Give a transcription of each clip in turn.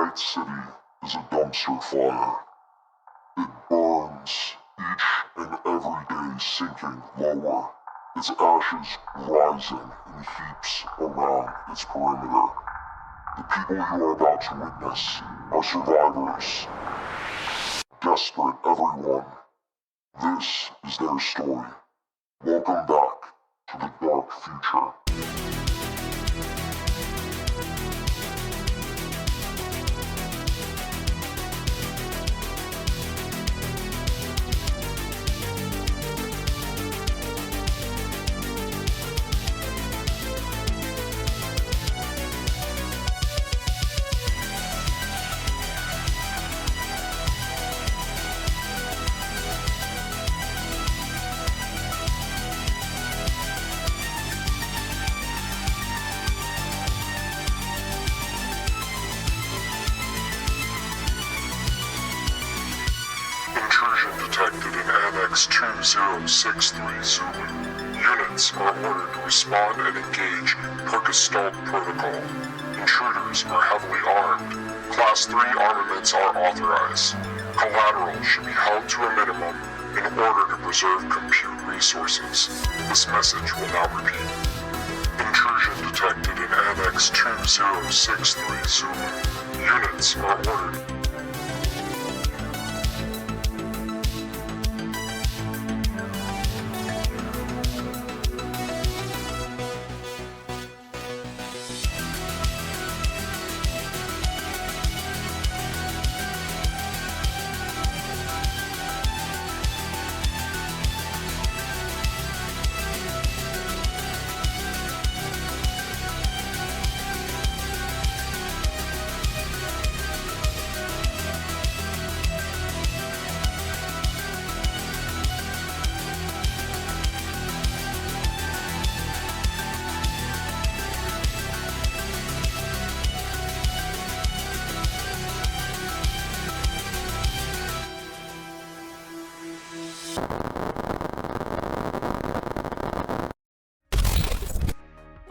Night City is a dumpster fire. It burns each and every day, sinking lower, its ashes rising in heaps around its perimeter. The people you are about to witness are survivors. Desperate, everyone. This is their story. Welcome back to the dark future. Intrusion detected in Annex 2063 Zulu. Units are ordered to respond and engage per Gestalt protocol. Intruders are heavily armed. Class 3 armaments are authorized. Collateral should be held to a minimum in order to preserve compute resources. This message will now repeat. Intrusion detected in Annex 2063 Zulu. Units are ordered.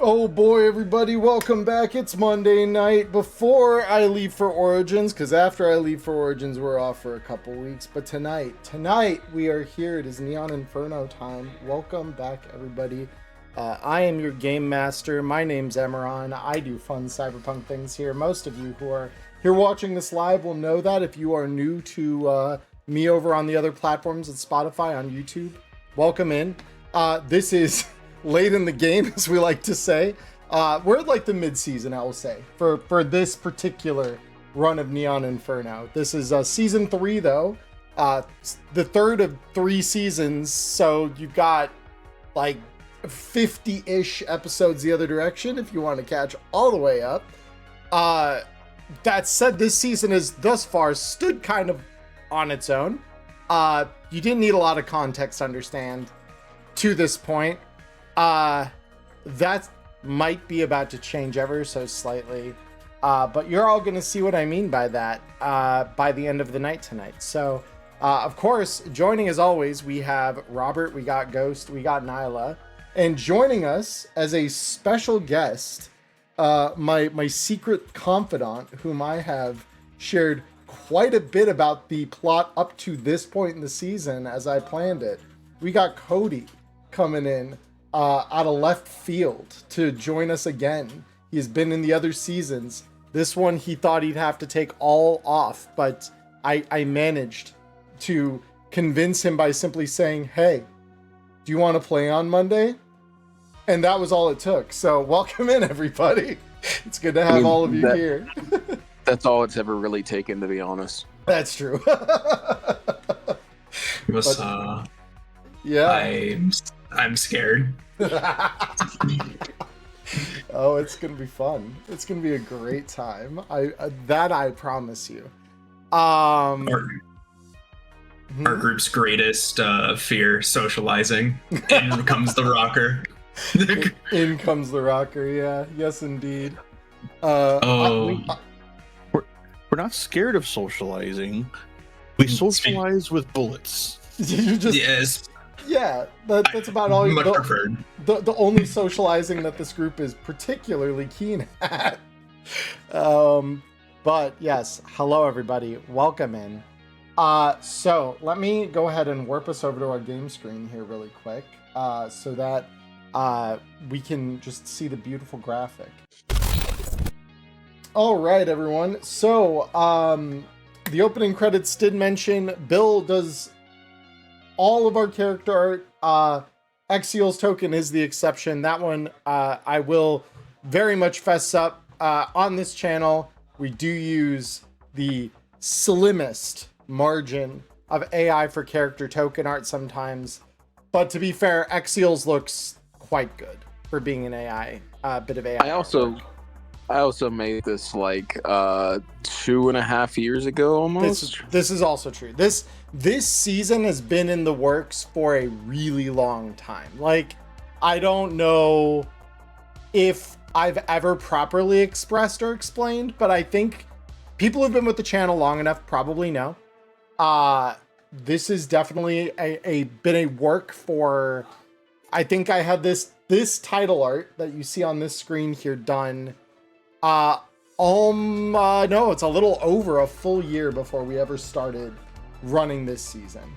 Oh boy, everybody, welcome back. It's Monday night before I leave for Origins, because after I leave for Origins, we're off for a couple weeks. But tonight, we are here. It is Neon Inferno time. Welcome back, everybody. I am your game master. My name's Emmerron. I do fun cyberpunk things here. Most of you who are here watching this live will know that. If you are new to me over on the other platforms at Spotify, on YouTube, welcome in. This is late in the game, as we like to say. We're at like the mid-season, I will say, for this particular run of Neon Inferno. This is season 3, though. The third of 3 seasons, so you've got like 50-ish episodes the other direction if you want to catch all the way up. That said, this season has thus far stood kind of on its own. You didn't need a lot of context to understand to this point. That might be about to change ever so slightly, but you're all gonna see what I mean by that by the end of the night tonight. So of course, joining as always, we have Robert, we got Ghost, we got Nyla, and joining us as a special guest, my secret confidant, whom I have shared quite a bit about the plot up to this point in the season as I planned it. We got Cody coming in out of left field to join us again. He's been in the other seasons. This one he thought he'd have to take all off, but I managed to convince him by simply saying, hey, do you want to play on Monday? And that was all it took. So welcome in, everybody. It's good to have all of you here. That's all it's ever really taken, to be honest. That's true. Yeah. I'm scared. Oh, it's gonna be fun. It's gonna be a great time. I promise you. Our group's greatest fear: socializing. In comes the rocker. In comes the rocker. Yeah. Yes, indeed. We're not scared of socializing. We socialize with bullets. You just yes. Yeah, that's about all. Much preferred. The only socializing that this group is particularly keen at. But yes, hello everybody, welcome in. So let me go ahead and warp us over to our game screen here really quick, so that we can just see the beautiful graphic. All right, everyone. So the opening credits did mention Bill does all of our character art. Exiol's token is the exception. That one I will very much fess up. On this channel, we do use the slimmest margin of AI for character token art sometimes. But to be fair, Exiol's looks quite good for being an AI, bit of AI. I also made this like 2.5 years ago almost. This is also true. This season has been in the works for a really long time. Like, I don't know if I've ever properly expressed or explained, but I think people who've been with the channel long enough probably know. This is definitely been a work for. I think I had this title art that you see on this screen here done. No, it's a little over a full year before we ever started running this season.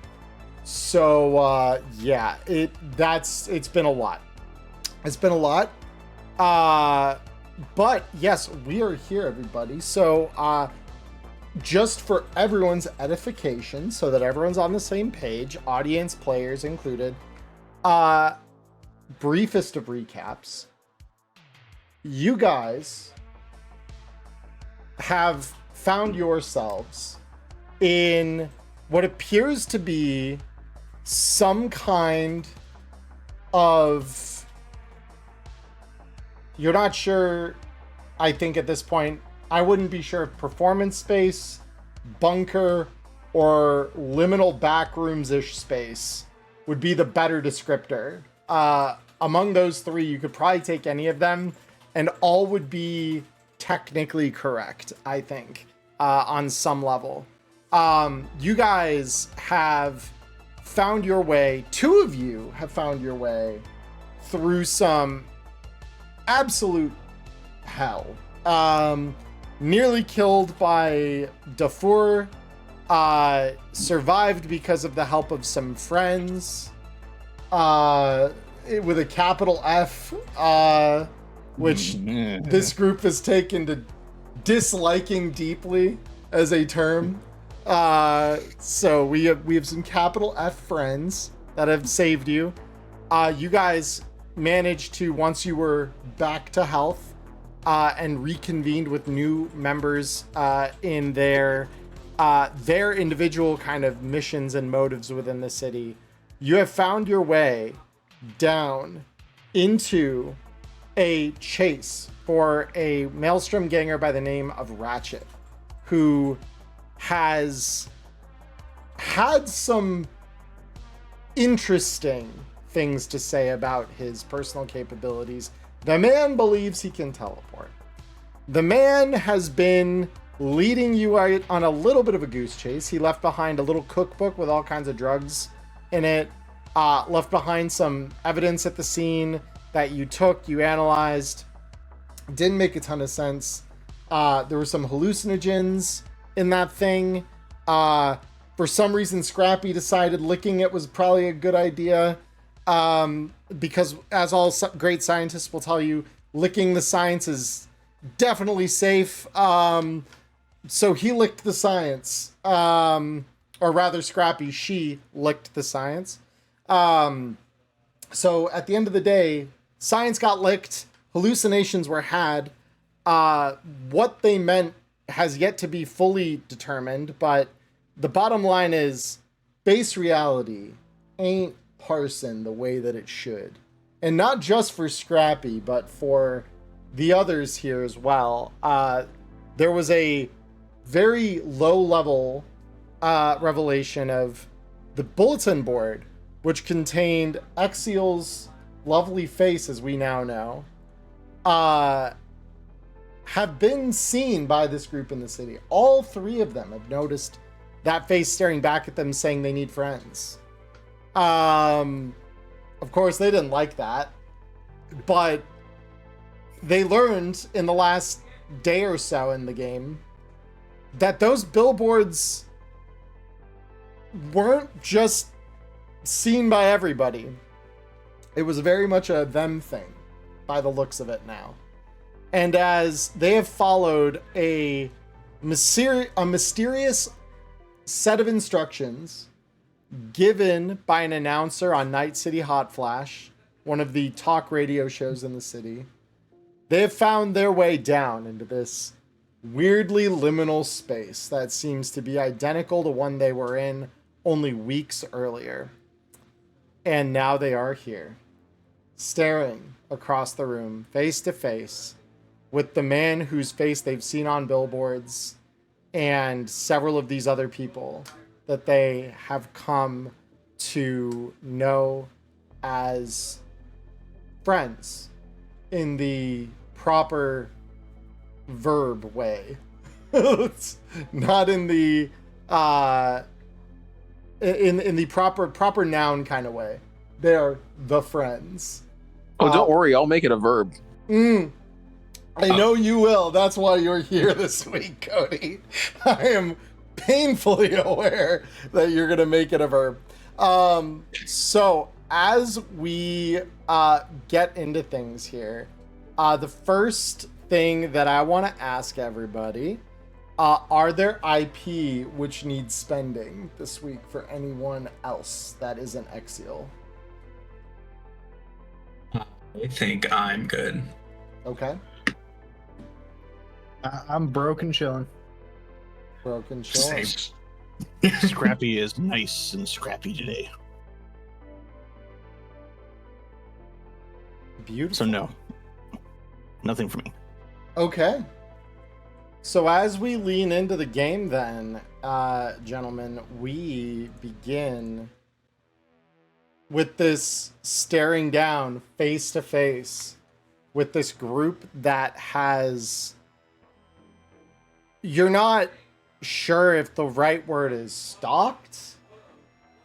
So yeah, it's been a lot. It's been a lot. But yes, we are here, everybody. So just for everyone's edification, so that everyone's on the same page, audience, players included, briefest of recaps. You guys have found yourselves in what appears to be some kind of, you're not sure, I think at this point, I wouldn't be sure if performance space, bunker, or liminal backrooms-ish space would be the better descriptor. Among those three, you could probably take any of them, and all would be technically correct, I think, on some level. You guys have found your way, two of you have found your way through some absolute hell. Nearly killed by Darfur, survived because of the help of some friends, with a capital F, which this group has taken to disliking deeply as a term. So we have some capital F friends that have saved you. You guys managed to, once you were back to health, and reconvened with new members in their individual kind of missions and motives within the city, you have found your way down into a chase for a Maelstrom ganger by the name of Ratchet, who has had some interesting things to say about his personal capabilities. The man believes he can teleport. The man has been leading you out on a little bit of a goose chase. He left behind a little cookbook with all kinds of drugs in it, left behind some evidence at the scene that you took, you analyzed. Didn't make a ton of sense. There were some hallucinogens in that thing. For some reason, Scrappy decided licking it was probably a good idea. Because as all great scientists will tell you, licking the science is definitely safe. So he licked the science. Or rather, Scrappy, she licked the science. So at the end of the day, science got licked, hallucinations were had. What they meant has yet to be fully determined, but the bottom line is base reality ain't parsing the way that it should. And not just for Scrappy, but for the others here as well. There was a very low level revelation of the bulletin board, which contained Exiol's lovely face, as we now know, have been seen by this group in the city. All three of them have noticed that face staring back at them saying they need friends. Of course, they didn't like that, but they learned in the last day or so in the game that those billboards weren't just seen by everybody. It was very much a them thing, by the looks of it now. And as they have followed a mysterious set of instructions given by an announcer on Night City Hot Flash, one of the talk radio shows in the city, they have found their way down into this weirdly liminal space that seems to be identical to one they were in only weeks earlier. And now they are here, staring across the room, face to face, with the man whose face they've seen on billboards and several of these other people that they have come to know as friends in the proper verb way. It's not in the in the proper noun kind of way. They are the friends. Oh, don't worry, I'll make it a verb. I know you will. That's why you're here this week, Cody. I am painfully aware that you're going to make it a verb. So as we get into things here, the first thing that I want to ask everybody, are there IP which needs spending this week for anyone else that isn't Exil? I think I'm good. Okay. I'm broken chilling. Broken chilling. Same. Scrappy is nice and scrappy today. Beautiful. So no. Nothing for me. Okay. So as we lean into the game then, gentlemen, we begin with this staring down face to face with this group that has... You're not sure if the right word is stalked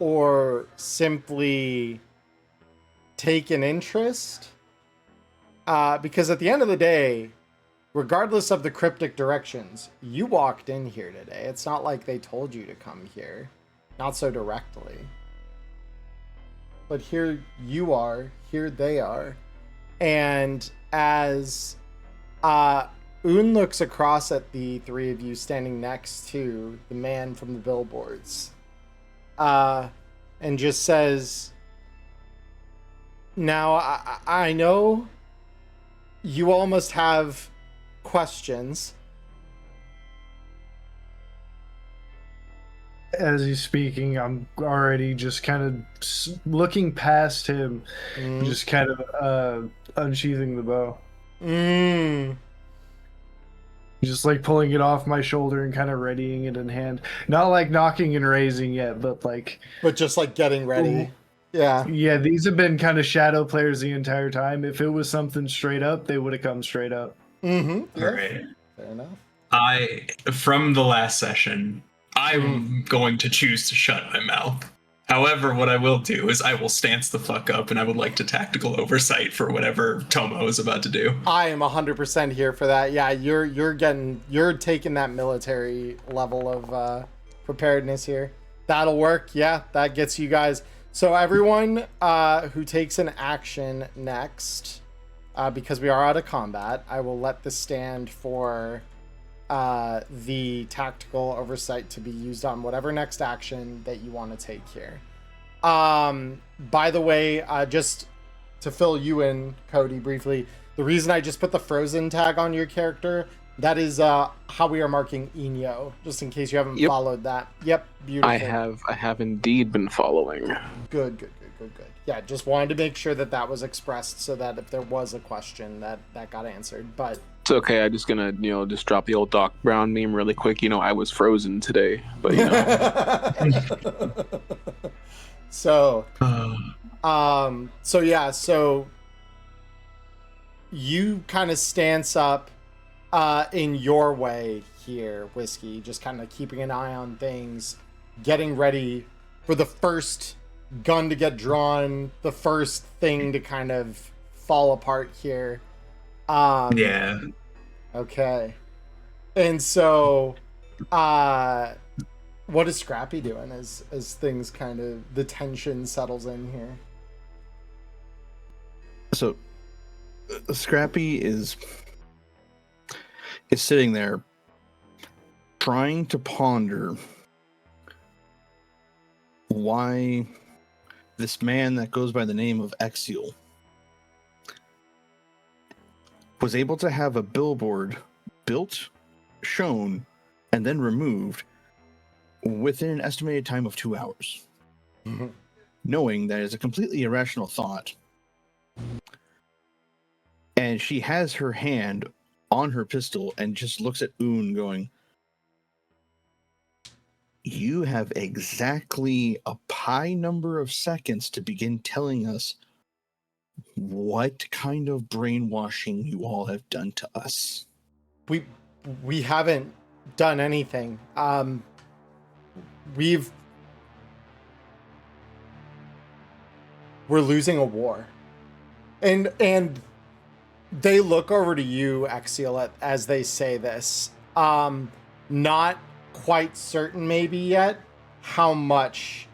or simply taken interest. Because at the end of the day, regardless of the cryptic directions, you walked in here today. It's not like they told you to come here. Not so directly. But here you are, here they are. And as Un looks across at the three of you standing next to the man from the billboards, and just says, now, I know you all must have questions. As he's speaking, I'm already just kind of looking past him, just kind of unsheathing the bow. Just like pulling it off my shoulder and kind of readying it in hand. Not like knocking and raising yet, but like... But just like getting ready. Yeah. Yeah, these have been kind of shadow players the entire time. If it was something straight up, they would have come straight up. Mm-hmm. All right. Fair enough. From the last session, I'm going to choose to shut my mouth. However, what I will do is I will stance the fuck up, and I would like to tactical oversight for whatever Tomo is about to do. I am 100% here for that. Yeah, you're taking that military level of preparedness here. That'll work. Yeah, that gets you guys. So everyone who takes an action next, because we are out of combat, I will let this stand for the tactical oversight to be used on whatever next action that you want to take here. By the way, just to fill you in, Cody, briefly, the reason I just put the frozen tag on your character, that is how we are marking Inyo, just in case you haven't followed that. Yep, beautiful. I have indeed been following. Good. Yeah, just wanted to make sure that that was expressed so that if there was a question that got answered. But it's okay. I'm just gonna, just drop the old Doc Brown meme really quick. I was frozen today, but So you kind of stance up in your way here, Whiskey, just kind of keeping an eye on things, getting ready for the first gun to get drawn, the first thing to kind of fall apart here. Yeah. Okay. And so What is Scrappy doing as things kind of the tension settles in here? So Scrappy is sitting there trying to ponder why this man that goes by the name of Exiel was able to have a billboard built, shown, and then removed within an estimated time of 2 hours. Mm-hmm. Knowing that is a completely irrational thought. And she has her hand on her pistol and just looks at Un going, you have exactly a pi number of seconds to begin telling us what kind of brainwashing you all have done to us. We haven't done anything. We're losing a war. And they look over to you, Exiel, as they say this. Not quite certain maybe yet how much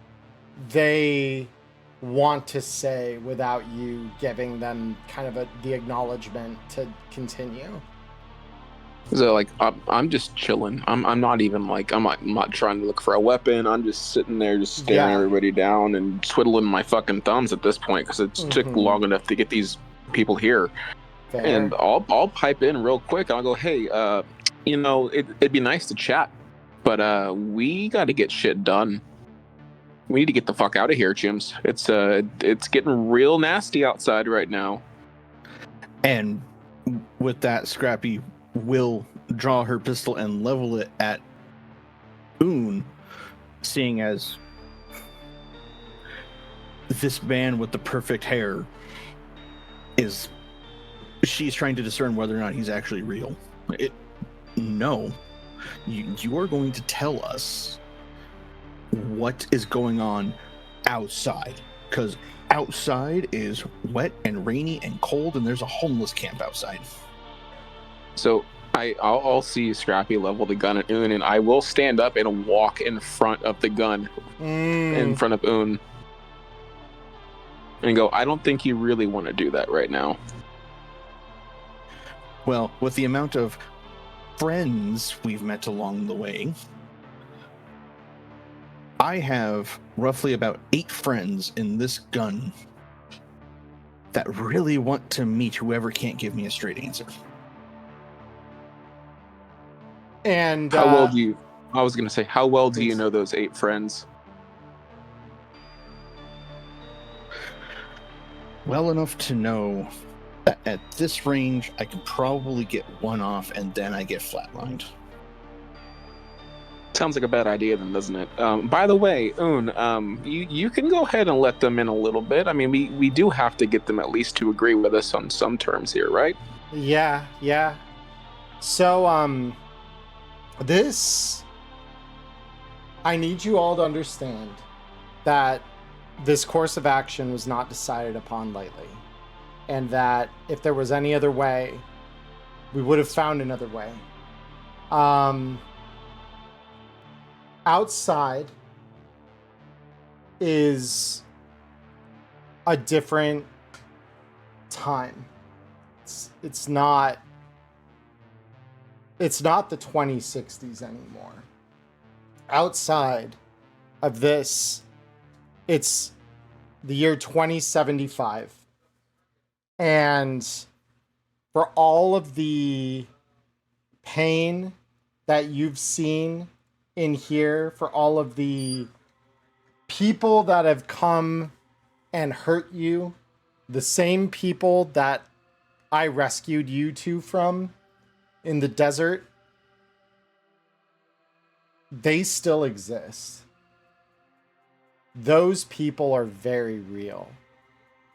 they want to say without you giving them kind of the acknowledgement to continue. So like I'm just chilling. I'm not even like I'm not trying to look for a weapon. I'm just sitting there, just staring everybody down and twiddling my fucking thumbs at this point because it took long enough to get these people here. Fair. And I'll pipe in real quick. I'll go, hey, it'd be nice to chat, but we got to get shit done. We need to get the fuck out of here, Jims. It's getting real nasty outside right now. And with that, Scrappy will draw her pistol and level it at Un, seeing as this man with the perfect hair she's trying to discern whether or not he's actually real. No. You are going to tell us what is going on outside, because outside is wet and rainy and cold, and there's a homeless camp outside. So I'll see Scrappy level the gun at Un, and I will stand up and walk in front of the gun, in front of Un, and go, I don't think you really want to do that right now. Well, with the amount of friends we've met along the way, I have roughly about 8 friends in this gun that really want to meet whoever can't give me a straight answer. And how well do you? I was gonna say, how well do you know those 8 friends? Well enough to know that at this range, I can probably get one off, and then I get flatlined. Sounds like a bad idea, then, doesn't it? By the way, Un, you can go ahead and let them in a little bit. I mean, we do have to get them at least to agree with us on some terms here, right? Yeah. So, I need you all to understand that this course of action was not decided upon lightly, and that if there was any other way, we would have found another way. Outside is a different time. It's not the 2060s anymore. Outside of this, it's the year 2075. And for all of the pain that you've seen in here, for all of the people that have come and hurt you, the same people that I rescued you two from in the desert, they still exist. Those people are very real.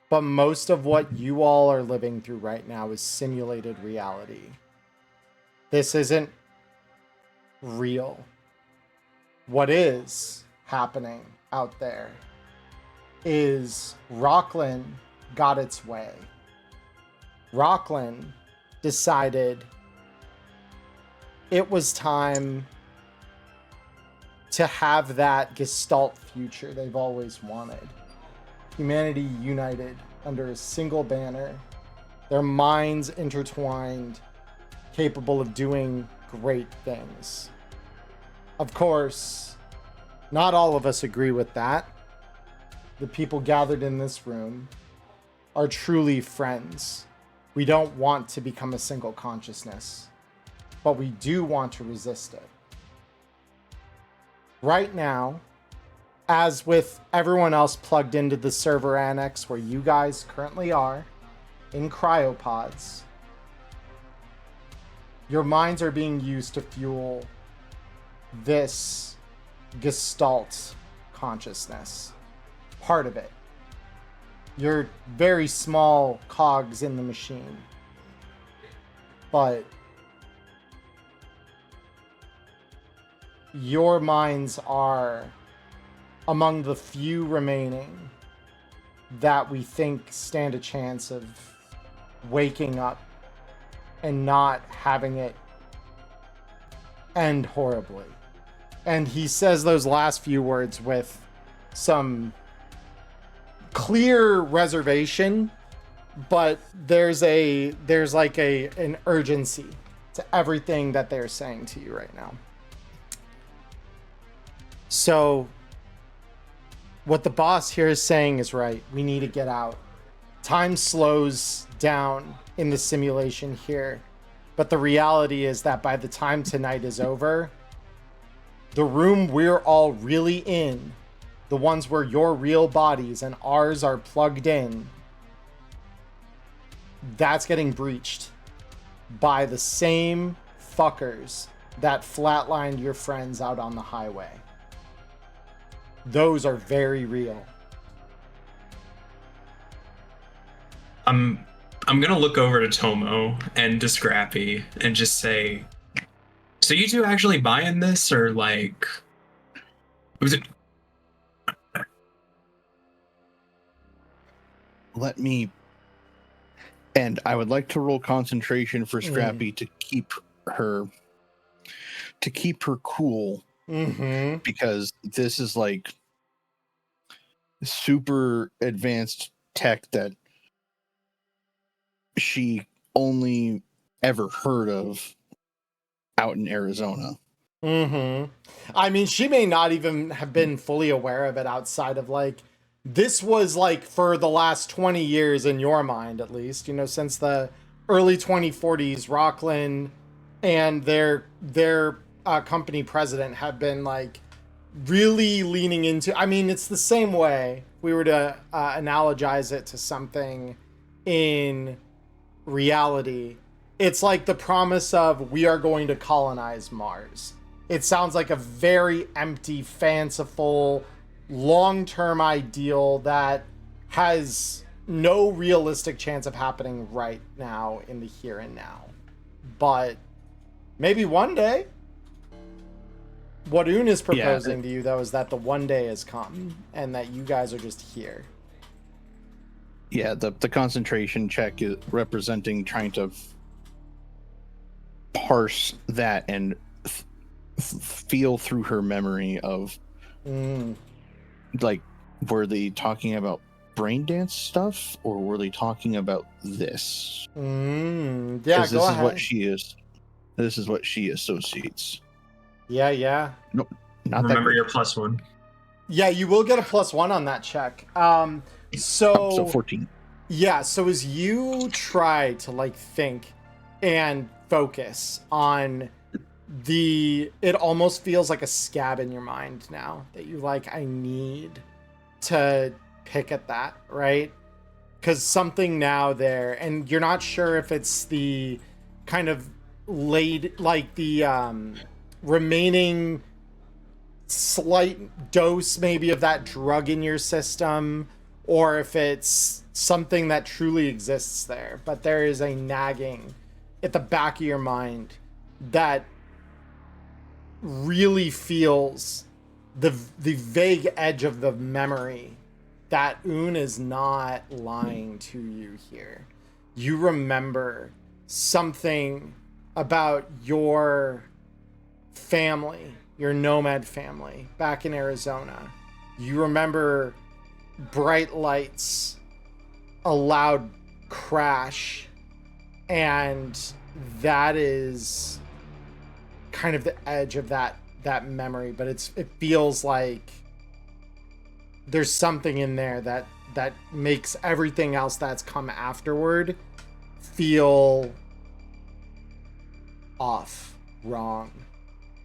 But most of what you all are living through right now is simulated reality. This isn't real. What is happening out there is Rockland got its way. Rockland decided it was time to have that Gestalt future they've always wanted. Humanity united under a single banner, their minds intertwined, capable of doing great things. Of course, not all of us agree with that. The people gathered in this room are truly friends. We don't want to become a single consciousness, but we do want to resist it. Right now, as with everyone else plugged into the server annex where you guys currently are, in cryopods, your minds are being used to fuel this Gestalt consciousness. Part of it. You're very small cogs in the machine. But your minds are among the few remaining that we think stand a chance of waking up and not having it end horribly. And he says those last few words with some clear reservation, but there's like an urgency to everything that they're saying to you right now. So what the boss here is saying is right. We need to get out. Time slows down in the simulation here, but the reality is that by the time tonight is over, the room we're all really in, the ones where your real bodies and ours are plugged in, that's getting breached by the same fuckers that flatlined your friends out on the highway. Those are very real. I'm gonna look over to Tomo and to Scrappy and just say, so you two actually buying this, or like, was it? Let me, and I would like to roll concentration for Scrappy to keep her cool, because this is like super advanced tech that she only ever heard of out in Arizona. I mean, she may not even have been fully aware of it outside of like, this was like for the last 20 years in your mind, at least, you know, since the early 2040s, Rockland and their company president have been like really leaning into, I mean, it's the same way if we were to analogize it to something in reality. It's like the promise of we are going to colonize Mars. It sounds like a very empty, fanciful, long-term ideal that has no realistic chance of happening right now in the here and now. But maybe one day. What Un is proposing to you, though, is that the one day has come and that you guys are just here. Yeah, the concentration check is representing trying to parse that and feel through her memory of like, were they talking about brain dance stuff or were they talking about this? Yeah, this go is ahead. what she is. This is what she associates. Yeah. Nope, not Remember that. your +1. Yeah, you will get a +1 on that check. So 14. Yeah, so as you try to like think and focus on it almost feels like a scab in your mind now that you like, I need to pick at that, right? Because something now there, and you're not sure if it's the kind of remaining slight dose maybe of that drug in your system, or if it's something that truly exists there. But there is a nagging at the back of your mind that really feels the vague edge of the memory that Un is not lying to you here. You remember something about your family your nomad family back in Arizona. You remember bright lights, a loud crash, and that is kind of the edge of that memory, but it feels like there's something in there that makes everything else that's come afterward feel off, wrong,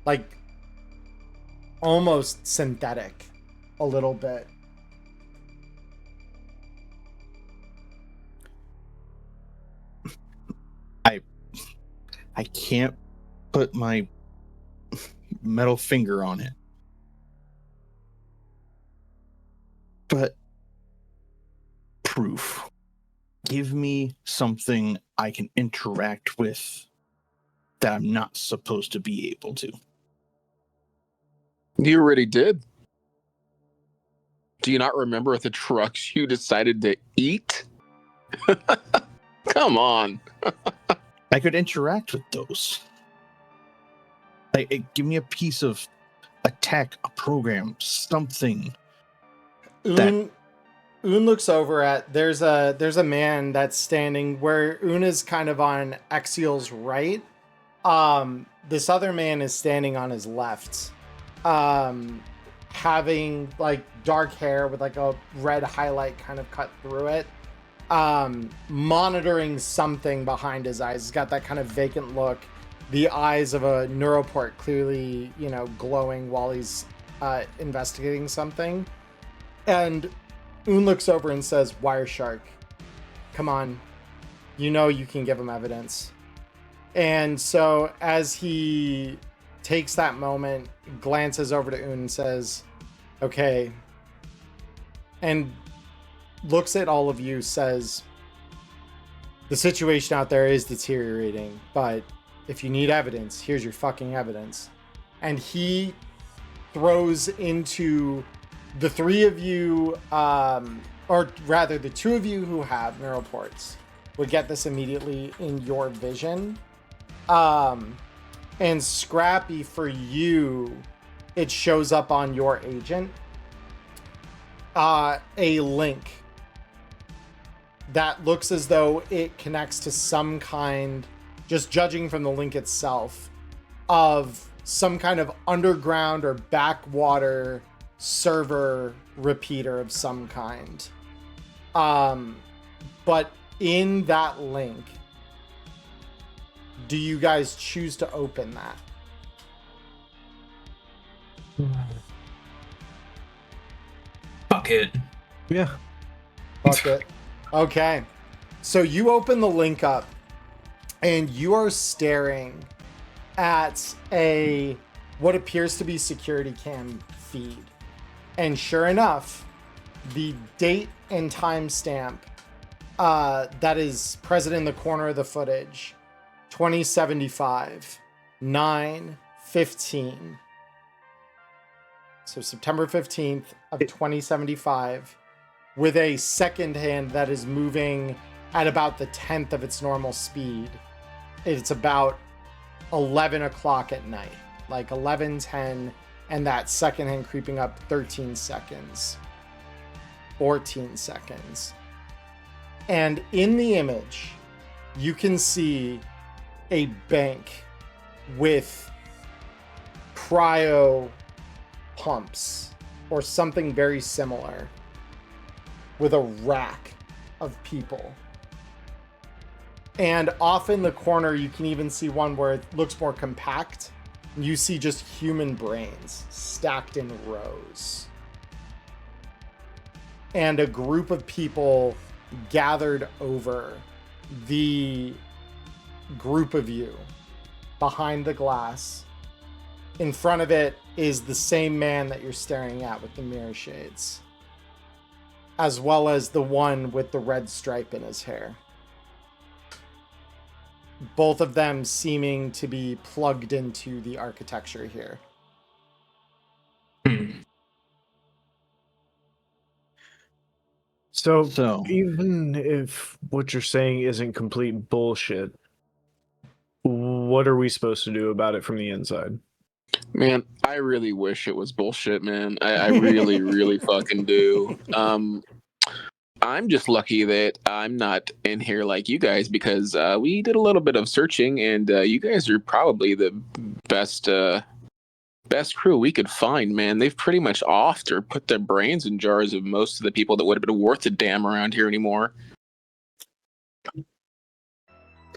like almost synthetic a little bit. I can't put my metal finger on it. But proof. Give me something I can interact with that I'm not supposed to be able to. You already did. Do you not remember the trucks you decided to eat? Come on. I could interact with those. Give me a piece of a tech, a program, something. Un looks over at there's a man that's standing where Un is kind of on Exial's right. This other man is standing on his left, having like dark hair with like a red highlight kind of cut through it, monitoring something behind his eyes. He's got that kind of vacant look, the eyes of a neuroport clearly, glowing while he's investigating something. And Un looks over and says, Wireshark, come on, you can give him evidence. And so as he takes that moment, glances over to Un and says, okay, and looks at all of you, says, the situation out there is deteriorating, but if you need evidence, here's your fucking evidence. And he throws into the three of you, or rather the two of you who have neuroports would get this immediately in your vision. And Scrappy, for you, it shows up on your agent. A link that looks as though it connects to some kind, just judging from the link itself, of some kind of underground or backwater server repeater of some kind. But in that link, do you guys choose to open that? Fuck it. Yeah. Fuck it. Okay. So you open the link up and you are staring at what appears to be security cam feed. And sure enough, the date and timestamp that is present in the corner of the footage, 2075, 9/15. So September 15th of 2075, with a second hand that is moving at about the 10th of its normal speed. It's about 11 o'clock at night, like 11:10, and that second hand creeping up 13 seconds, 14 seconds. And in the image, you can see a bank with cryo pumps or something very similar, with a rack of people. And off in the corner, you can even see one where it looks more compact. You see just human brains stacked in rows. And a group of people gathered over the group of you behind the glass. In front of it is the same man that you're staring at with the mirror shades, as well as the one with the red stripe in his hair. Both of them seeming to be plugged into the architecture here. So even if what you're saying isn't complete bullshit, what are we supposed to do about it from the inside? Man, I really wish it was bullshit, man. I really, really fucking do. I'm just lucky that I'm not in here like you guys because we did a little bit of searching, and you guys are probably the best crew we could find, man. They've pretty much offed or put their brains in jars of most of the people that would have been worth a damn around here anymore.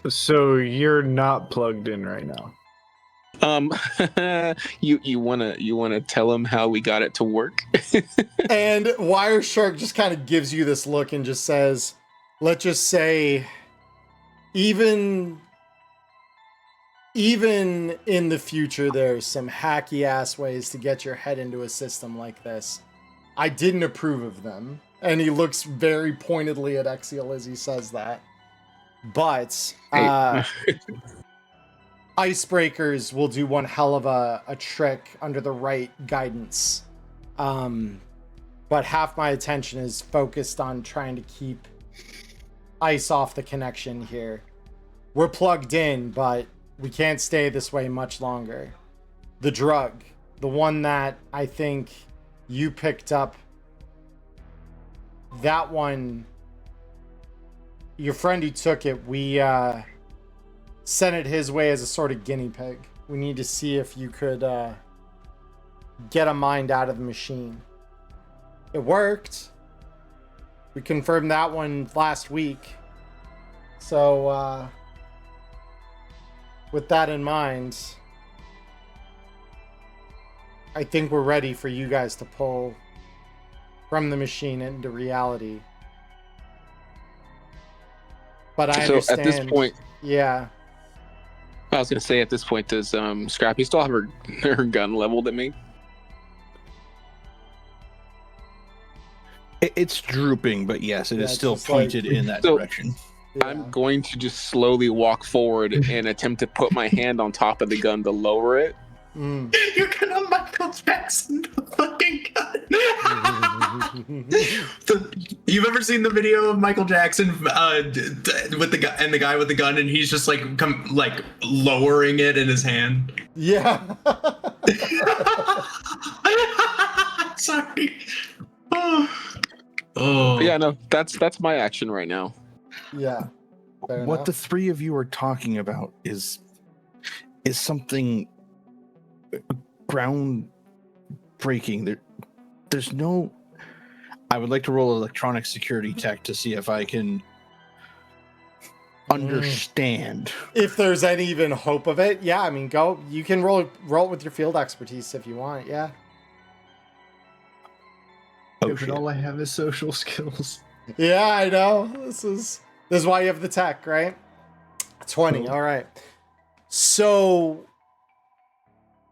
So you're not plugged in right now. You wanna tell them how we got it to work? And Wireshark just kind of gives you this look and just says, let's just say, even in the future, there's some hacky ass ways to get your head into a system like this. I didn't approve of them. And he looks very pointedly at Exiel as he says that. But icebreakers will do one hell of a trick under the right guidance. But half my attention is focused on trying to keep ice off the connection here. We're plugged in, but we can't stay this way much longer. The drug, the one that I think you picked up, that one, your friend who took it, we sent it his way as a sort of guinea pig. We need to see if you could get a mind out of the machine. It worked. We confirmed that one last week. So, with that in mind, I think we're ready for you guys to pull from the machine into reality. But I understand. At this point, yeah. I was gonna say at this point, does Scrappy still have her gun leveled at me? It's drooping, but yes, it is it's still just pointed in that direction. Yeah. I'm going to just slowly walk forward and attempt to put my hand on top of the gun to lower it. You're gonna Michael Jackson the fucking gun. You've ever seen the video of Michael Jackson with the guy and the guy with the gun, and he's just like lowering it in his hand? Yeah. Sorry. But yeah, no, that's my action right now. Yeah. Fair What enough. the three of you are talking about is something groundbreaking. There's no. I would like to roll electronic security tech to see if I can understand. If there's any even hope of it, yeah. I mean, go. You can roll it with your field expertise if you want. Yeah. But all I have is social skills. Yeah, I know. This is why you have the tech, right? 20. All right. So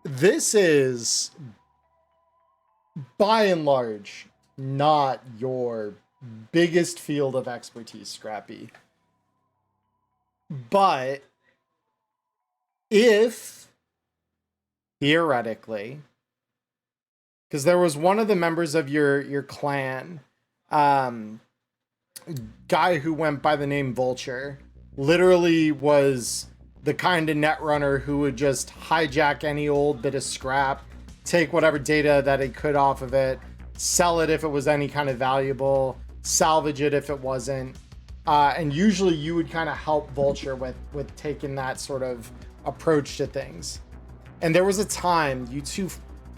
this is by and large not your biggest field of expertise, Scrappy. But if theoretically, because there was one of the members of your clan, guy who went by the name Vulture, literally was the kind of net runner who would just hijack any old bit of scrap, take whatever data that he could off of it, sell it if it was any kind of valuable, salvage it if it wasn't. And usually you would kind of help Vulture with taking that sort of approach to things. And there was a time you two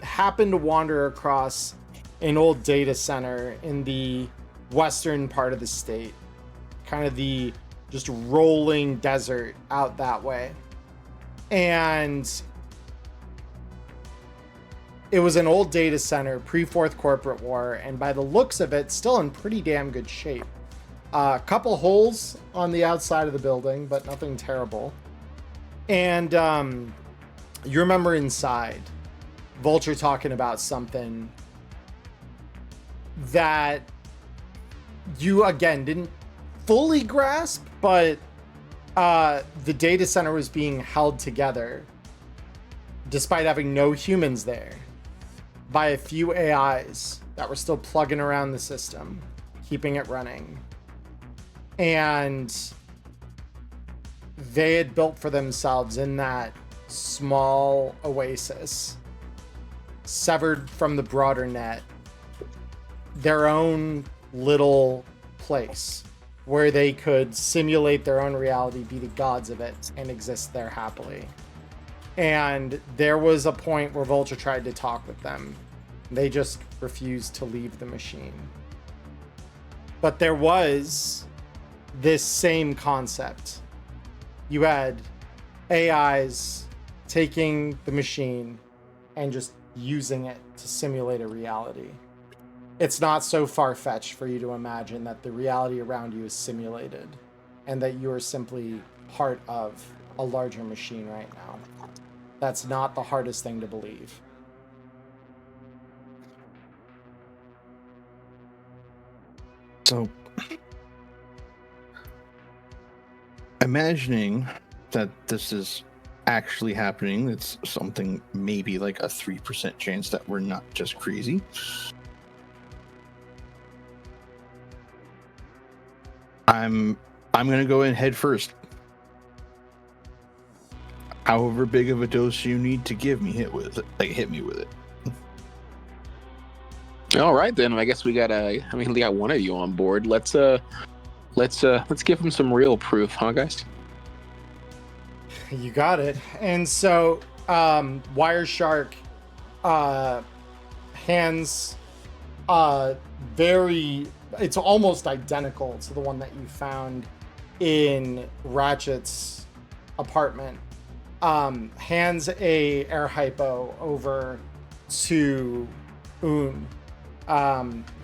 happened to wander across an old data center in the western part of the state, kind of the just rolling desert out that way. And it was an old data center pre-Fourth Corporate War, and by the looks of it, still in pretty damn good shape. A couple holes on the outside of the building, but nothing terrible. And you remember inside, Vulture talking about something that you, again, didn't fully grasp, but the data center was being held together, despite having no humans there, by a few AIs that were still plugging around the system, keeping it running. And they had built for themselves in that small oasis severed from the broader net, their own little place where they could simulate their own reality, be the gods of it, and exist there happily. And there was a point where Vulture tried to talk with them. They just refused to leave the machine. But there was this same concept. You had AIs taking the machine and just using it to simulate a reality. It's not so far-fetched for you to imagine that the reality around you is simulated and that you are simply part of a larger machine right now. That's not the hardest thing to believe. So, imagining that this is actually happening, it's something maybe like a 3% chance that we're not just crazy. I'm gonna go in head first. However big of a dose you need to give me, hit me with it. All right, then. I guess we got one of you on board. Let's give him some real proof, huh, guys? You got it. And so, Wire Shark hands it's almost identical to the one that you found in Ratchet's apartment. Hands a air hypo over to Un,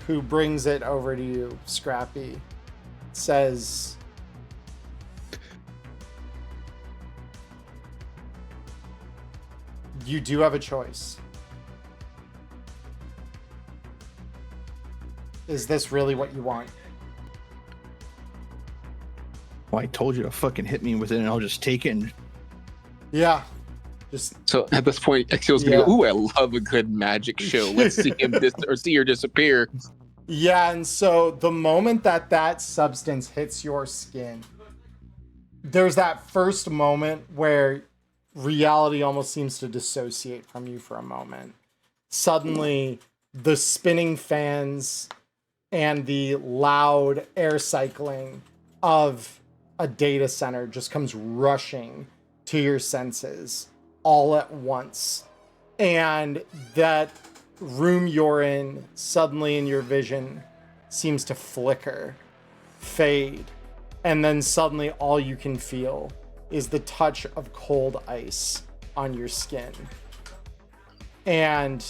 who brings it over to you, Scrappy. Says, you do have a choice. Is this really what you want? Well, I told you to fucking hit me with it and I'll just take it and... Yeah. Just so at this point, Exio's gonna go, ooh, I love a good magic show. Let's see him see her disappear. Yeah, and so the moment that substance hits your skin, there's that first moment where reality almost seems to dissociate from you for a moment. Suddenly, the spinning fans and the loud air cycling of a data center just comes rushing to your senses all at once. And that room you're in, suddenly in your vision, seems to flicker, fade, and then suddenly all you can feel is the touch of cold ice on your skin. And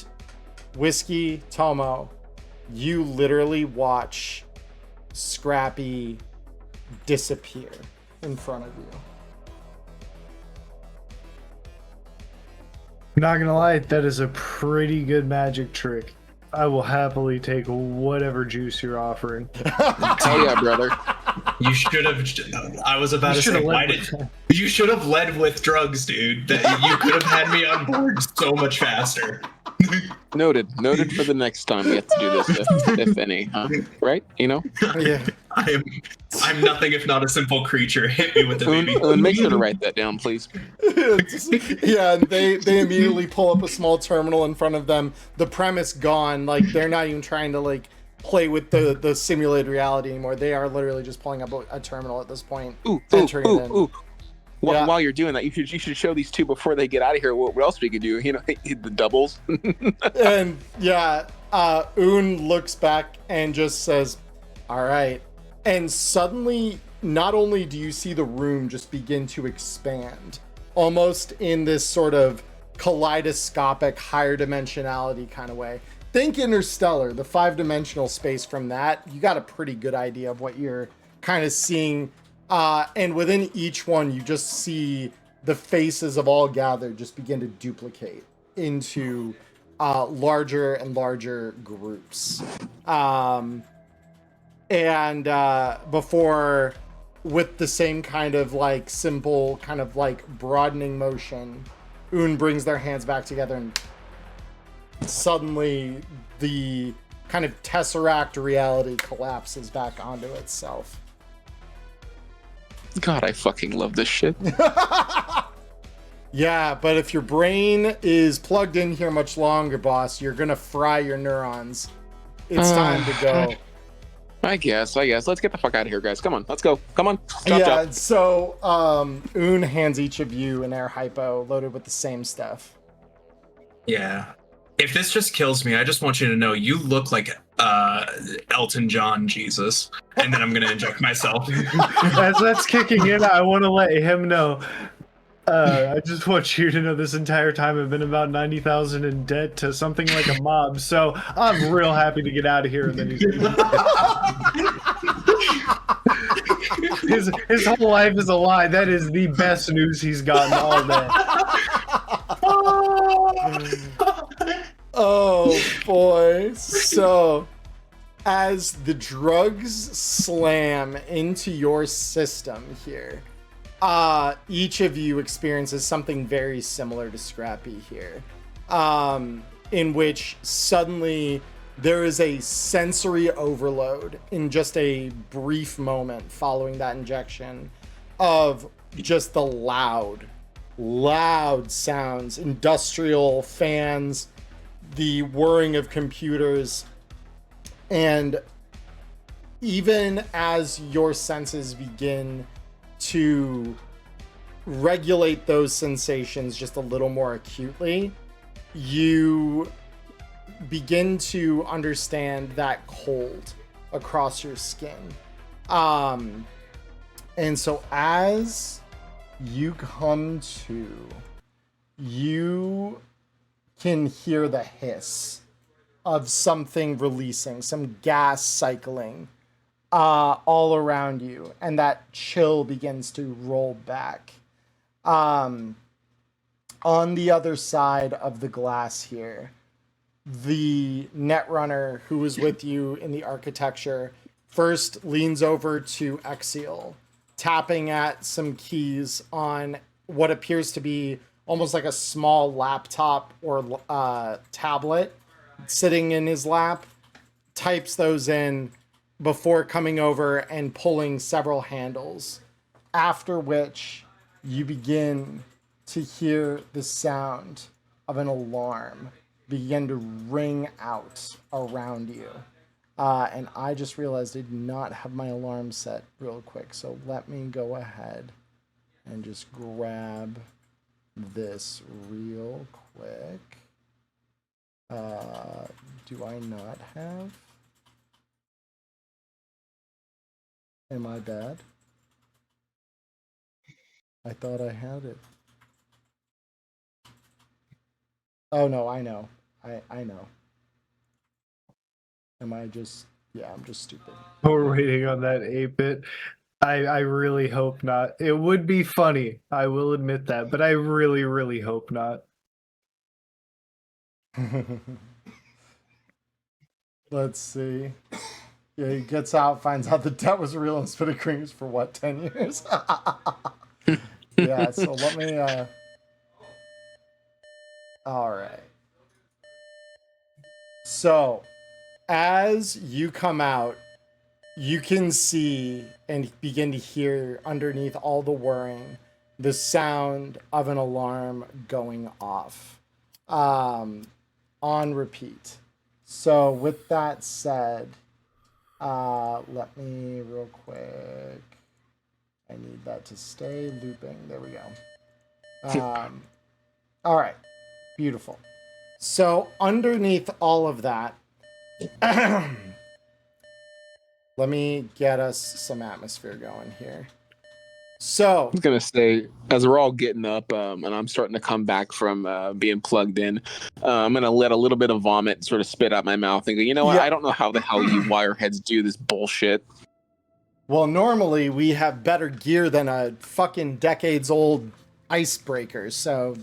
Whiskey, Tomo, you literally watch Scrappy disappear in front of you. Not gonna lie, that is a pretty good magic trick. I will happily take whatever juice you're offering. Hell yeah, brother. You should have. I was about to say, why did you should have led with drugs, dude? That you could have had me on board so much faster. Noted for the next time we have to do this, if any, huh? Right? You know? Yeah. I'm nothing if not a simple creature. Hit me with the baby. Make sure to write that down, please. Yeah, and they immediately pull up a small terminal in front of them. The premise gone. Like, they're not even trying to, like, play with the simulated reality anymore. They are literally just pulling up a terminal at this point. Entering in. While you're doing that, you should show these two before they get out of here what else we could do. You know, the doubles. And yeah, Un looks back and just says, all right. And suddenly, not only do you see the room just begin to expand, almost in this sort of kaleidoscopic, higher dimensionality kind of way. Think Interstellar, the 5-dimensional space from that. You got a pretty good idea of what you're kind of seeing. And within each one, you just see the faces of all gathered just begin to duplicate into larger and larger groups. And before, with the same kind of like simple, kind of like broadening motion, Un brings their hands back together and suddenly the kind of tesseract reality collapses back onto itself. God, I fucking love this shit. Yeah, but if your brain is plugged in here much longer, boss, you're gonna fry your neurons. It's time to go. I guess. Let's get the fuck out of here, guys. Come on, let's go. Come on. Yeah, Chop. so Un hands each of you an air hypo loaded with the same stuff. Yeah. If this just kills me, I just want you to know you look like Elton John Jesus. And then I'm going to inject myself. As that's kicking in, I want to let him know. I just want you to know this entire time I've been about 90,000 in debt to something like a mob, so I'm real happy to get out of here. And then his whole life is a lie. That is the best news he's gotten all day. Oh boy. So as the drugs slam into your system here, each of you experiences something very similar to Scrappy here, in which suddenly there is a sensory overload in just a brief moment following that injection of just the loud sounds, industrial fans, the whirring of computers, and even as your senses begin to regulate those sensations just a little more acutely, you begin to understand that cold across your skin. And so as you come to, you can hear the hiss of something releasing, some gas cycling all around you, and that chill begins to roll back. On the other side of the glass here, the netrunner who was with you in the architecture first leans over to Exiel, tapping at some keys on what appears to be almost like a small laptop or tablet sitting in his lap, types those in before coming over and pulling several handles, after which you begin to hear the sound of an alarm begin to ring out around you. And I just realized I did not have my alarm set real quick, so let me go ahead and just grab this real quick. Do I not have? Am I bad? I thought I had it. Oh no, I know. I know. Am I just... Yeah, I'm just stupid. We're waiting on that 8-bit. I really hope not. It would be funny, I will admit that, but I really, really hope not. Let's see. Yeah, he gets out, finds out the debt was real and spit a creams for what, 10 years? Yeah, so let me, all right. So, as you come out, you can see and begin to hear underneath all the whirring the sound of an alarm going off on repeat. So with that said, let me real quick. I need that to stay looping. There we go. All right. Beautiful. So underneath all of that, let me get us some atmosphere going here. So I was gonna say, as we're all getting up, and I'm starting to come back from being plugged in, I'm gonna let a little bit of vomit sort of spit out my mouth and go, you know what? Yeah. I don't know how the hell you wireheads do this bullshit. Well, normally we have better gear than a fucking decades-old icebreaker, so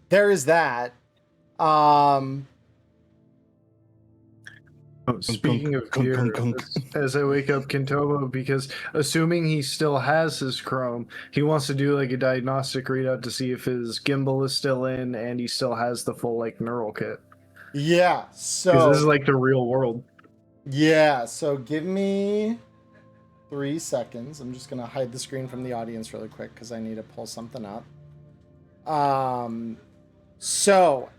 there is that. Speaking of gear, as I wake up Kintomo, because assuming he still has his Chrome, he wants to do like a diagnostic readout to see if his gimbal is still in and he still has the full like neural kit. Yeah, Because so this is like the real world. yeah, so give me 3 seconds. I'm just gonna hide the screen from the audience really quick because I need to pull something up. So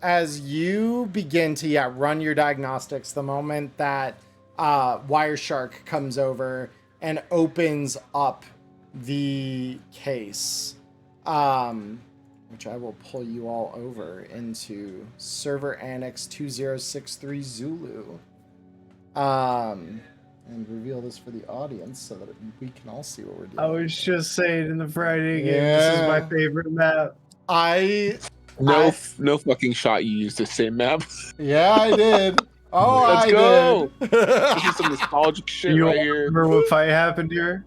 as you begin to run your diagnostics, the moment that Wireshark comes over and opens up the case, which I will pull you all over into server annex 2063 Zulu, and reveal this for the audience so that we can all see what we're doing. I was just saying in the Friday game, this is my favorite map. No fucking shot. You used the same map. Yeah, I did. Oh, Let's I go. did. This is some nostalgic shit You right here. remember what fight happened here?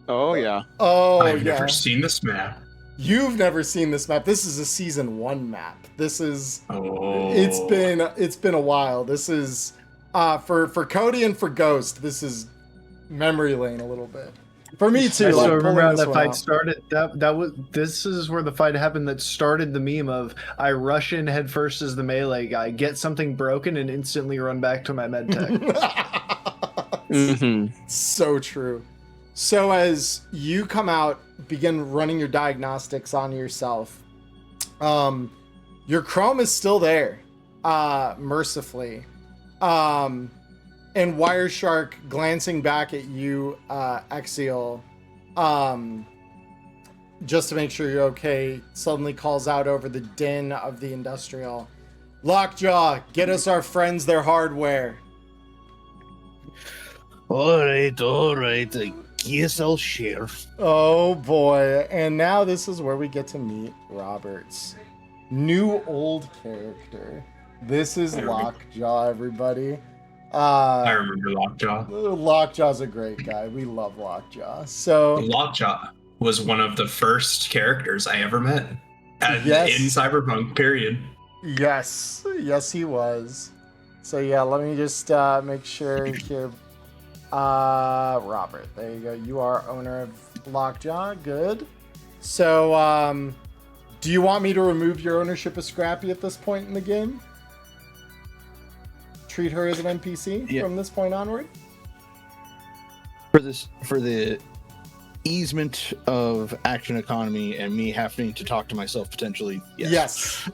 Oh yeah. Oh, I've yeah. never seen this map. You've never seen this map. This is a season 1 map. This is. Oh. It's been a while. This is for Cody and for Ghost. This is memory lane a little bit. For me too. I Like, still remember pulling how this that one fight out. started. This is where the fight happened that started the meme of I rush in head first as the melee guy, get something broken, and instantly run back to my med tech. Mm-hmm. So true. So as you come out, begin running your diagnostics on yourself, your chrome is still there, mercifully. And Wireshark, glancing back at you, Axial, just to make sure you're okay, suddenly calls out over the din of the industrial, "Lockjaw, get us our friends their hardware." All right. I guess I'll share. Oh boy. And now this is where we get to meet Robert's new old character. This is Lockjaw, everybody. I remember Lockjaw. Lockjaw's a great guy. We love Lockjaw. So Lockjaw was one of the first characters I ever met Yes. in Cyberpunk, period. yes, he was. So yeah, let me just make sure here. Robert, there you go. You are owner of Lockjaw. Good. So, do you want me to remove your ownership of Scrappy at this point in the game? Treat her as an NPC from this point onward? For the easement of action economy and me having to talk to myself potentially. Yes.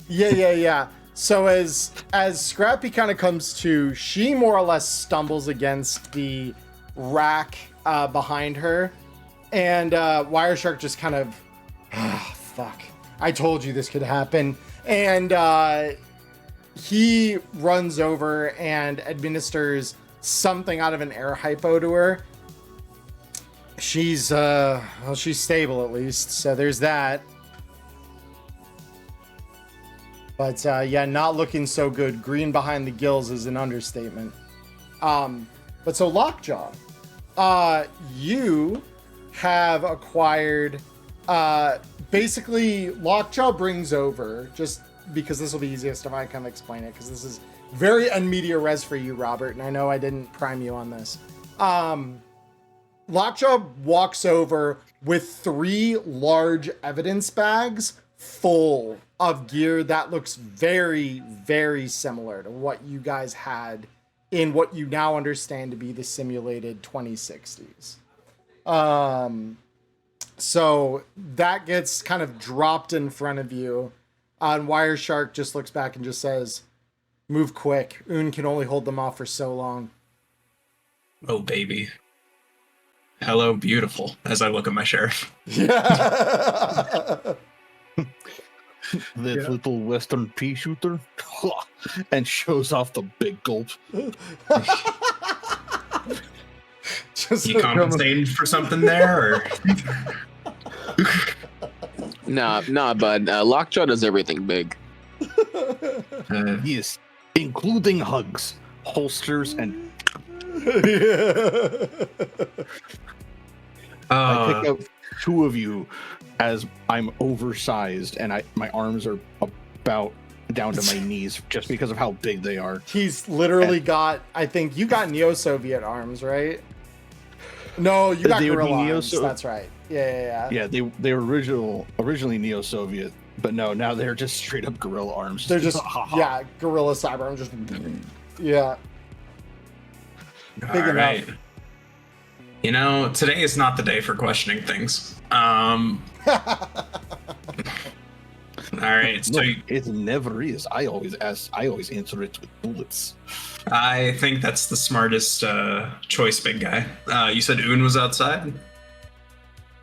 Yeah. So as Scrappy kind of comes to, she more or less stumbles against the rack behind her, and Wireshark just kind of, fuck, I told you this could happen, and he runs over and administers something out of an air hypo to her. She's stable at least, so there's that. But not looking so good. Green behind the gills is an understatement. But so Lockjaw, you have acquired, basically Lockjaw brings over, just because this will be easiest if I kind of explain it, because this is very en media res for you, Robert, and I know I didn't prime you on this. Lockjaw walks over with 3 large evidence bags full of gear that looks very, very similar to what you guys had in what you now understand to be the simulated 2060s. So that gets kind of dropped in front of you, and Wireshark just looks back and just says, "Move quick. Un can only hold them off for so long." Oh, baby. Hello, beautiful, as I look at my sheriff. Yeah. This little Western pea shooter, and shows off the big gulp. Just You compensating for something there, or? Nah, bud. Lockjaw does everything big. Yes, including hugs, holsters, and I pick up 2 of you as I'm oversized and my arms are about down to my knees just because of how big they are. He's literally got, I think you got Neo-Soviet arms, right? No, you got They would be gorilla arms. Neo-So- That's right. Yeah. Yeah, they were originally Neo-Soviet, but no, now they're just straight up gorilla arms. They're just, gorilla cyber arms. Just, yeah. Big All enough. right. You know, today is not the day for questioning things. right. So No, it never is. I always answer it with bullets. I think that's the smartest choice, big guy. You said Un was outside?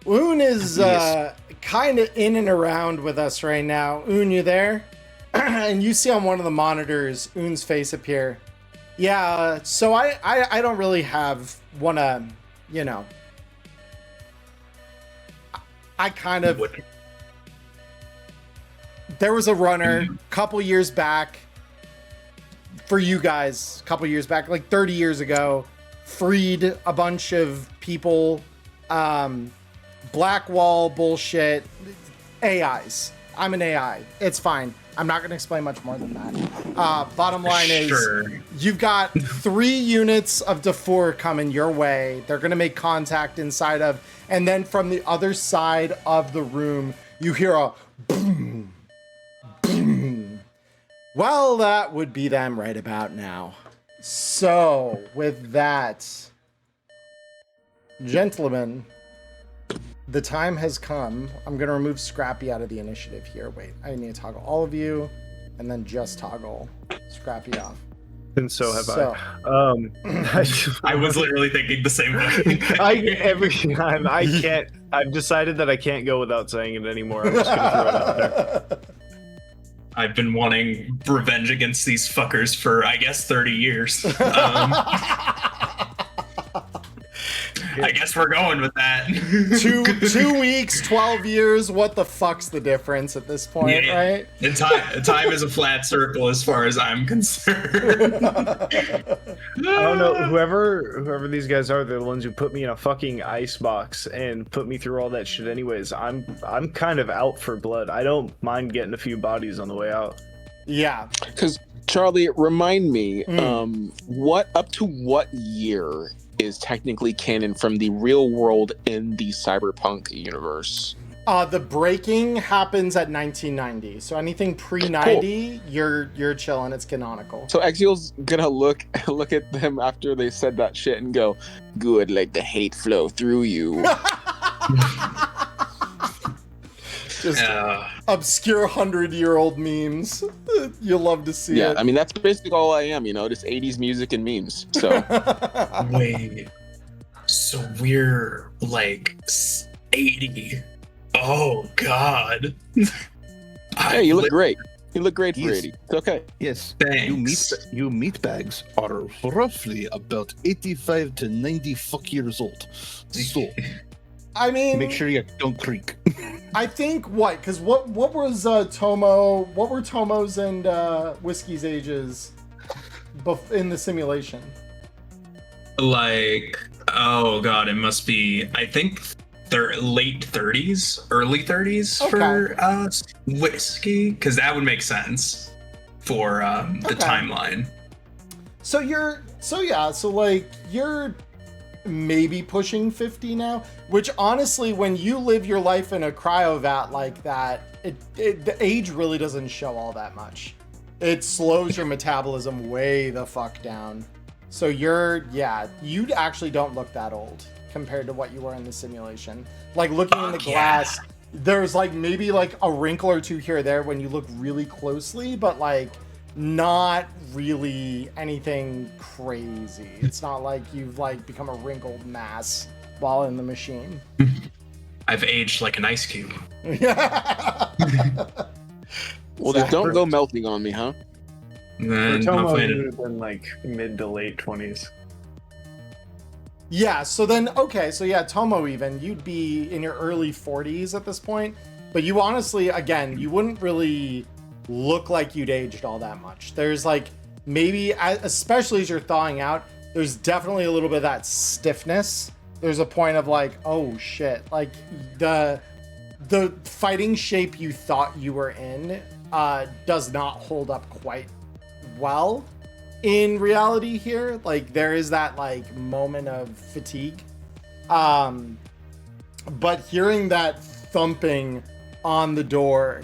Un is Yes. kind of in and around with us right now. Un, you there? And you see on one of the monitors Un's face appear. Yeah, so I don't really have you know. I kind of... There was a runner a couple years back for you guys, a couple years back, like 30 years ago, freed a bunch of people, black wall bullshit, AIs. I'm an AI. It's fine. I'm not going to explain much more than that. Bottom line is, you've got 3 units of Darfur coming your way. They're going to make contact inside of, and then from the other side of the room, you hear a boom, boom. Well, that would be them right about now. So, with that, gentlemen, the time has come. I'm going to remove Scrappy out of the initiative here. Wait, I need to toggle all of you and then just toggle Scrappy off. And so have So- I was literally thinking the same thing. Every time I can't. I've decided that I can't go without saying it anymore. I'm just gonna throw it out there. I've been wanting revenge against these fuckers for, I guess, 30 years. I guess we're going with that. 2 weeks, 12 years. What the fuck's the difference at this point, Yeah. right? And time is a flat circle as far as I'm concerned. I don't know. Whoever these guys are, they're the ones who put me in a fucking ice box and put me through all that shit. Anyways, I'm kind of out for blood. I don't mind getting a few bodies on the way out. Yeah. Because Charlie, remind me, up to what year is technically canon from the real world in the cyberpunk universe? The breaking happens at 1990. So anything pre-90, you're chilling. It's canonical. So Exile's gonna look at them after they said that shit and go, "Good, let the hate flow through you." Just obscure 100-year-old memes. You'll love to see Yeah, it. I mean that's basically all I am, just 80s music and memes. So Wait. So we're like 80. Oh, God. hey, you look great. You look great for Yes. 80. It's okay. Yes. Thanks. You meatbags are roughly about 85 to 90 years old. So I mean, make sure you don't creak. I think because what was Tomo? What were Tomo's and Whiskey's ages in the simulation? Like, oh, God, it must be, I think, late 30s, early 30s for Whiskey, because that would make sense for the timeline. So you're maybe pushing 50 now, which honestly, when you live your life in a cryovat like that, the age really doesn't show all that much. It slows your metabolism way the fuck down. So you actually don't look that old compared to what you were in the simulation. Like looking in the glass, there's like maybe like a wrinkle or two here or there when you look really closely, but like not really anything crazy. It's not like you've like become a wrinkled mass while in the machine. I've aged like an ice cube. Well, then don't go melting on me, huh? Then Tomo hopefully would have been like mid to late 20s. Yeah, so Tomo, even you'd be in your early 40s at this point, but you honestly, again, you wouldn't really look like you'd aged all that much. There's like maybe, especially as you're thawing out, there's definitely a little bit of that stiffness. There's a point of like, oh shit, like the fighting shape you thought you were in does not hold up quite well in reality here. Like there is that like moment of fatigue, but hearing that thumping on the door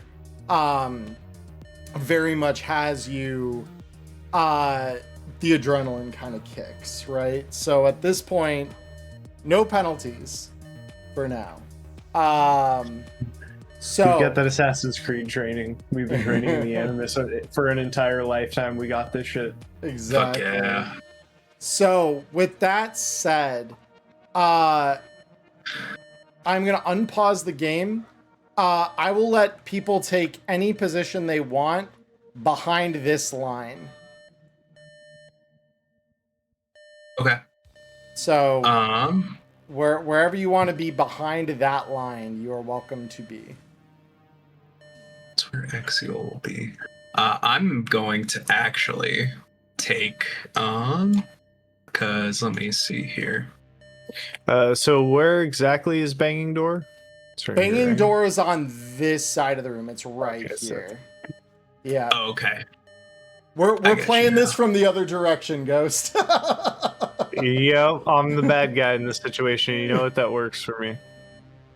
very much has you the adrenaline kind of kicks, right? So at this point, no penalties for now. So We got that Assassin's Creed training. We've been training in the anime for an entire lifetime. We got this shit. exactly. Fuck yeah. So with that said, I'm gonna unpause the game. I will let people take any position they want behind this line. Okay. So Um, wherever you want to be behind that line, you are welcome to be. that's where Axial will be. I'm going to actually take because let me see here. So where exactly is Banging Door? It's right here, Banging right? door is on this side of the room. It's right Okay, so- here. Yeah. Oh, okay. We're get you playing this now. from the other direction, Ghost. Yep, I'm the bad guy in this situation. You know what? That works for me.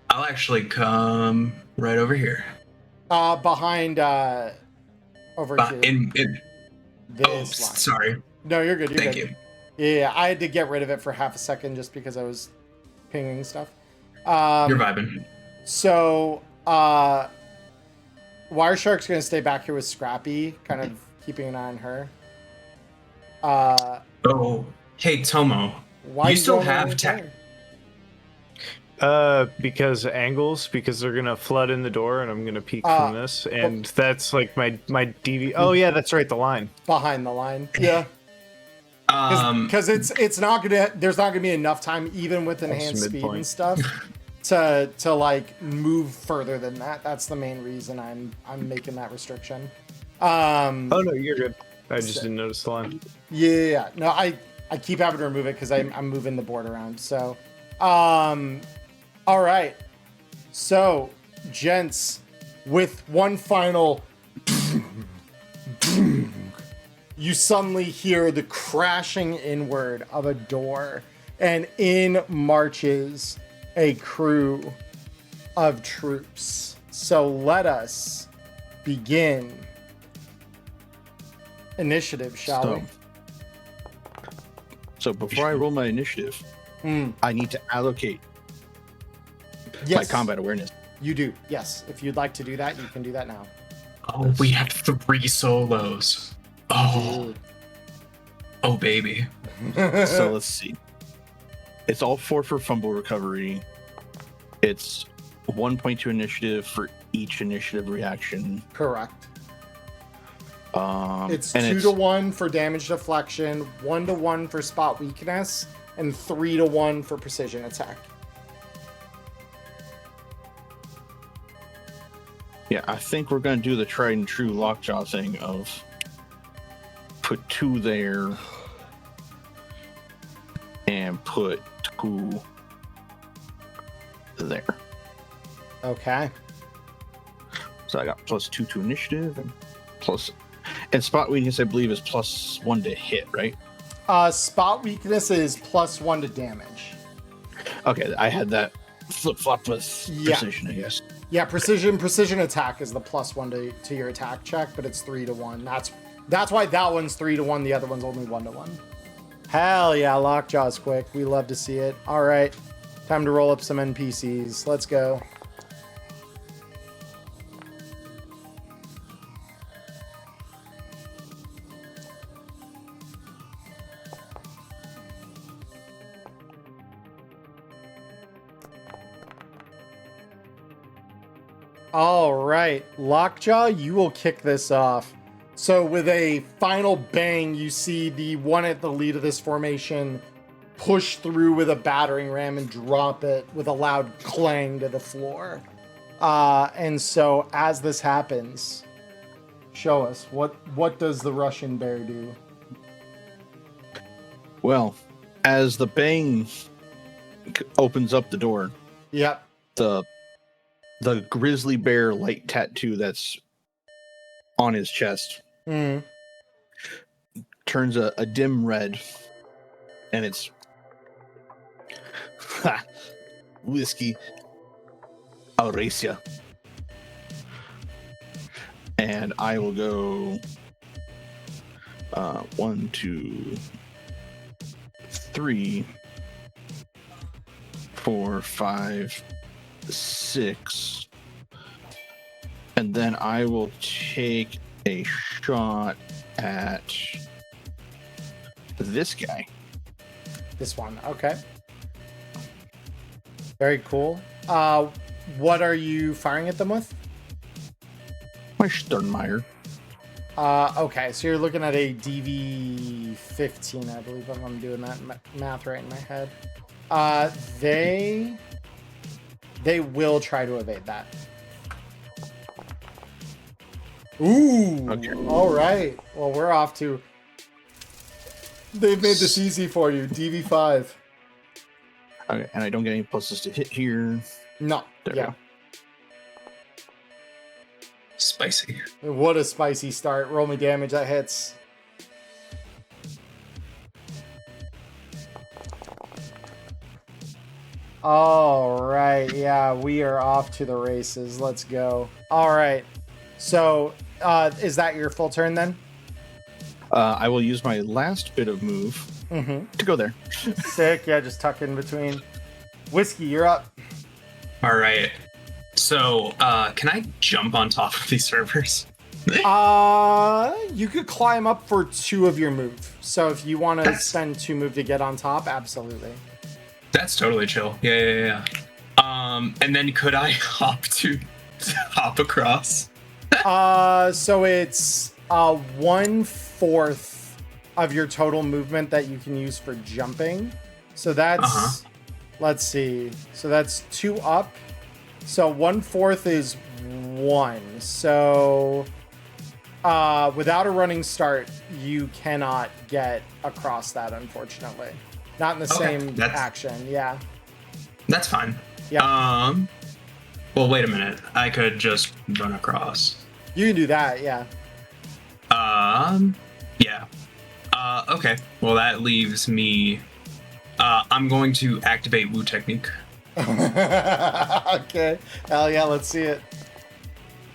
I'll actually come right over here. Behind over here. In This oh, line. sorry. No, you're good. You're Thank good. you. Yeah, I had to get rid of it for half a second just because I was pinging stuff. You're vibing. So, Wireshark's gonna stay back here with Scrappy, kind of keeping an eye on her. Oh, hey Tomo. Why You still going have right tech. there? Because angles, because they're gonna flood in the door, and I'm gonna peek from this, and that's like my DV. Oh yeah, that's right, the line. Behind the line. Yeah. Because it's not gonna. There's not gonna be enough time, even with enhanced speed and stuff, to like move further than that. That's the main reason I'm making that restriction. Oh no, you're good. I just didn't notice the line. Yeah. No, I keep having to remove it because I'm moving the board around. So, all right. So, gents, with one final, you suddenly hear the crashing inward of a door, and in marches a crew of troops. So let us begin initiative, shall we? So before I roll my initiative, I need to allocate my Yes, combat awareness. you do. Yes, if you'd like to do that, you can do that now. Oh, we have 3 solos. Oh, oh baby. So let's see. It's all 4 for fumble recovery. It's 1.2 initiative for each initiative reaction. Correct. It's and 2 to 1 for damage deflection, 1 to 1 for spot weakness, and 3 to 1 for precision attack. Yeah, I think we're gonna do the tried and true lockjaw thing of put 2 there and put 2 there. Okay. So I got +2 to initiative and spot weakness, I believe, is +1 to hit, right? Spot weakness is +1 to damage. Okay, I had that flip flop with Yeah. precision, I guess. Yeah, precision attack is the +1 to your attack check, but it's 3 to 1. That's why that one's 3 to 1. The other one's only 1 to 1. Hell yeah, Lockjaw's quick. We love to see it. All right, time to roll up some NPCs. Let's go. All right, Lockjaw, you will kick this off. So with a final bang, you see the one at the lead of this formation push through with a battering ram and drop it with a loud clang to the floor. And so as this happens, show us what does the Russian bear do? Well, as the bang opens up the door, Yep. the grizzly bear light tattoo that's on his chest turns a dim red, and it's whiskey Aurasia. And I will go 1, 2, 3, 4, 5, 6, then I will take a shot at this guy. This one, okay. Very cool. What are you firing at them with? My Sternmeyer. Okay, so you're looking at a DV-15, I believe, if I'm doing that math right in my head. They will try to evade that. Ooh. Okay. All right. Well, we're off to. They've made this easy for you. DV5. Okay, and I don't get any pluses to hit here. No. There Yeah. we go. Spicy. What a spicy start. Roll me damage that hits. All right. Yeah, we are off to the races. Let's go. All right. So, is that your full turn then? I will use my last bit of move to go there. Sick. Yeah, just tuck in between. Whiskey, you're up. All right. So, can I jump on top of these servers? You could climb up for 2 of your move. So if you want to spend 2 move to get on top, absolutely. That's totally chill. Yeah. And then could I hop across? So it's 1/4 of your total movement that you can use for jumping. So that's let's see. So that's 2 up. So 1/4 is 1. So without a running start, you cannot get across that, unfortunately. Not in the same action. Yeah. That's fine. Yeah. Well, wait a minute. I could just run across. You can do that, yeah. Yeah. Okay. Well, that leaves me. I'm going to activate Wu Technique. Okay. Hell yeah, let's see it.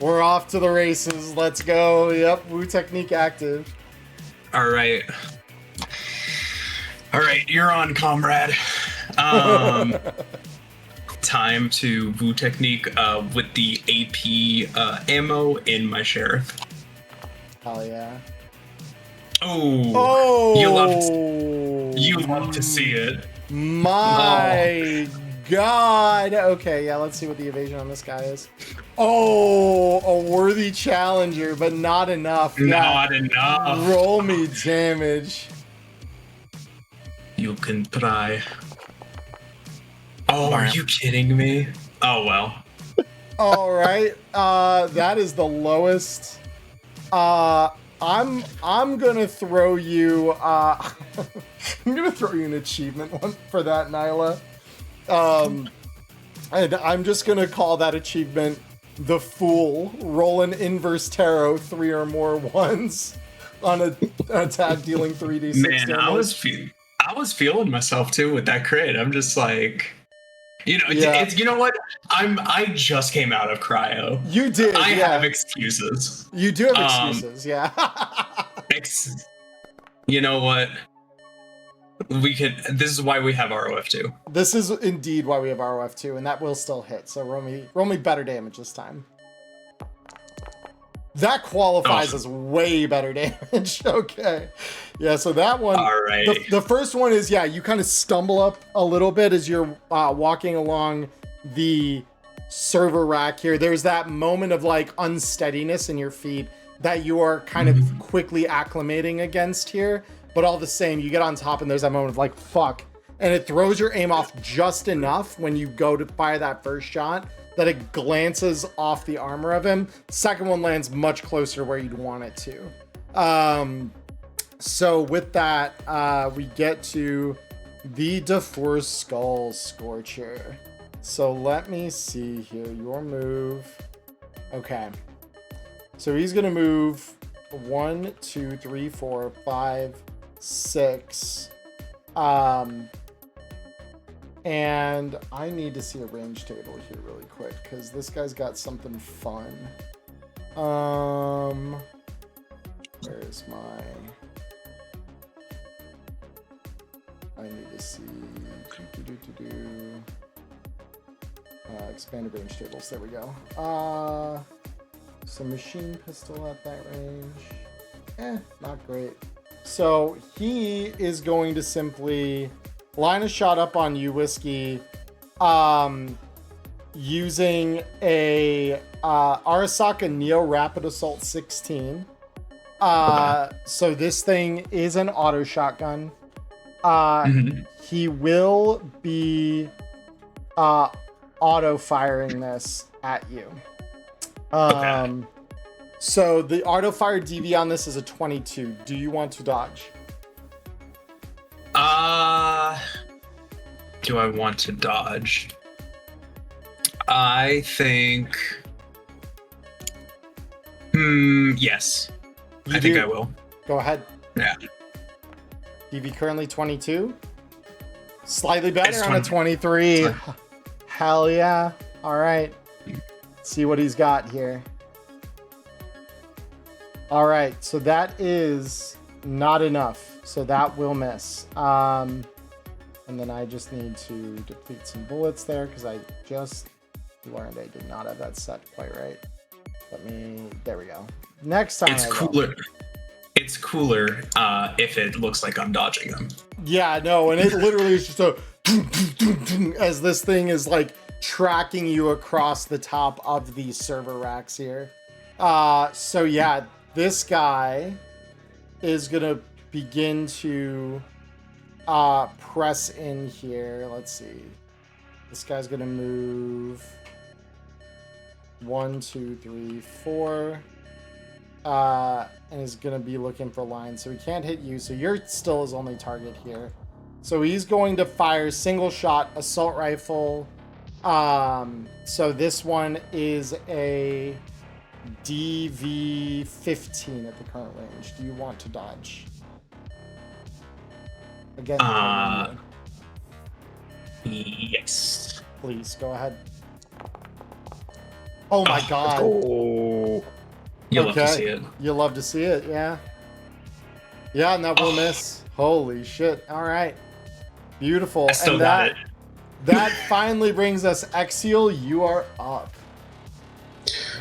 We're off to the races. Let's go. Yep, Wu Technique active. All right, you're on, comrade. Time to Wu Technique with the AP ammo in my sheriff. Hell yeah. Oh, you love to see it. My God. Okay, yeah, let's see what the evasion on this guy is. Oh, a worthy challenger, but not enough. Not enough. Roll me damage. You can try. Oh, are you kidding me? Oh, well. All right. That is the lowest. I'm gonna throw you I'm gonna throw you an achievement one for that, Nyla. And I'm just gonna call that achievement the Fool. Roll an inverse tarot 3 or more ones on an attack dealing 3d6 Man, damage. I was feeling myself too with that crit. I'm just like, Yeah. it's, you know what? I just came out of cryo. You did. I yeah. have excuses. You do have excuses, yeah. You know what? This is why we have ROF2. This is indeed why we have ROF2, and that will still hit. So roll me better damage this time. That qualifies as way better damage. Okay. Yeah, so that one. All right. The first one is, yeah, you kind of stumble up a little bit as you're walking along the server rack here. There's that moment of like unsteadiness in your feet that you are kind of quickly acclimating against here. But all the same, you get on top and there's that moment of like, fuck. And it throws your aim off just enough when you go to fire that first shot that it glances off the armor of him. Second one lands much closer where you'd want it to. So with that, we get to the DeForce Skull Scorcher. So let me see here. Your move. Okay. So he's going to move 1, 2, 3, 4, 5, 6. And I need to see a range table here really quick because this guy's got something fun. Where's my... I need to see... expanded range tables. There we go. So machine pistol at that range. Not great. So he is going to simply line a shot up on you, Whiskey, using a Arasaka Neo Rapid Assault 16. So this thing is an auto shotgun. He will be auto firing this at you. So the auto fire DV on this is a 22. Do you want to dodge? Do I want to dodge? I think. Yes. I think I will. Go ahead. Yeah. DV currently 22. Slightly better It's on a 23. Hell yeah. All right. See what he's got here. All right. So that is not enough. So that will miss. And then I just need to deplete some bullets there because I just learned I did not have that set quite right. There we go. Next time. It's cooler. It's cooler if it looks like I'm dodging them. Yeah, no, and it literally is just a as this thing is like tracking you across the top of these server racks here. So yeah, this guy is gonna begin to press in here. Let's see. This guy's gonna move 1, 2, 3, 4. And is going to be looking for lines. So he can't hit you. So you're still his only target here. So he's going to fire single shot assault rifle. So this one is a DV-15 at the current range. Do you want to dodge? Again. Yes. Please, go ahead. Oh my god. Oh. You'll love to see it. You'll love to see it, yeah. Yeah, and that will miss. Holy shit. All right. Beautiful. I still got it. That finally brings us Exiel. You are up.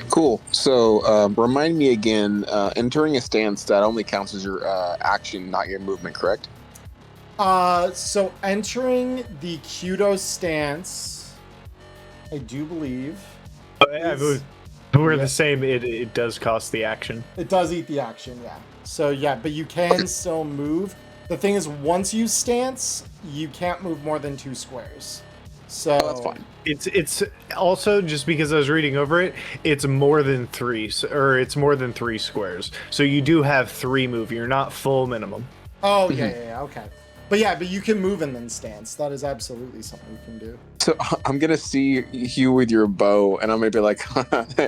Cool. So remind me again, entering a stance that only counts as your action, not your movement, correct? So entering the Kudo stance, I do believe. We're the same. It does cost the action. It does eat the action, yeah. So yeah, but you can still move. The thing is, once you stance, you can't move more than 2 squares. So that's fine. It's also, just because I was reading over it, it's more than 3, or it's more than 3 squares. So you do have 3 move. You're not full minimum. Oh yeah, okay. But you can move and then stance. That is absolutely something you can do. So I'm gonna see you with your bow, and I'm gonna be like,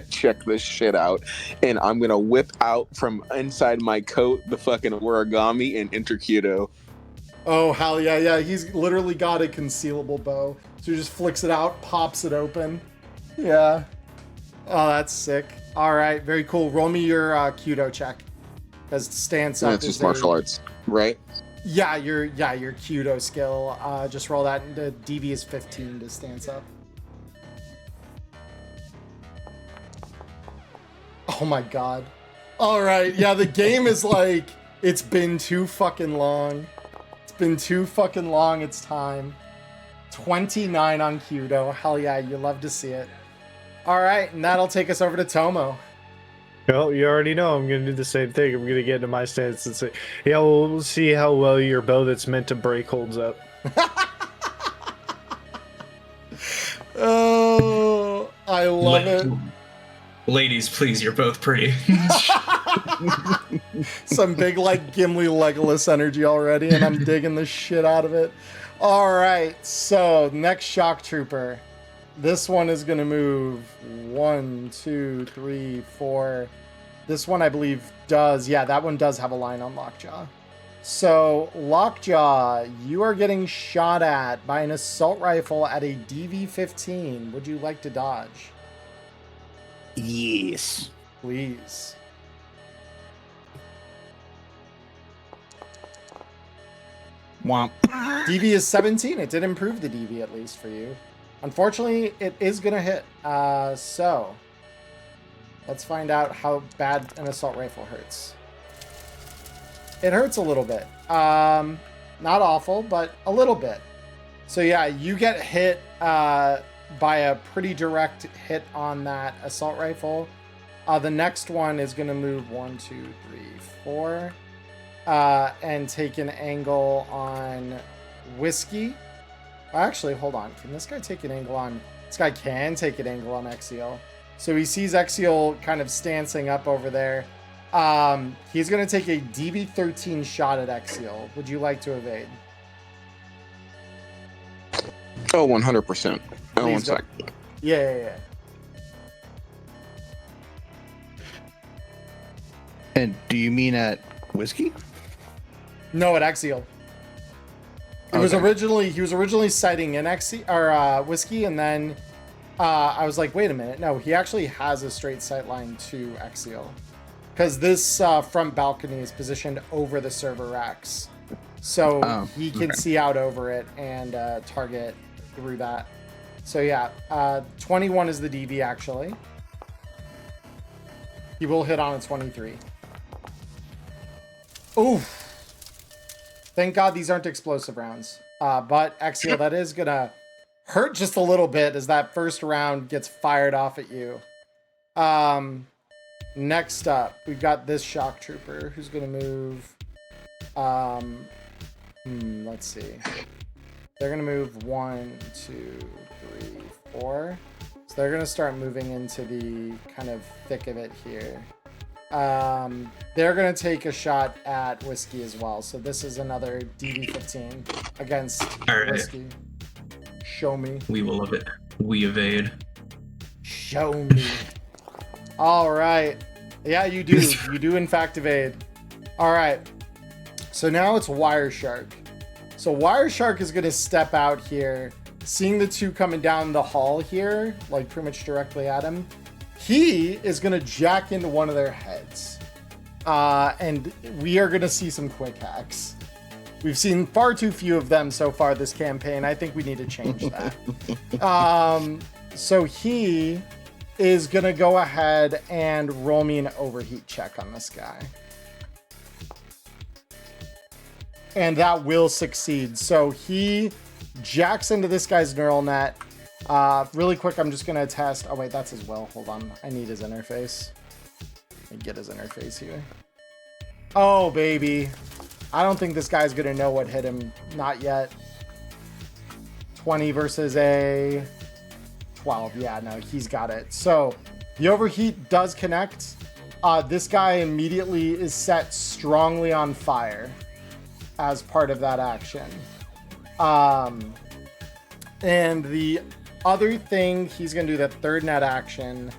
check this shit out, and I'm gonna whip out from inside my coat the fucking origami and enter Kudo. Oh hell yeah! He's literally got a concealable bow, so he just flicks it out, pops it open. Yeah. Oh, that's sick. All right, very cool. Roll me your Kudo check. Because stance up. That's just martial arts, right? Yeah, your Kudo skill. Just roll that. The DV is 15 to stance up. Oh my god. All right. Yeah, the game is like, it's been too fucking long. It's been too fucking long. It's time. 29 on Kudo. Hell yeah, you love to see it. All right, and that'll take us over to Tomo. Well, you already know I'm going to do the same thing. I'm going to get into my stance and say, yeah, we'll see how well your bow that's meant to break holds up. Oh, I love it. Ladies, please, you're both pretty. Some big, like, Gimli Legolas energy already, and I'm digging the shit out of it. All right, so next shock trooper. This one is going to move 1, 2, 3, 4. This one, I believe, does. Yeah, that one does have a line on Lockjaw. So, Lockjaw, you are getting shot at by an assault rifle at a DV-15. Would you like to dodge? Yes. Please. Womp. DV is 17. It did improve the DV, at least, for you. Unfortunately, it is going to hit. So, Let's find out how bad an assault rifle hurts. It hurts a little bit. Not awful, but a little bit. So yeah, you get hit by a pretty direct hit on that assault rifle. The next one is going to move 1, 2, 3, 4. And take an angle on Whiskey. Actually, hold on. Can this guy take an angle on... This guy can take an angle on Exial. So he sees Exial kind of stancing up over there. He's going to take a DB13 shot at Exial. Would you like to evade? Oh, 100%. Oh, one sec. Yeah. And do you mean at Whiskey? No, at Exial. He was originally sighting in Whiskey, and then I was like, wait a minute. No, he actually has a straight sight line to Exial. Because this front balcony is positioned over the server racks. So he can see out over it and target through that. So yeah, 21 is the DB actually. He will hit on a 23. Oof. Thank God these aren't explosive rounds. But Exial, that is gonna hurt just a little bit as that first round gets fired off at you. Next up, we've got this shock trooper who's gonna move. Let's see. They're gonna move 1, 2, 3, 4. So they're gonna start moving into the kind of thick of it here. They're gonna take a shot at Whiskey as well. So this is another DB15 against Whiskey. Show me. We will evade. We evade. Show me. All right. Yeah, you do. You do in fact evade. All right. So now it's Wireshark. So Wireshark is gonna step out here, seeing the two coming down the hall here, like pretty much directly at him. He is going to jack into one of their heads. And we are going to see some quick hacks. We've seen far too few of them so far this campaign. I think we need to change that. So he is going to go ahead and roll me an overheat check on this guy. And that will succeed. So he jacks into this guy's neural net. Really quick, I'm just gonna test. Oh wait, that's his will. Hold on, I need his interface. Let me get his interface here. Oh baby, I don't think this guy's gonna know what hit him. Not yet. 20 versus a 12. Yeah, no, he's got it. So the overheat does connect. This guy immediately is set strongly on fire as part of that action. And the other thing he's going to do, that third net action,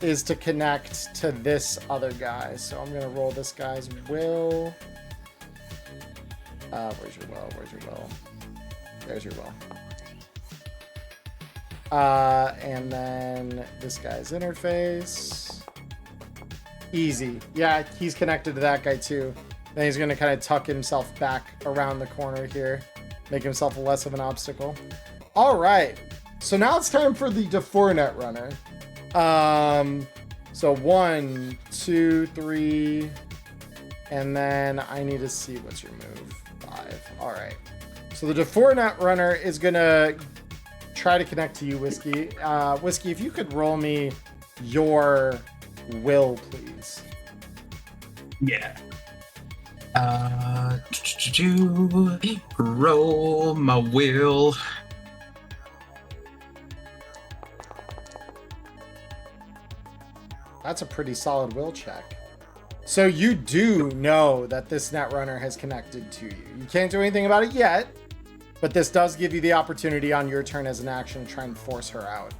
is to connect to this other guy. So I'm going to roll this guy's will. Where's your will? Where's your will? There's your will. And then this guy's interface. Easy. Yeah, he's connected to that guy too. Then he's going to kind of tuck himself back around the corner here, make himself less of an obstacle. All right. So now it's time for the Defour net runner. So 1, 2, 3, and then I need to see what's your move. 5. All right. So the Defour net runner is gonna try to connect to you, Whiskey. Whiskey, if you could roll me your will, please. Yeah. Roll my will. That's a pretty solid will check. So you do know that this netrunner has connected to you. You can't do anything about it yet, but this does give you the opportunity on your turn as an action to try and force her out.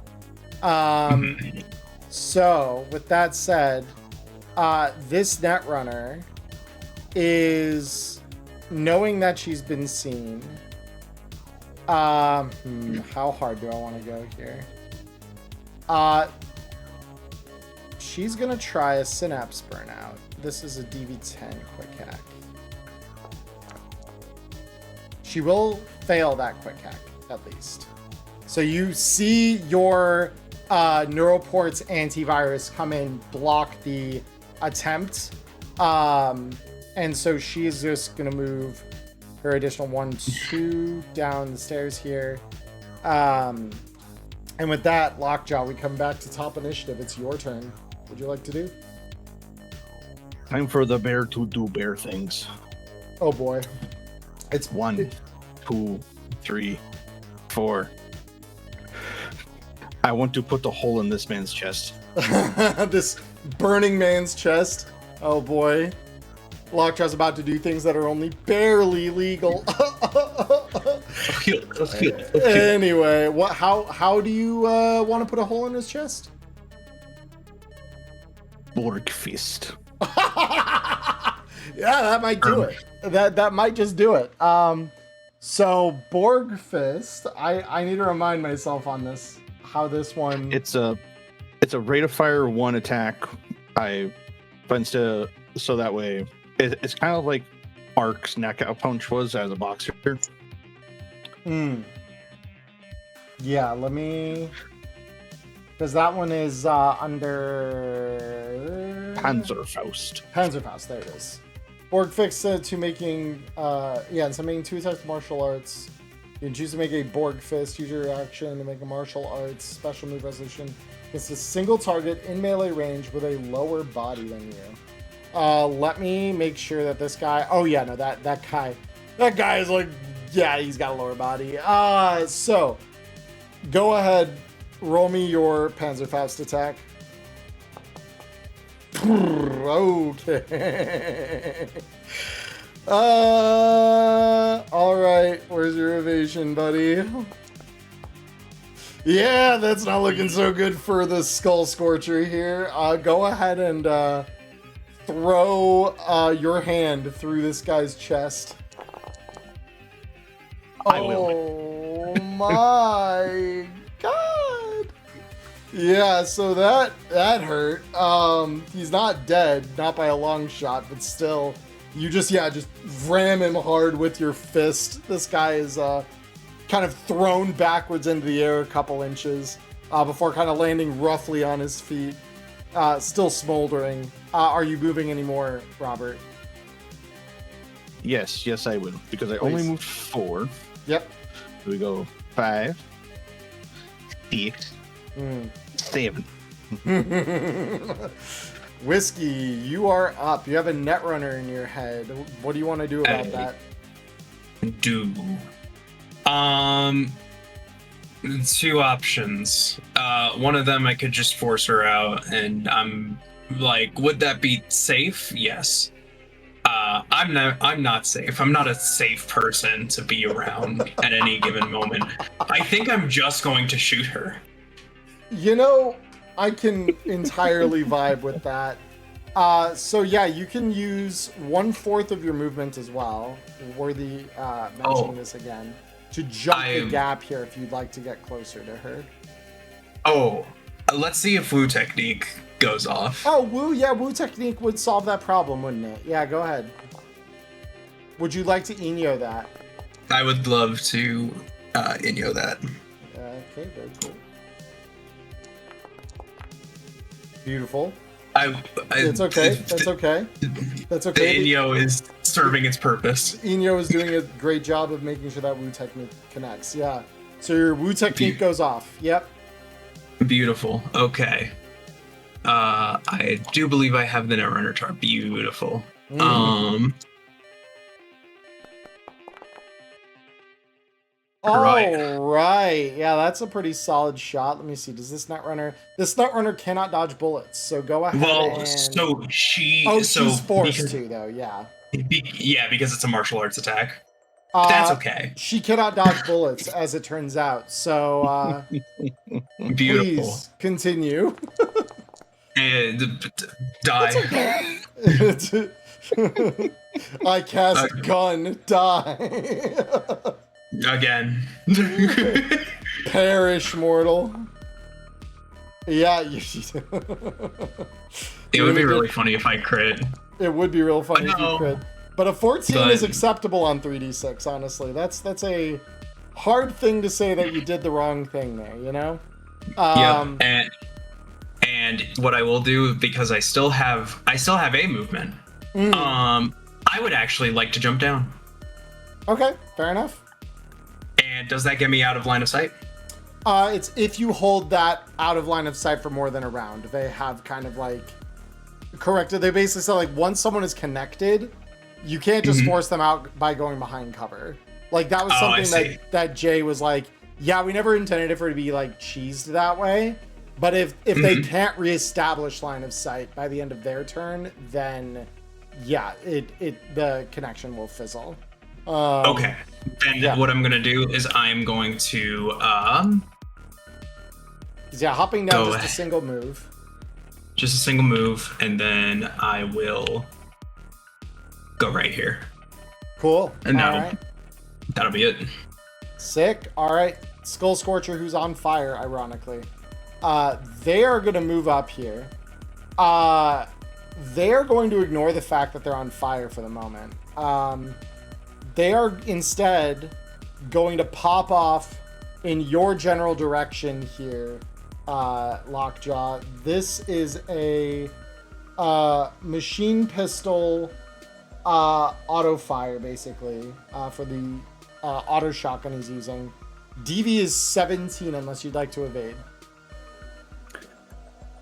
So with that said, this netrunner is knowing that she's been seen. How hard do I want to go here? She's gonna try a synapse burnout. This is a DV10 quick hack. She will fail that quick hack, at least. So you see your Neuroport's antivirus come in, block the attempt. And so she's just gonna move her additional 1, 2 down the stairs here. And with that, Lockjaw, we come back to top initiative. It's your turn. What would you like to do? Time for the bear to do bear things. Oh boy. It's 1, 2, 3, 4. I want to put the hole in this man's chest. this burning man's chest. Oh boy. Lockjaw's about to do things that are only barely legal. Anyway, what? How do you want to put a hole in his chest? Borg fist. Yeah, that might do it. That might just do it. So Borg fist. I need to remind myself on this. How this one? It's a rate of fire 1 attack. But instead, so that way it's kind of like Ark's knockout punch was as a boxer. Yeah, let me. Because that one is under Panzerfaust. Panzerfaust, there it is. Borg fixed to making, so making 2 attacks martial arts. You can choose to make a Borg fist, use your action to make a martial arts special move resolution. It's a single target in melee range with a lower body than you. Let me make sure that this guy, that guy is like, yeah, he's got a lower body. So go ahead, roll me your Panzerfaust attack. Okay. All right. Where's your evasion, buddy? Yeah, that's not looking so good for the Skull Scorcher here. Go ahead and throw your hand through this guy's chest. I will. Oh my god. Yeah, so that hurt. He's not dead, not by a long shot, but still, you just ram him hard with your fist. This guy is kind of thrown backwards into the air a couple inches before kind of landing roughly on his feet, still smoldering. Are you moving anymore, Robert? Yes, I will, because I Please. only moved 4. Yep. We go 5, 6, 7. Whiskey, you are up. You have a Netrunner in your head. What do you want to do about that? Two options. One of them I could just force her out, and I'm like, would that be safe? Yes. I'm not safe. I'm not a safe person to be around at any given moment. I think I'm just going to shoot her. You know, I can entirely vibe with that. So yeah, you can use 1/4 of your movement as well. Worthy mentioning this again. To jump the gap here if you'd like to get closer to her. Oh, let's see if Wu Technique goes off. Oh, Wu Technique would solve that problem, wouldn't it? Yeah, go ahead. Would you like to Inyo that? I would love to Inyo that. Okay, very cool. Beautiful. It's okay. That's okay. That's okay. The Inyo is serving its purpose. Inyo is doing a great job of making sure that Wu Technique connects. Yeah. So your Wu Technique goes off. Yep. Beautiful. Okay. I do believe I have the Netrunner chart. Beautiful. All right. Yeah, that's a pretty solid shot. Let me see. Does this Netrunner cannot dodge bullets. So go ahead. Well, so she. Oh, so she's forced to though. Yeah. Yeah, because it's a martial arts attack. That's okay. She cannot dodge bullets, as it turns out. So, beautiful. Please continue. And die. I cast gun. Die. Again. Perish, mortal. Yeah. It would be really funny if I crit. It would be real funny if you crit. But a 14 is acceptable on 3d6, honestly. That's a hard thing to say that you did the wrong thing there, you know? And what I will do, because I still have a movement. I would actually like to jump down. Okay, fair enough. And does that get me out of line of sight? It's if you hold that out of line of sight for more than a round. They have kind of like corrected. They basically said like once someone is connected, you can't just force them out by going behind cover. Like that was something that Jay was like, yeah, we never intended it for it to be like cheesed that way. But if they can't reestablish line of sight by the end of their turn, then yeah, the connection will fizzle. Okay. Then what I'm gonna do is I'm going to hopping down just a single move. Just a single move, and then I will go right here. Cool. And that'll be it. Sick. All right. Skull Scorcher, who's on fire, ironically. They are going to move up here. They are going to ignore the fact that they're on fire for the moment. They are instead going to pop off in your general direction here, Lockjaw. This is a machine pistol auto fire, basically, for the auto shotgun he's using. DV is 17 unless you'd like to evade.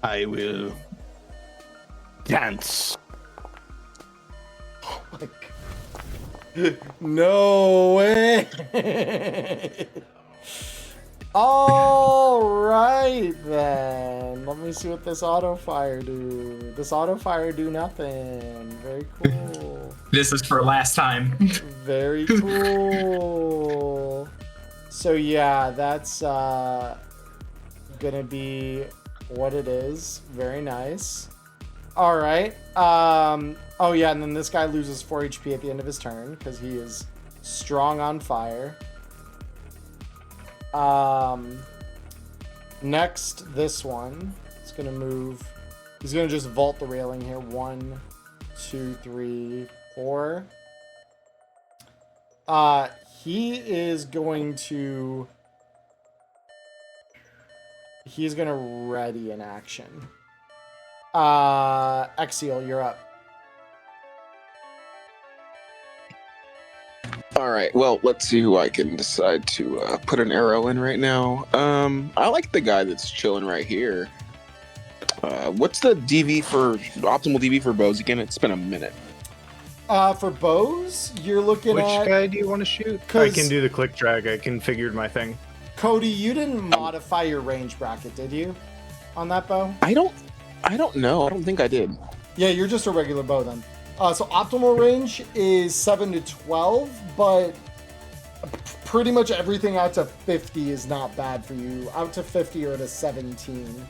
I will dance. Oh my god. No way. All right then. Let me see what this auto fire do. This auto fire do nothing. Very cool. This is for last time. Very cool. So yeah, that's gonna be what it is. Very nice. All right. Oh yeah, and then this guy loses 4 HP at the end of his turn because he is strong on fire. Next, this one is gonna move. He's gonna just vault the railing here. 1, 2, 3, 4. He is going to. He's gonna ready an action. Exiel, you're up. All right. Well, let's see who I can decide to put an arrow in right now. I like the guy that's chilling right here. What's the optimal DV for bows again? It's been a minute. For bows, you're looking Which at. Which guy do you want to shoot? I can do the click drag. I configured my thing. Cody, you didn't modify your range bracket, did you? On that bow? I don't know. I don't think I did. Yeah, you're just a regular bow then. So optimal range is 7 to 12, but pretty much everything out to 50 is not bad for you. Out to 50 or to 17.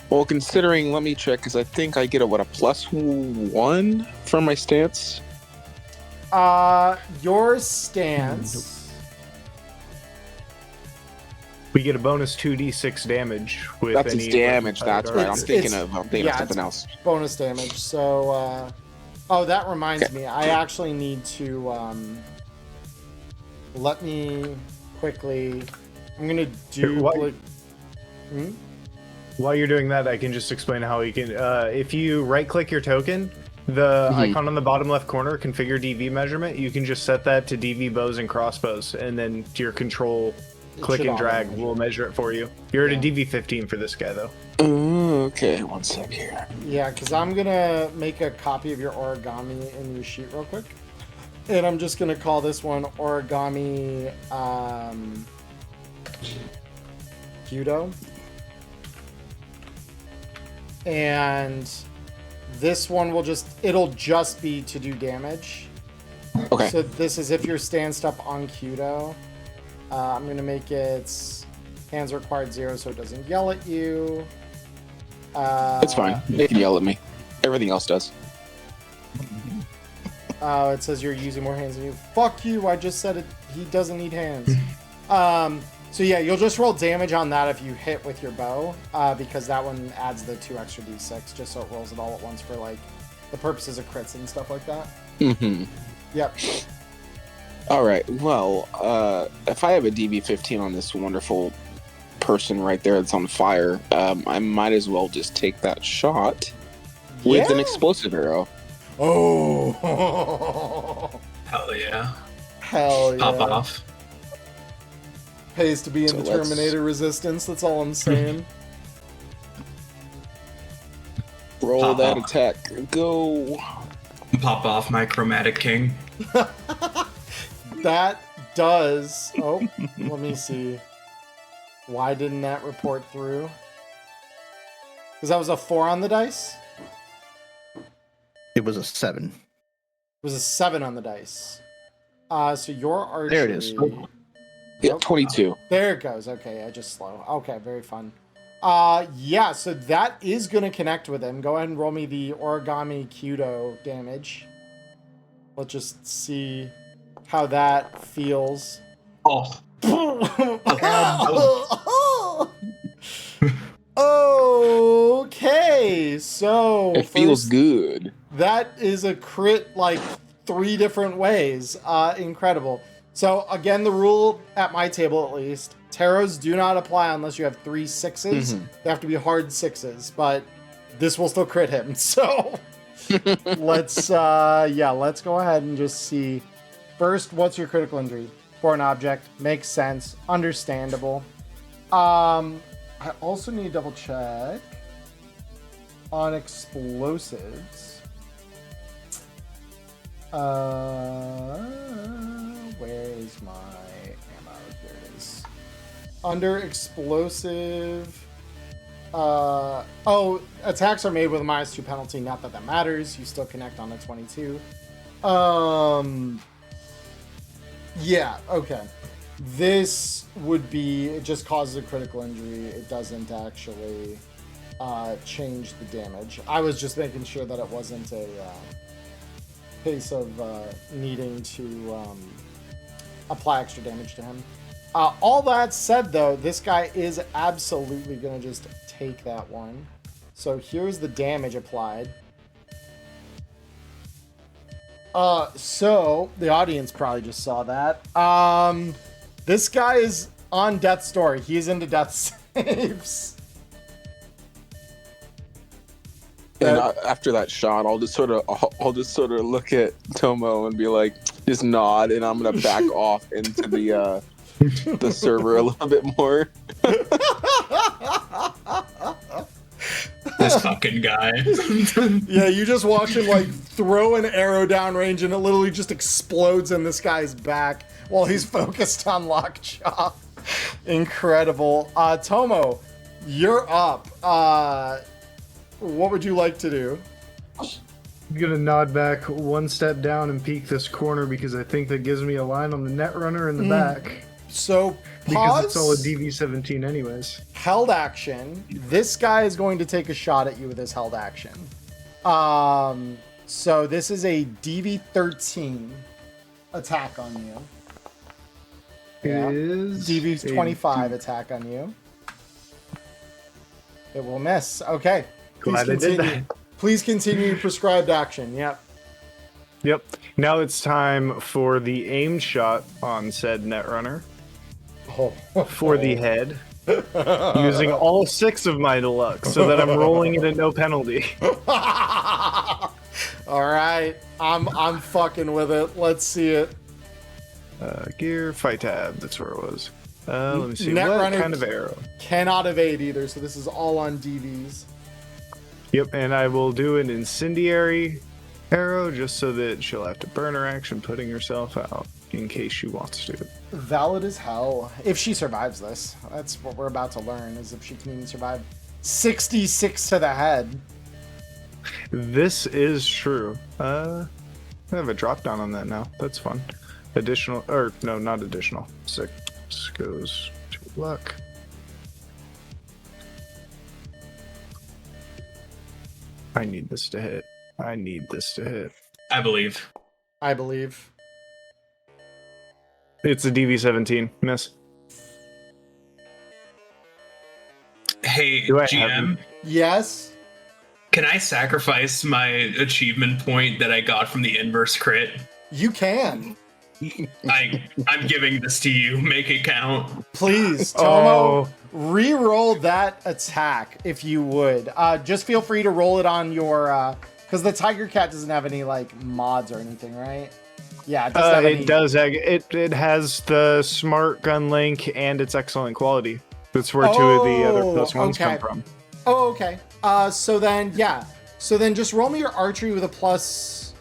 Well, considering, let me check, because I think I get a +1 from my stance? Your stance... We get a bonus 2d6 damage with that's his damage, that's right. I'm thinking of something else. Bonus damage, so... that reminds me. I actually need to... let me quickly... I'm going to do... While you're doing that, I can just explain how you can... if you right-click your token, the icon on the bottom left corner, configure DV measurement, you can just set that to DV bows and crossbows, and then your control click and drag will measure it for you. You're at a DV 15 for this guy, though. Okay, 1 sec here. Yeah, because I'm going to make a copy of your origami in your sheet real quick. And I'm just going to call this one origami Kyudo. And this one will it'll just be to do damage. Okay. So this is if you're stanced up on Kyudo. I'm going to make it hands required 0 so it doesn't yell at you. It's fine. They can yell at me. Everything else does. It says you're using more hands than you. Fuck you, I just said it. He doesn't need hands. So yeah, you'll just roll damage on that if you hit with your bow, because that one adds the 2 extra d6, just so it rolls it all at once for like the purposes of crits and stuff like that. Yep. All right. Well, if I have a DV 15 on this wonderful person right there that's on fire, I might as well just take that shot with an explosive arrow. Oh. Hell yeah. Hell yeah. Pop off. Pays to be in So the let's- Terminator resistance, that's all I'm saying. Roll Pop that off. attack. Go. Pop off my chromatic king. That does... Oh, let me see. Why didn't that report through? Because that was a 4 on the dice? It was a 7. It was a 7 on the dice. So your archery... There it is. Yeah, Nope. 22. There it goes. Okay, I just slow. Okay, very fun. Yeah, so that is going to connect with him. Go ahead and roll me the origami Kyudo damage. Let's just see how that feels. Oh. Okay, so It feels first- good. That is a crit like 3 different ways. Incredible. So again, the rule at my table at least, tarots do not apply unless you have 3 6s. They have to be hard 6s, but this will still crit him. So let's go ahead and just see. First, what's your critical injury for an object? Makes sense, understandable. I also need to double check on explosives. Where is my ammo? Here it is. Under explosive. Attacks are made with a -2 penalty. Not that that matters. You still connect on a 22. Yeah, okay. This would be, it just causes a critical injury. It doesn't actually change the damage. I was just making sure that it wasn't a case of needing to apply extra damage to him. All that said, though, this guy is absolutely going to just take that one. So here's the damage applied. So the audience probably just saw that. This guy is on death's door. He's into death saves. And after that shot, I'll just sort of look at Tomo and be like, just nod, and I'm gonna back off into the server a little bit more. This fucking guy. Yeah, you just watch him like throw an arrow downrange, and it literally just explodes in this guy's back while he's focused on Lockjaw. Incredible. Tomo, you're up. What would you like to do? I'm gonna nod back 1 step down and peek this corner because I think that gives me a line on the net runner in the back. So Because pause. it's all a DV-17 anyways. Held action. This guy is going to take a shot at you with his held action. So this is a DV-13 attack on you. Yeah. Is DV-25 attack on you. It will miss. Okay. Please Glad I did continue. Please continue prescribed action. Yep. Yep. Now it's time for the aimed shot on said netrunner for the head, using all 6 of my deluxe, so that I'm rolling it at no penalty. All right. I'm fucking with it. Let's see it. Gear, fight tab. That's where it was. Let me see. Netrunner What kind of arrow? Cannot evade either, so this is all on DVs. Yep, and I will do an incendiary arrow just so that she'll have to burn her action putting herself out in case she wants to. Valid as hell. If she survives this. That's what we're about to learn, is if she can even survive 66 to the head. This is true. I have a drop down on that now. That's fun. Additional, or no, not additional. 6 goes to luck. I need this to hit. I need this to hit. I believe. I believe. It's a DV-17. Miss. Hey, Do I have GM, Yes. can I sacrifice my achievement point that I got from the inverse crit? You can. I'm giving this to you. Make it count. Please, Tomo, re-roll that attack if you would. Just feel free to roll it on your, because the Tiger Cat doesn't have any like mods or anything, right? Yeah, it doesn't have any. It does. It has the smart gun link and its excellent quality. That's where two of the other plus ones come from. Oh, okay. So then, yeah. So then just roll me your archery with a plus.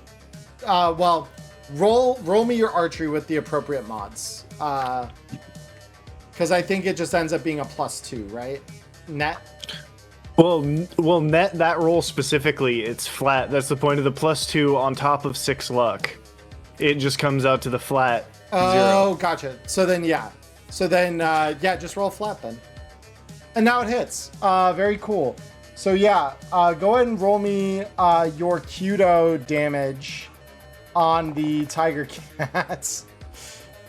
Well, roll me your archery with the appropriate mods. Because I think it just ends up being a +2, right? Net. Well, net that roll specifically, it's flat. That's the point of the +2 on top of 6 luck. It just comes out to the flat 0. Oh, gotcha. So then, yeah. So then, yeah, just roll flat then. And now it hits. Very cool. So yeah, go ahead and roll me your Kudo damage on the Tiger Cats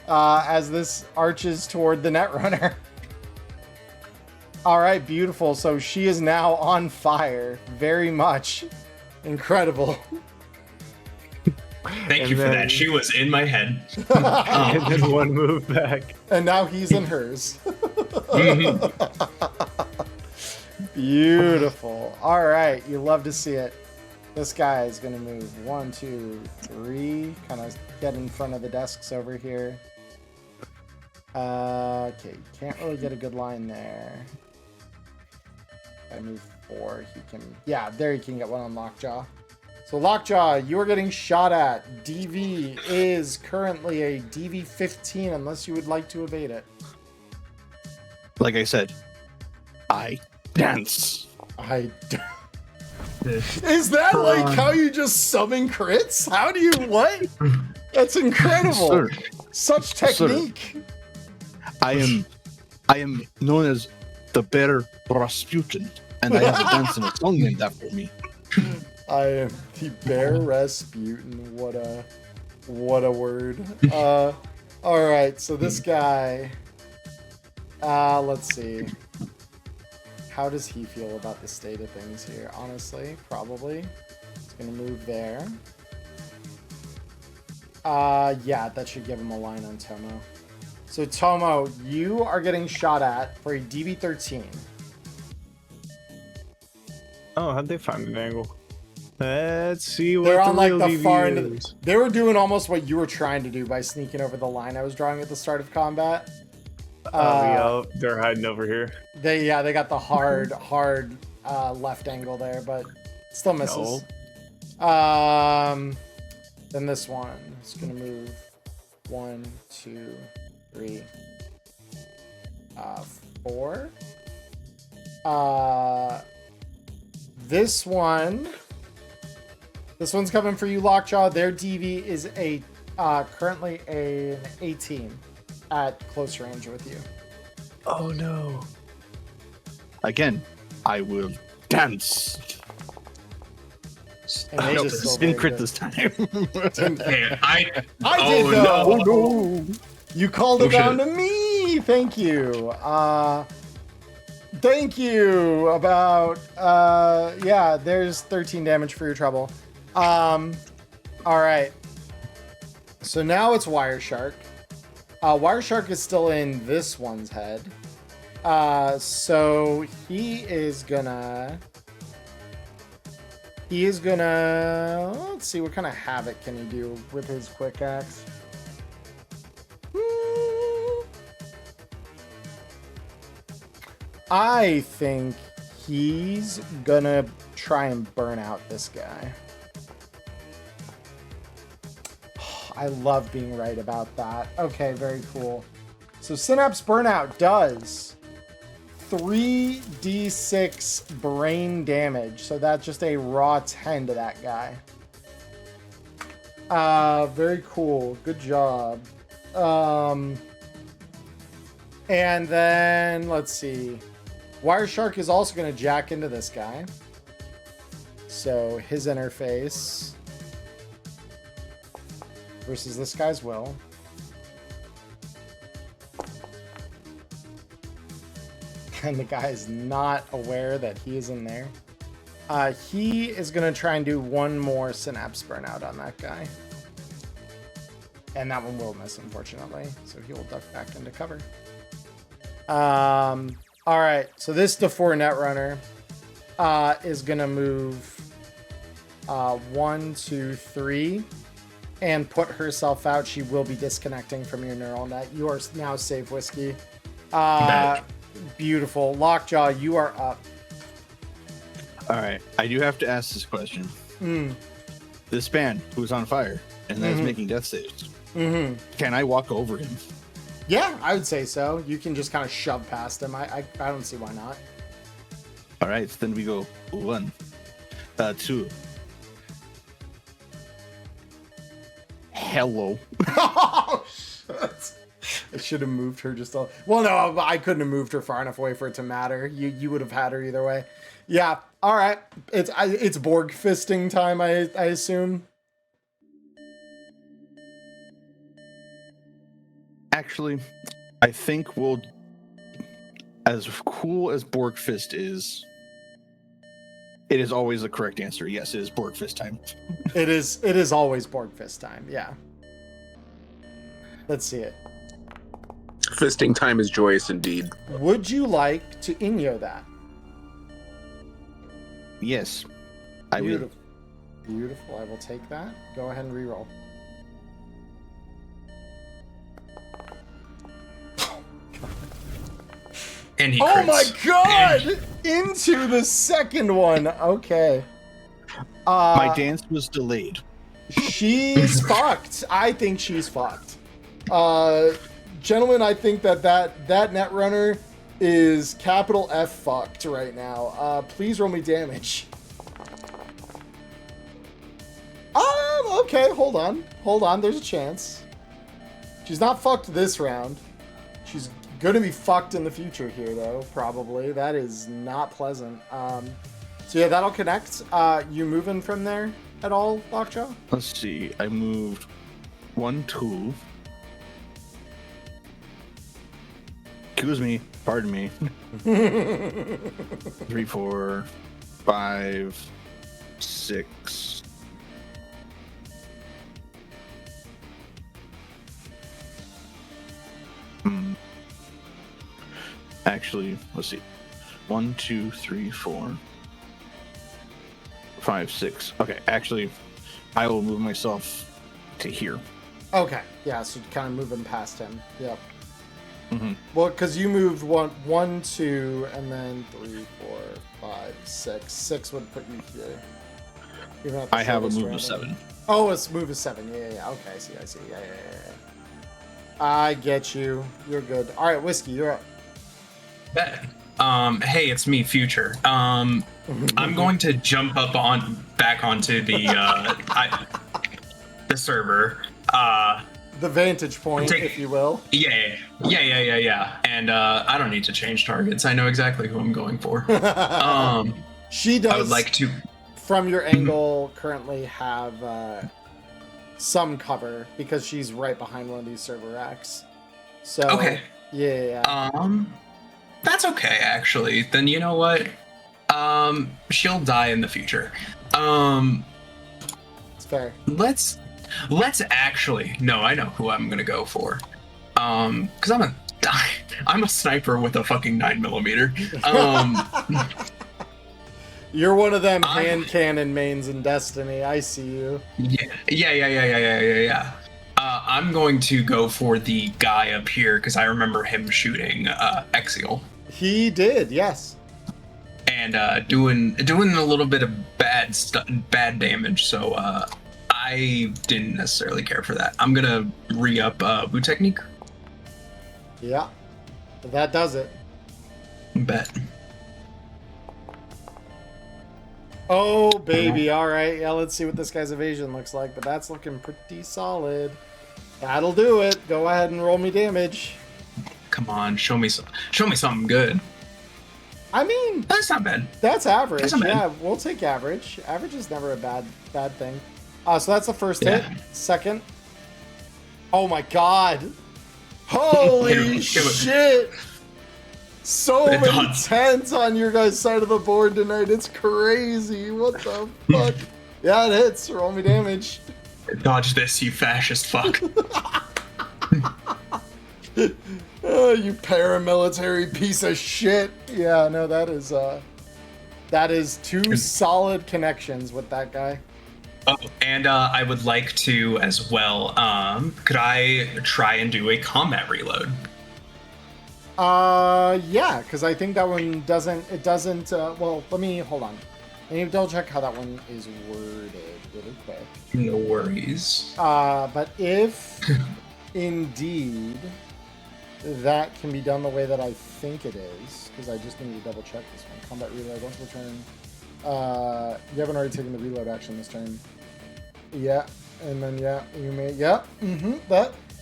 as this arches toward the Netrunner. All right, beautiful. So she is now on fire. Very much. Incredible. Thank you for that. She was in my head. And then one move back. And now he's in hers. Beautiful. All right, you love to see it. This guy is going to move 1, 2, 3. Kind of get in front of the desks over here. Okay, can't really get a good line there. I move 4. He can, yeah, there you can get one on Lockjaw. So Lockjaw, you are getting shot at. DV is currently a DV 15, unless you would like to evade it. Like I said, I dance. Is that like how you just summon crits? How do you what? That's incredible. Sir, Such technique. I am known as the Bear Rasputin, and I have a dance and a song named after me. I am the Bear Rasputin. What a word. All right, so this guy. Let's see. How does he feel about the state of things here? Honestly, probably. He's gonna move there. Yeah, that should give him a line on Tomo. So Tomo, you are getting shot at for a DV13. Oh, how'd they find an angle? Let's see what They're on like real the DV far end of is. They were doing almost what you were trying to do by sneaking over the line I was drawing at the start of combat. Yeah, they're hiding over here. They got the hard left angle there, but still misses. Then this one is gonna move 1, 2, 3, 4. This one's coming for you, Lockjaw. Their DV is a currently an 18 at close range with you. Oh no. Again, I will dance. And they No, just still didn't very crit good. this time. Hey, I oh, did though. no. You called it Oh, down shit. to me. Thank you. Thank you. About yeah, there's 13 damage for your trouble. All right. So now it's Wire Shark. Wire Shark is still in this one's head. So he is gonna let's see, what kind of havoc can he do with his quick axe? I think he's gonna try and burn out this guy. I love being right about that. Okay, very cool. So Synapse Burnout does 3d6 brain damage. So that's just a raw 10 to that guy. Very cool. Good job. And then let's see. Wire Shark is also going to jack into this guy. So his interface versus this guy's will. And the guy is not aware that he is in there. He is going to try and do one more Synapse Burnout on that guy. And that one will miss, unfortunately. So he will duck back into cover. All right. So this D4 Netrunner is going to move 1, 2, 3 and put herself out. She will be disconnecting from your neural net. You are now safe, Whiskey. Beautiful. Lockjaw, you are up. All right. I do have to ask this question. This man who's on fire and that's making death saves. Can I walk over him? Yeah, I would say so. You can just kind of shove past him. I don't see why not. All right. Then we go 1, 2. Hello. Oh, shit. I should have moved her just a... Well, no, I couldn't have moved her far enough away for it to matter. You would have had her either way. Yeah, all right. It's Borg fisting time, I assume. Actually, I think we'll... As cool as Borg fist is, it is always the correct answer. Yes, it is Borg fist time. It is always Borg fist time, yeah. Let's see it. Fisting time is joyous indeed. Would you like to Inyo that? Yes, I will. Beautiful. Beautiful. I will take that. Go ahead and reroll. And he Oh crits. my god! Into the second one. Okay. My dance was delayed. She's fucked. I think she's fucked. Gentlemen, I think that Netrunner is capital F fucked right now. Please roll me damage. Okay, hold on. There's a chance. She's not fucked this round. She's gonna be fucked in the future here, though. Probably. That is not pleasant. So yeah, that'll connect. You moving from there at all, Lockjaw? Let's see. I moved 1, 2. Excuse me. Pardon me. 3, 4, 5, 6. Actually, let's see. 1, 2, 3, 4, 5, 6. Okay, actually, I will move myself to here. Okay. Yeah, so kind of moving past him. Yep. Mm-hmm. Well, because you moved 1, 2, and then 3, 4, 5, 6. 6 would put you here. Even at the I have a shortest move of random. 7. Oh, it's move of 7. Yeah. Okay, I see. Yeah. I get you. You're good. All right, Whiskey, you're up. Bet. Hey, it's me, Future. I'm going to jump up back onto the the server. The vantage point, if you will. Yeah. And I don't need to change targets. I know exactly who I'm going for. She does. I would like to, from your angle, currently have some cover because she's right behind one of these server racks. So okay. Yeah. That's okay, actually. Then you know what? She'll die in the future. It's fair. Let's actually. No, I know who I'm gonna go for. Because I'm a sniper with a fucking 9mm. You're one of them hand cannon mains in Destiny. I see you. Yeah. I'm going to go for the guy up here because I remember him shooting Exial. He did, yes. And doing a little bit of bad damage. So I didn't necessarily care for that. I'm gonna re-up boot technique. Yeah, that does it. Bet. Oh, baby. All right. Yeah, let's see what this guy's evasion looks like, but that's looking pretty solid. That'll do it. Go ahead and roll me damage. Come on, show me something good. I mean, That's not bad. that's average. That's not bad. Yeah, we'll take average. Average is never a bad thing. So that's the first Yeah. hit. Second. Oh my god. Holy shit. So It many does. 10s on your guys' side of the board tonight. It's crazy. What the fuck? Yeah, it hits. Roll me damage. Dodge this, you fascist fuck. Oh, you paramilitary piece of shit. Yeah, no, that is two solid connections with that guy. Oh, and I would like to as well. Could I try and do a combat reload? Yeah, because I think that one doesn't. Well, let me hold on. I need to double check how that one is worded really quick. No worries. But if indeed that can be done the way that I think it is, because I just need to double check this one. Combat reload once per turn. You haven't already taken the reload action this turn. Yeah, and then you may that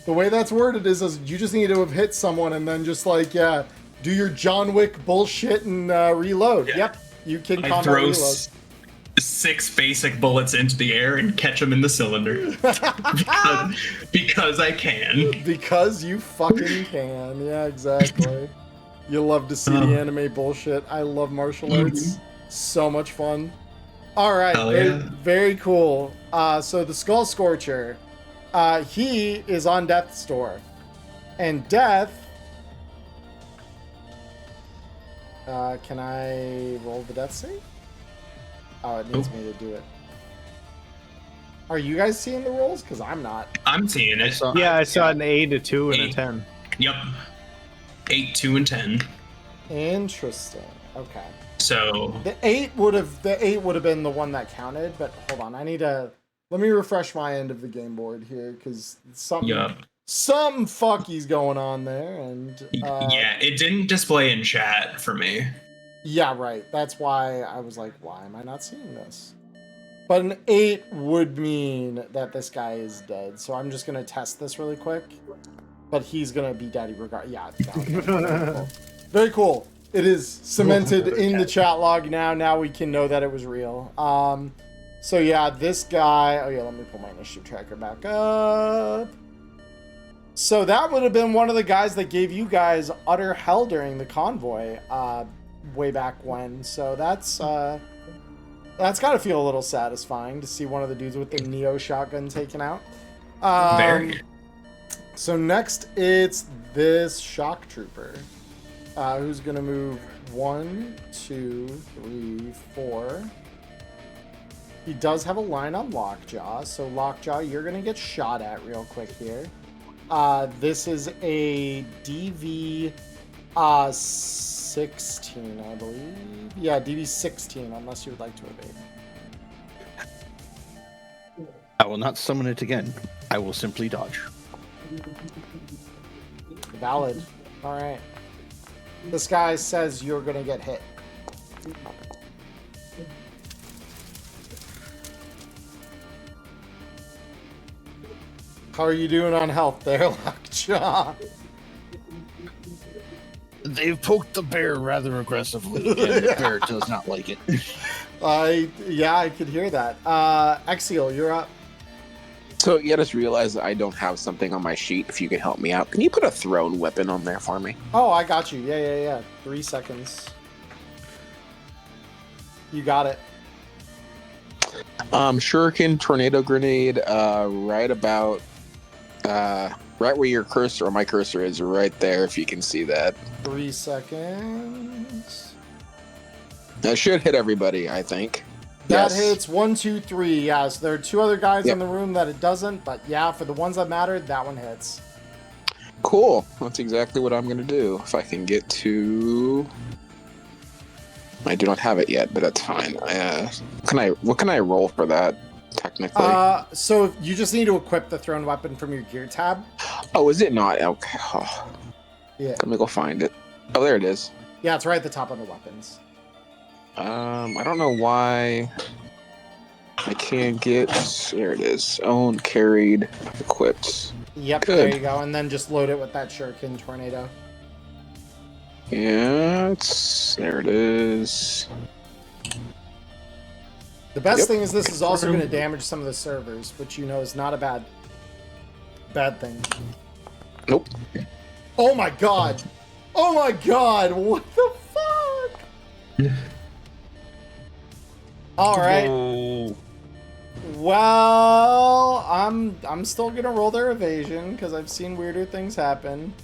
the way that's worded is you just need to have hit someone and then just like do your John Wick bullshit and reload. Yeah. Yep, you can combat throw reload. 6 basic bullets into the air and catch them in the cylinder because I can. Because you fucking can. Yeah, exactly. You love to see the anime bullshit. I love martial arts. So much fun. All right, very cool. So the Skull Scorcher, he is on Death's Door, and Death. Can I roll the Death save? Oh, it needs me to do it. Are you guys seeing the rolls? Because I'm not. I'm seeing it. Yeah, I saw an 8, a 2, and a 10. Yep. 8, 2, and 10. Interesting. Okay. So the 8 would have been the one that counted, but hold on, let me refresh my end of the game board here because some fucky's going on there, and yeah, it didn't display in chat for me. Yeah, right. That's why I was like, why am I not seeing this? But an 8 would mean that this guy is dead, so I'm just gonna test this really quick. But he's gonna be daddy regard. Yeah, very cool. Very cool. It is cemented in the chat log now. Now we can know that it was real. So yeah, this guy. Oh yeah, let me pull my initiative tracker back up. So that would have been one of the guys that gave you guys utter hell during the convoy, way back when. So that's got to feel a little satisfying to see one of the dudes with the Neo shotgun taken out. Very. So next, it's this shock trooper. Who's gonna move 1, 2, 3, 4. He does have a line on Lockjaw, so Lockjaw, you're gonna get shot at real quick here. This is a DV 16, I believe. Yeah, DV 16, unless you would like to evade. I will not summon it again. I will simply dodge. Valid. All right. This guy says you're gonna get hit. How are you doing on health there, Lockjaw? They've poked the bear rather aggressively, and the bear does not like it. I could hear that. Exiel, you're up. So yeah, I just realized that I don't have something on my sheet. If you can help me out, can you put a thrown weapon on there for me? Oh, I got you. Yeah. 3 seconds. You got it. Shuriken tornado grenade, right about, right where your cursor or my cursor is, right there. If you can see that. 3 seconds. That should hit everybody, I think. That Yes. hits 1, 2, 3. Yeah, so there are 2 other guys in the room that it doesn't, but yeah, for the ones that mattered, that one hits. Cool. That's exactly what I'm gonna do. If I can get to, I do not have it yet, but that's fine. What can I roll for that? Technically. So you just need to equip the thrown weapon from your gear tab. Oh, is it not? Okay. Oh. Yeah. Let me go find it. Oh, there it is. Yeah, it's right at the top under weapons. I don't know why I can't get. There it is. Owned, carried, equipped. Yep, Good. there you go. And then just load it with that Shuriken tornado. Yeah, there it is. The best Yep. thing is this is also going to damage some of the servers, which you know is not a bad thing. Nope. Oh my god! Oh my god! What the fuck? All right. Oh. Well, I'm still gonna roll their evasion because I've seen weirder things happen.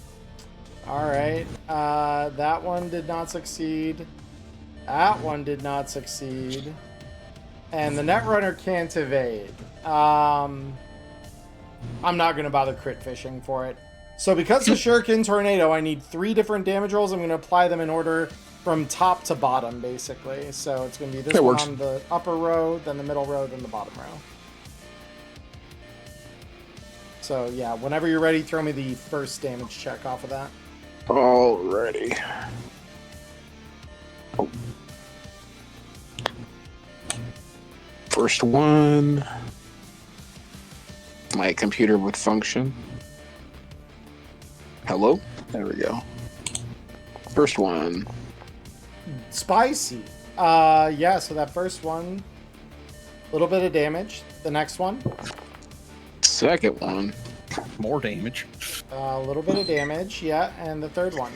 All right, that one did not succeed. That one did not succeed, and the Netrunner can't evade. I'm not gonna bother crit fishing for it. So because the Shuriken Tornado, I need 3 different damage rolls. I'm gonna apply them in order from top to bottom, basically. So it's gonna be this one on the upper row, then the middle row, then the bottom row. So yeah, whenever you're ready, throw me the first damage check off of that. Alrighty. Oh. First one. My computer would function. Hello? There we go. First one. Spicy. Yeah, so that first one, a little bit of damage. The next one, Second one. More damage. a little bit of damage, yeah, and the third one.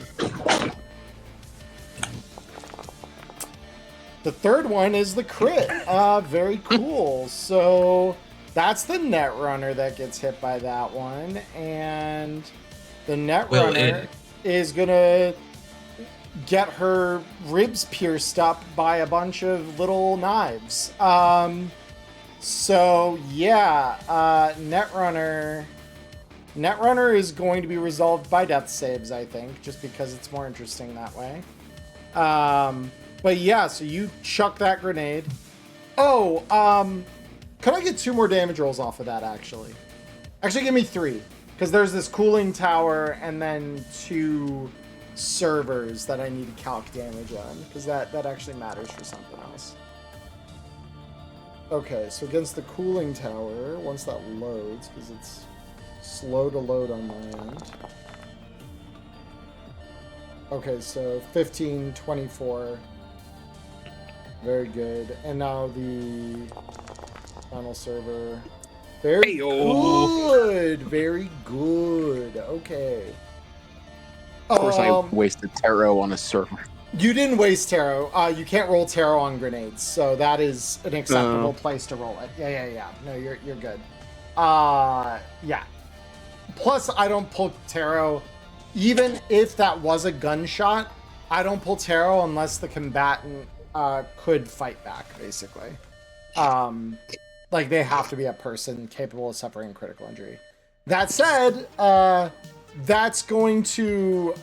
The third one is the crit. Very cool. So that's the Netrunner that gets hit by that one, and the Netrunner is gonna get her ribs pierced up by a bunch of little knives. So yeah, Netrunner is going to be resolved by death saves, I think, just because it's more interesting that way. But yeah, so you chuck that grenade. Oh, could I get 2 more damage rolls off of that, actually? Actually, give me 3, because there's this cooling tower and then 2 servers that I need to calc damage on, because that actually matters for something else. Okay, so against the cooling tower, once that loads, because it's slow to load on my end. Okay, so 15, 24. Very good. And now the final server. Very good. Very good. Okay. Of course, I wasted tarot on a server. You didn't waste tarot. You can't roll tarot on grenades, so that is an acceptable place to roll it. Yeah. No, you're good. Yeah. Plus, I don't pull tarot. Even if that was a gunshot, I don't pull tarot unless the combatant could fight back, basically. Like, they have to be a person capable of suffering critical injury. That said, that's going to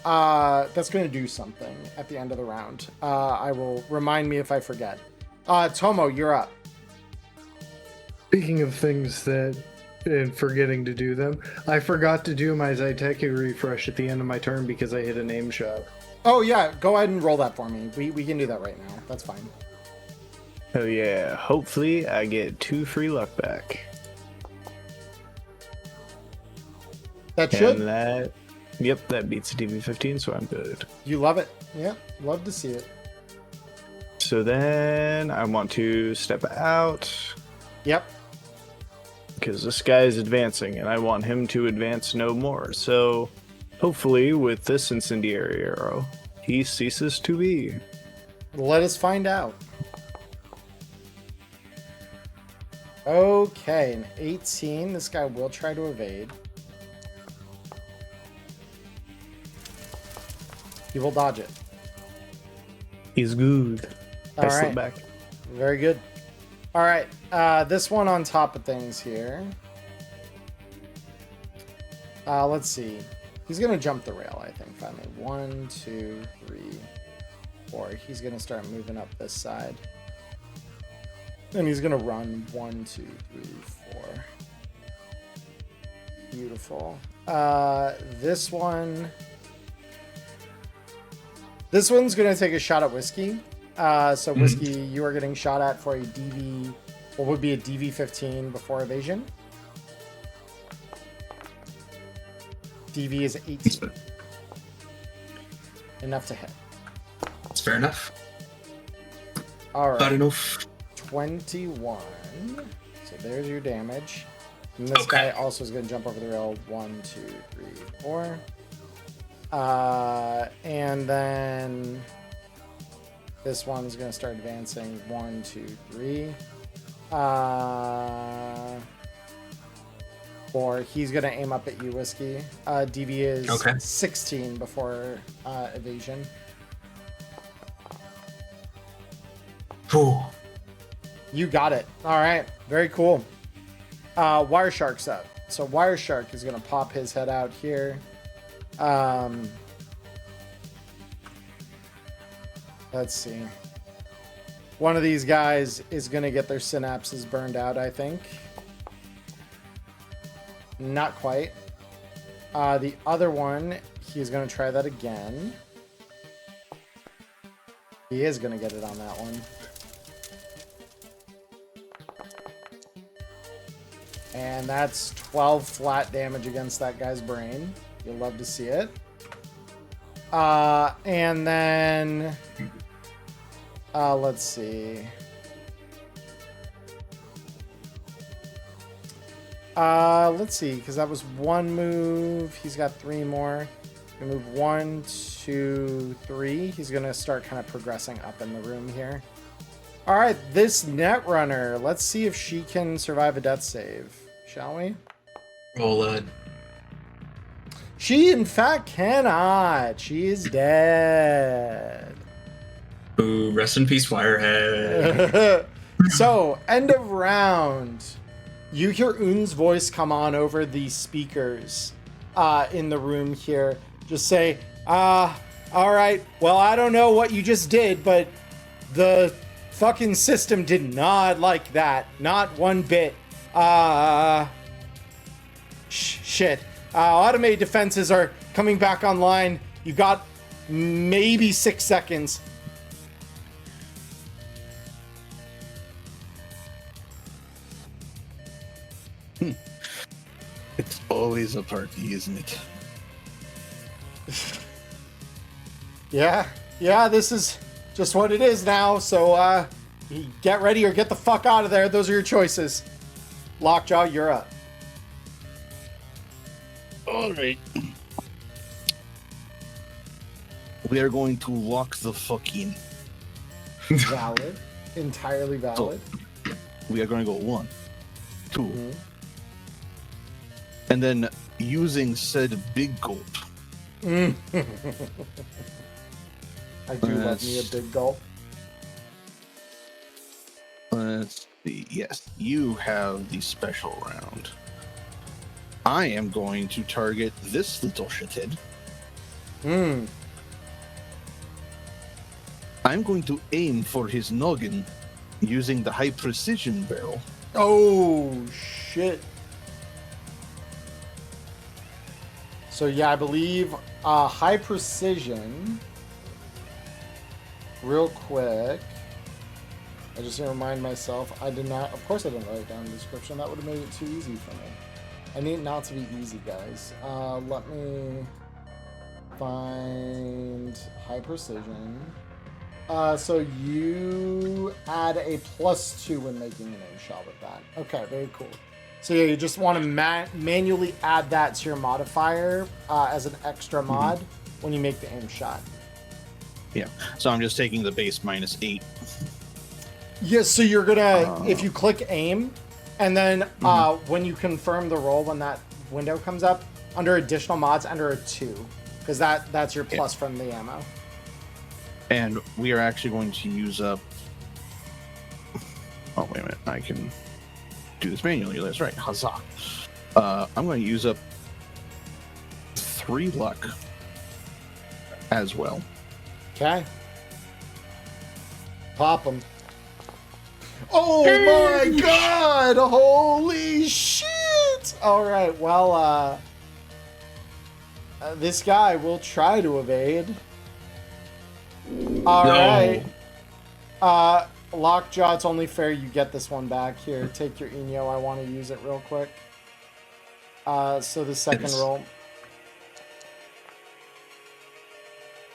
do something at the end of the round. I will remind me if I forget. Tomo, you're up. Speaking of things that and forgetting to do them, I forgot to do my Zaiteki refresh at the end of my turn because I hit a name shot. Oh yeah, go ahead and roll that for me. We can do that right now. That's fine. Oh yeah, hopefully I get 2 free luck back. That should. And that beats the DV15, so I'm good. You love it. Yeah, love to see it. So then I want to step out. Yep. Because this guy is advancing, and I want him to advance no more. So hopefully with this incendiary arrow, he ceases to be. Let us find out. Okay, an 18. This guy will try to evade. He will dodge it. He's good. I slip right. back. Very good. All right, this one on top of things here. Let's see. He's gonna jump the rail, I think. Finally, 1, 2, 3, 4. He's gonna start moving up this side, and he's gonna run 1, 2, 3, 4. Beautiful. This one's gonna take a shot at Whiskey. So Whiskey, you are getting shot at for a DV, what would be a DV15 before evasion. DV is 18. Enough to hit. That's fair enough. All right. Not enough. 21. So there's your damage. And this guy also is going to jump over the rail. 1, 2, 3, 4. And then this one's going to start advancing. 1, 2, 3. Or he's gonna aim up at you, Whiskey. DV is Okay. 16 before evasion. Whew. You got it. All right, very cool. Wire Shark's up. So Wire Shark is gonna pop his head out here. Let's see. One of these guys is gonna get their synapses burned out, I think. Not quite. The other one, he's gonna try that again. He is gonna get it on that one. And that's 12 flat damage against that guy's brain. You'll love to see it. And then... let's see. Let's see, because that was one move. He's got 3 more. Gonna move 1, 2, 3. He's gonna start kind of progressing up in the room here. All right, this Netrunner. Let's see if she can survive a death save, shall we? Roll it. She, in fact, cannot. She is dead. Ooh, rest in peace, Wirehead. So, end of round. You hear Un's voice come on over the speakers in the room here. Just say, all right, well, I don't know what you just did, but the fucking system did not like that. Not one bit. Shit. Automated defenses are coming back online. You got maybe 6 seconds. It's always a party, isn't it? Yeah, this is just what it is now. So, get ready or get the fuck out of there. Those are your choices. Lockjaw, you're up. All right. We are going to lock the fuck in. Valid. Entirely valid. So, we are going to go 1, 2, Mhm. and then using said big gulp. I do love Let's- me a big gulp. Let's see. Yes, you have the special round. I am going to target this little shithead. I'm going to aim for his noggin using the high precision barrel. Oh, shit. So, yeah, I believe high precision. Real quick. I just need to remind myself. I did not. Of course, I didn't write it down in the description. That would have made it too easy for me. I need it not to be easy, guys. Let me find high precision. So you add a +2 when making an aim shot with that. Okay, very cool. So yeah, you just want to manually add that to your modifier as an extra mod when you make the aim shot. Yeah, so I'm just taking the base -8. Yes, so you're gonna, if you click aim, and then when you confirm the roll, when that window comes up, under additional mods, enter a 2, because that's your plus from the ammo. And we are actually going to use up... Oh, wait a minute. I can do this manually. That's right. Huzzah. I'm going to use up 3 luck as well. Okay. Pop them. Oh my god! Holy shit! Alright, well, this guy will try to evade. Alright. Lockjaw, it's only fair you get this one back here. Take your Eno, I want to use it real quick. So the second roll.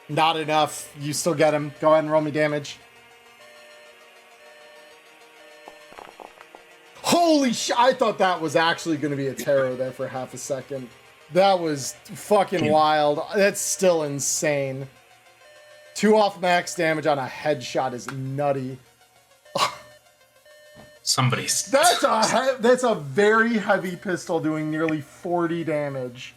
Not enough. You still get him. Go ahead and roll me damage. Holy shit! I thought that was actually going to be a tarot there for half a second. That was fucking wild. That's still insane. 2 off max damage on a headshot is nutty. Somebody's. That's a very heavy pistol doing nearly 40 damage.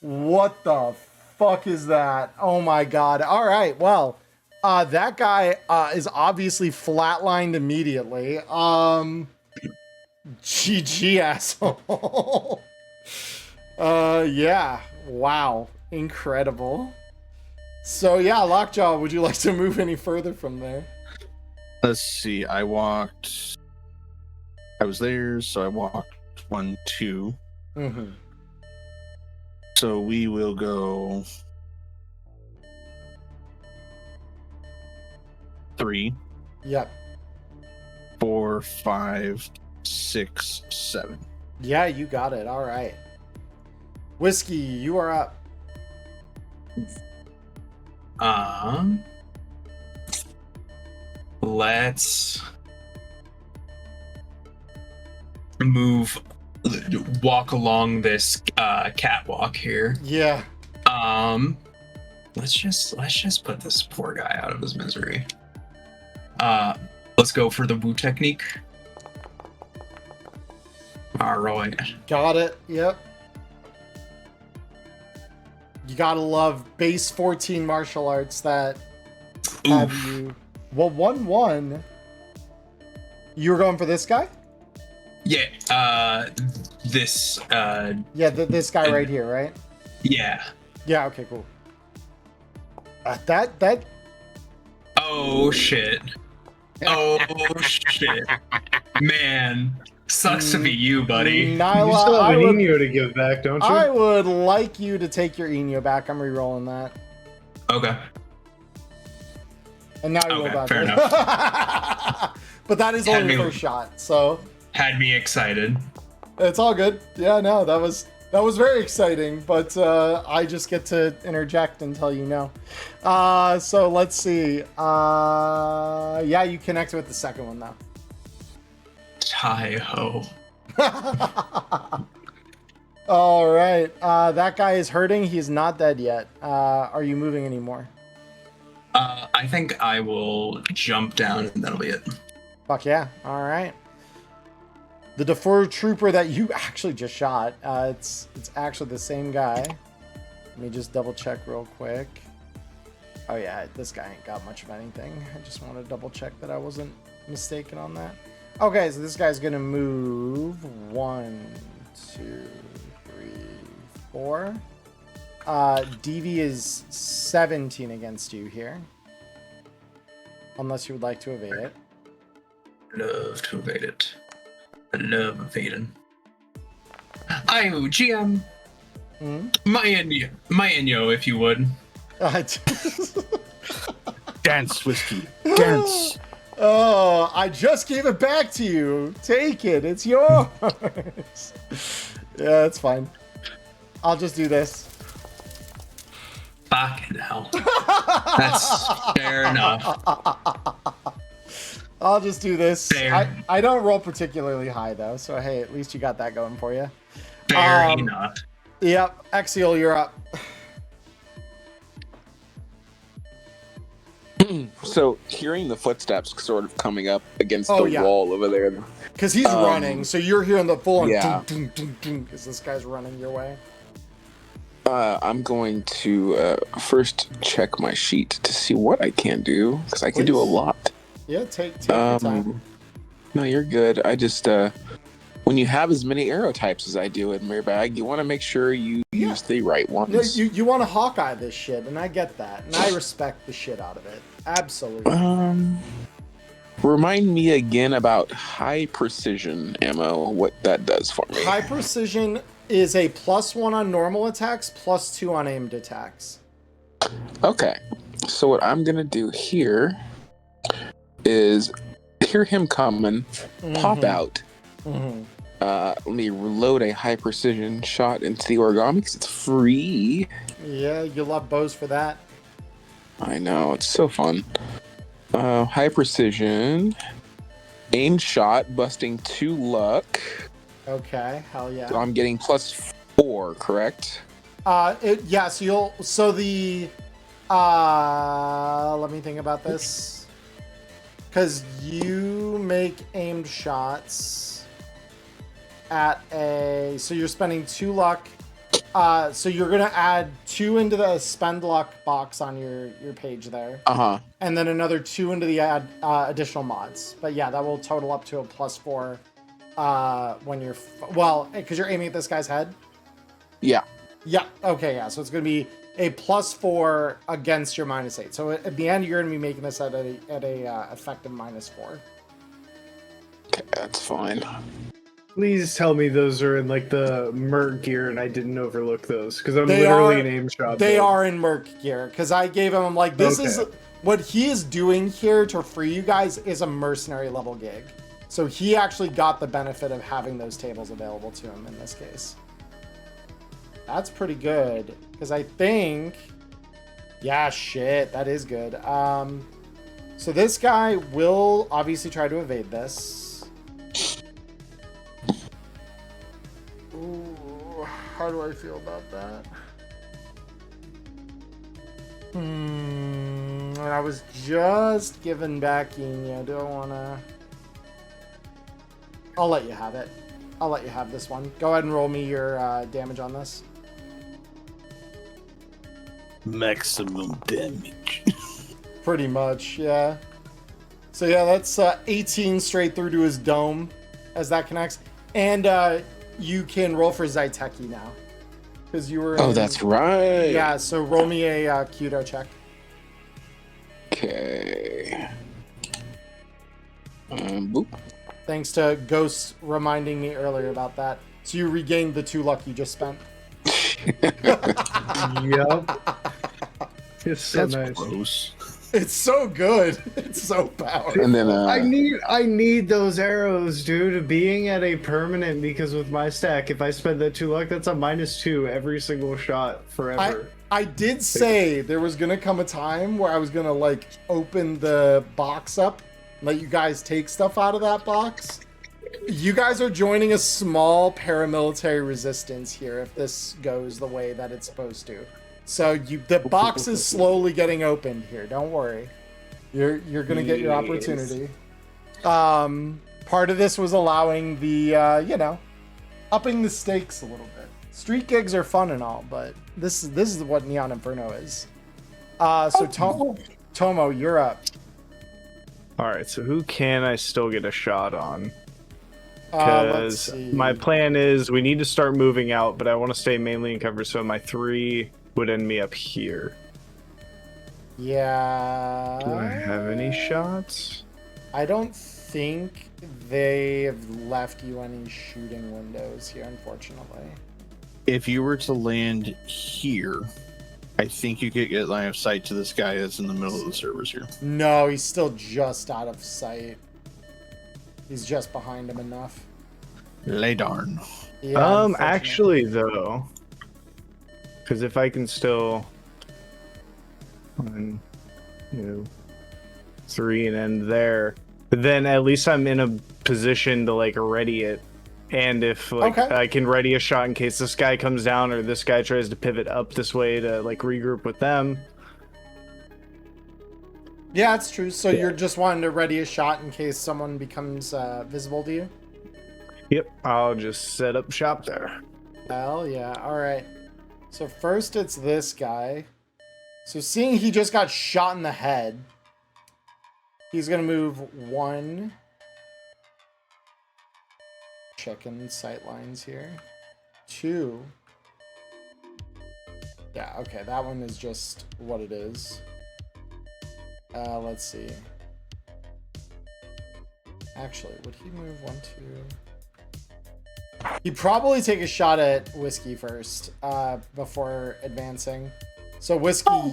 What the fuck is that? Oh my god. All right, well, that guy is obviously flatlined immediately. GG, asshole. Yeah. Wow. Incredible. So yeah, Lockjaw, would you like to move any further from there? Let's see. I was there, so I walked 1, 2. Mm-hmm. So we will go 3, Yep. 4, 5, 6, 7. Yeah, you got it. All right. Whiskey, you are up. Let's walk along this catwalk here. Yeah. Let's just put this poor guy out of his misery. Let's go for the woo technique. All right. Got it. Yep. You gotta love base 14 martial arts that have you. Well, 1-1. You were going for this guy? Yeah. This. Yeah, this guy right here, right? Yeah. Yeah. Okay. Cool. That. Oh shit. Oh shit. Man. Sucks to be you, buddy. Nyla, You still have an Enyo to give back, don't you? I would like you to take your Enyo back. I'm re-rolling that. Okay. And now you Okay, roll back. fair enough. But that is Had only the me- first shot, so Had me excited. it's all good. Yeah, no, that was very exciting, but I just get to interject and tell you no. So let's see. Yeah, you connect with the second one though. Hi-ho. All right. That guy is hurting. He's not dead yet. Are you moving anymore? I think I will jump down and that'll be it. Fuck yeah. All right. The deferred trooper that you actually just shot. It's actually the same guy. Let me just double check real quick. Oh yeah, this guy ain't got much of anything. I just want to double check that I wasn't mistaken on that. Okay, so this guy's gonna move 1, 2, 3, 4. DV is 17 against you here. Unless you would like to evade it. Love to evade it. I love evading. Ayo, GM. My Inyo, if you would. Dance, Whiskey. Dance. Oh, I just gave it back to you. Take it. It's yours. Yeah, it's fine. I'll just do this. Fucking hell. That's fair enough. I'll just do this. Fair. I don't roll particularly high, though, so hey, at least you got that going for you. Fair enough. Yep. Axial, you're up. So hearing the footsteps sort of coming up against Oh, the yeah. wall over there. Because he's running, so you're hearing the full on Yeah. because this guy's running your way. I'm going to first check my sheet to see what I can do, because I can do a Please. lot. Yeah, take your time. No, you're good. I just when you have as many arrow types as I do in your bag, you want to make sure you use the right No, ones. you want to Hawkeye this shit, and I get that, and I respect the shit out of it. Absolutely. Remind me again about high precision ammo, what that does for me. High precision is a +1 on normal attacks, +2 on aimed attacks. Okay, so what I'm gonna do here is hear him coming, pop out. Let me reload a high precision shot into the origami because it's free. Yeah, you love bows for that. I know, it's so fun. High precision, aimed shot, busting 2 luck. Okay, hell yeah. So I'm getting +4, correct? Yeah, so the let me think about this. because you make aimed shots at so you're spending 2 luck. So you're gonna add 2 into the spend luck box on your page there, and then another 2 into the additional mods. But yeah, that will total up to a +4 when you're because you're aiming at this guy's head. Yeah. Yeah. Okay. Yeah. So it's gonna be a +4 against your -8. So at the end, you're gonna be making this at a effective -4. Okay, that's fine. Please tell me those are in like the merc gear and I didn't overlook those because I'm They literally are- an aim shot. They build. are in merc gear because I gave him. I'm like, this is what he is doing here to free you guys is a mercenary level gig. So he actually got the benefit of having those tables available to him in this case. That's pretty good because I think, yeah, shit, that is good. So this guy will obviously try to evade this. Ooh, how do I feel about that? And I was just given back Enya. Do I want to... I'll let you have it. I'll let you have this one. Go ahead and roll me your damage on this. Maximum damage. Pretty much, yeah. So yeah, that's 18 straight through to his dome as that connects. And you can roll for Zaiteki now. Because you were Oh, that's right. Yeah, so roll me a Kudo check. Okay. Boop. Thanks to Ghost reminding me earlier about that. So you regained the 2 luck you just spent. Yep. It's so That's nice. gross. It's so good. It's so powerful. And then I need those arrows, dude. Being at a permanent because with my stack, if I spend that 2 luck, that's a -2 every single shot forever. I did say there was gonna come a time where I was gonna like open the box up, let you guys take stuff out of that box. You guys are joining a small paramilitary resistance here if this goes the way that it's supposed to. So the box is slowly getting opened here. Don't worry. You're gonna get your opportunity. Part of this was allowing the upping the stakes a little bit. Street gigs are fun and all, but this is what Neon Inferno is. Tomo, you're up. All right, so who can I still get a shot on? Let's Because see. my plan is we need to start moving out, but I want to stay mainly in cover, so my 3 would end me up here. Yeah. Do I have any shots? I don't think they've left you any shooting windows here, unfortunately. If you were to land here, I think you could get line of sight to this guy that's in the middle of the servers here. No, he's still just out of sight. He's just behind him enough. Lay darn. Yeah, unfortunately. Actually, though, because if I can still, 1, 2, 3, and end there, but then at least I'm in a position to like ready it. And if like Okay. I can ready a shot in case this guy comes down or this guy tries to pivot up this way to like regroup with them. Yeah, it's true. So you're just wanting to ready a shot in case someone becomes visible to you? Yep, I'll just set up shop there. Hell yeah. All right. So first it's this guy. So seeing he just got shot in the head, he's going to move 1. Checking sight lines here. 2. Yeah, okay. That one is just what it is. Let's see. Actually, would he move 1, 2? He'd probably take a shot at Whiskey first, before advancing. So Whiskey,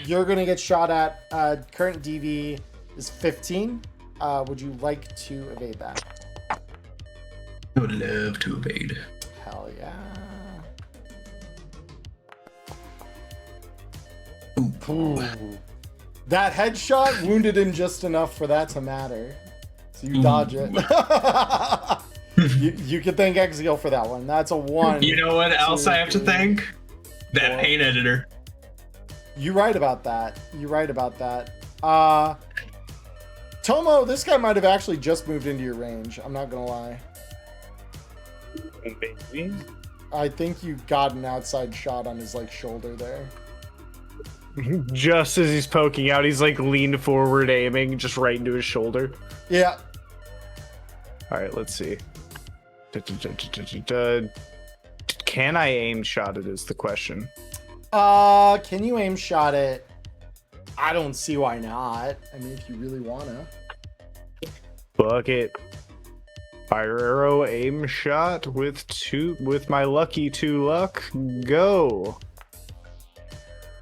you're gonna get shot at. Current DV is 15. Would you like to evade that? I would love to evade. Hell yeah. Ooh. That headshot wounded him just enough for that to matter. So you dodge it. you can thank Exil for that one. That's a 1. You know what else 2, I have to 3. thank? That Four. paint editor. You're right about that. Tomo, this guy might have actually just moved into your range. I'm not gonna lie. Maybe. I think you got an outside shot on his like shoulder there. Just as he's poking out, he's like leaned forward, aiming just right into his shoulder. Yeah. All right, let's see. Can I aim shot it is the question. Can you aim shot it? I don't see why not. I mean, if you really wanna. Fuck it. Fire arrow aim shot with my lucky 2 luck. Go.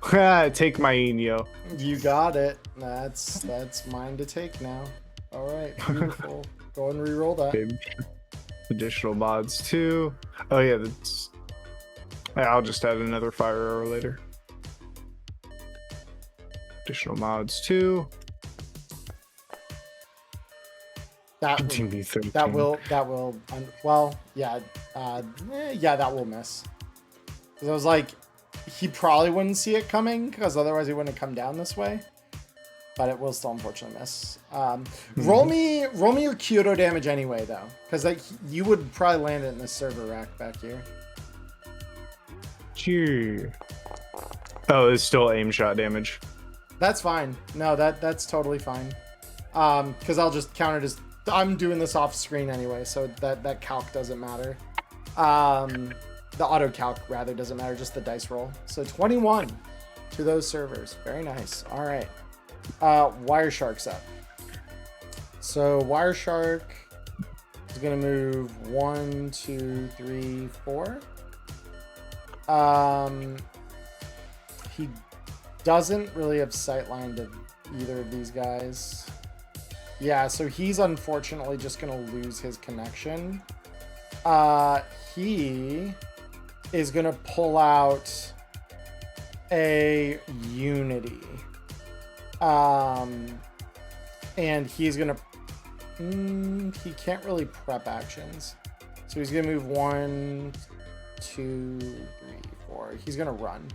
Take my Inyo. You got it. That's mine to take now. All right, beautiful. Go and re-roll that. Additional mods too. Oh yeah, that's. I'll just add another fire arrow later. Additional mods too. That will well, yeah, yeah, that will miss. Because I was like, he probably wouldn't see it coming because otherwise he wouldn't have come down this way. But it will still unfortunately miss. Roll me your Kyoto damage anyway though, because like you would probably land it in the server rack back here. Cheer. Oh, it's still aim shot damage. That's fine. No, that's totally fine. Because I'll just count it as I'm doing this off screen anyway, so that calc doesn't matter. The auto calc rather doesn't matter, just the dice roll. So 21 to those servers. Very nice. All right. Wire Shark's up. So Wire Shark is gonna move 1, 2, 3, 4. He doesn't really have sightline to either of these guys. Yeah, so he's unfortunately just gonna lose his connection. He is gonna pull out a Unity. And he's gonna he can't really prep actions. So he's gonna move 1, 2, 3, 4. He's gonna run.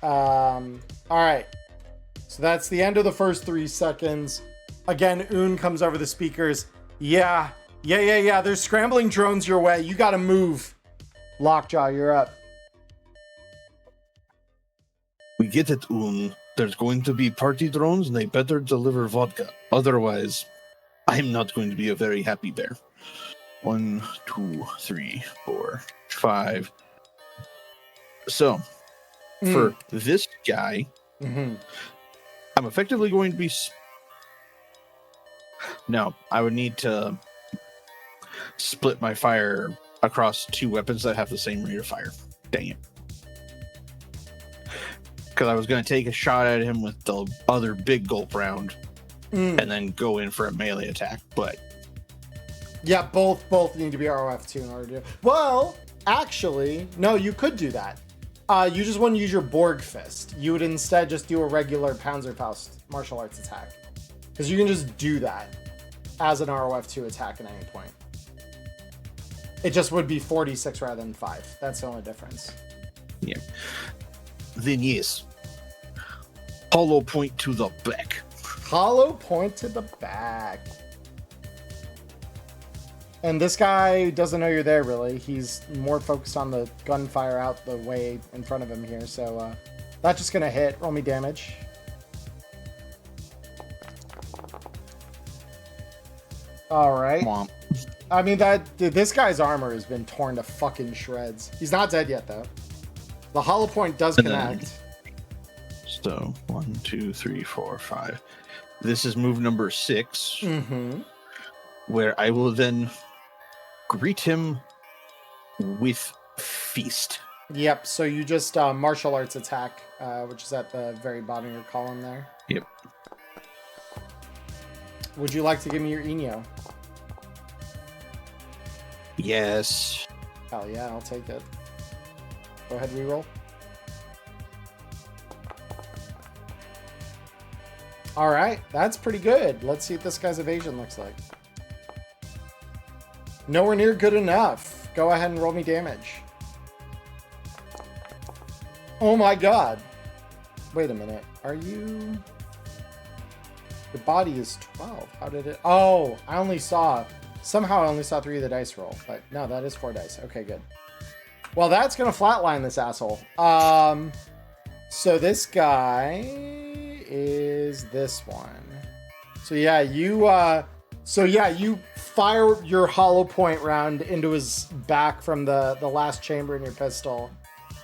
All right. So that's the end of the first 3 seconds. Again, Un comes over the speakers. Yeah. There's scrambling drones your way. You gotta move. Lockjaw, you're up. We get it, Un. There's going to be party drones and they better deliver vodka. Otherwise, I'm not going to be a very happy bear. 1, 2, 3, 4, 5. So, for this guy, I'm effectively going to be... No, I would need to split my fire across 2 weapons that have the same rate of fire. Dang it. Because I was going to take a shot at him with the other big gulp round and then go in for a melee attack, but... Yeah, both need to be ROF2 in order to... Well, actually, no, you could do that. You just wouldn't use your Borg Fist. You would instead just do a regular Panzerfaust martial arts attack. Because you can just do that as an ROF2 attack at any point. It just would be 46 rather than 5. That's the only difference. Yeah. Then yes. Hollow point to the back. Hollow point to the back. And this guy doesn't know you're there, really. He's more focused on the gunfire out the way in front of him here. So that's just going to hit. Roll me damage. All right. Womp. I mean, this guy's armor has been torn to fucking shreds. He's not dead yet, though. The hollow point does connect. So 1, 2, 3, 4, 5. This is move number 6, where I will then greet him with feast. Yep. So you just martial arts attack, which is at the very bottom of your column there. Yep. Would you like to give me your Inyo? Yes. Hell yeah, I'll take it. Go ahead, reroll. All right, that's pretty good. Let's see what this guy's evasion looks like. Nowhere near good enough. Go ahead and roll me damage. Oh my god. Wait a minute. Are you... Your body is 12. How did it? Oh, somehow I only saw 3 of the dice roll. But no, that is 4 dice. Okay, good. Well, that's going to flatline this asshole. So this guy is this one. So yeah, you fire your hollow point round into his back from the last chamber in your pistol.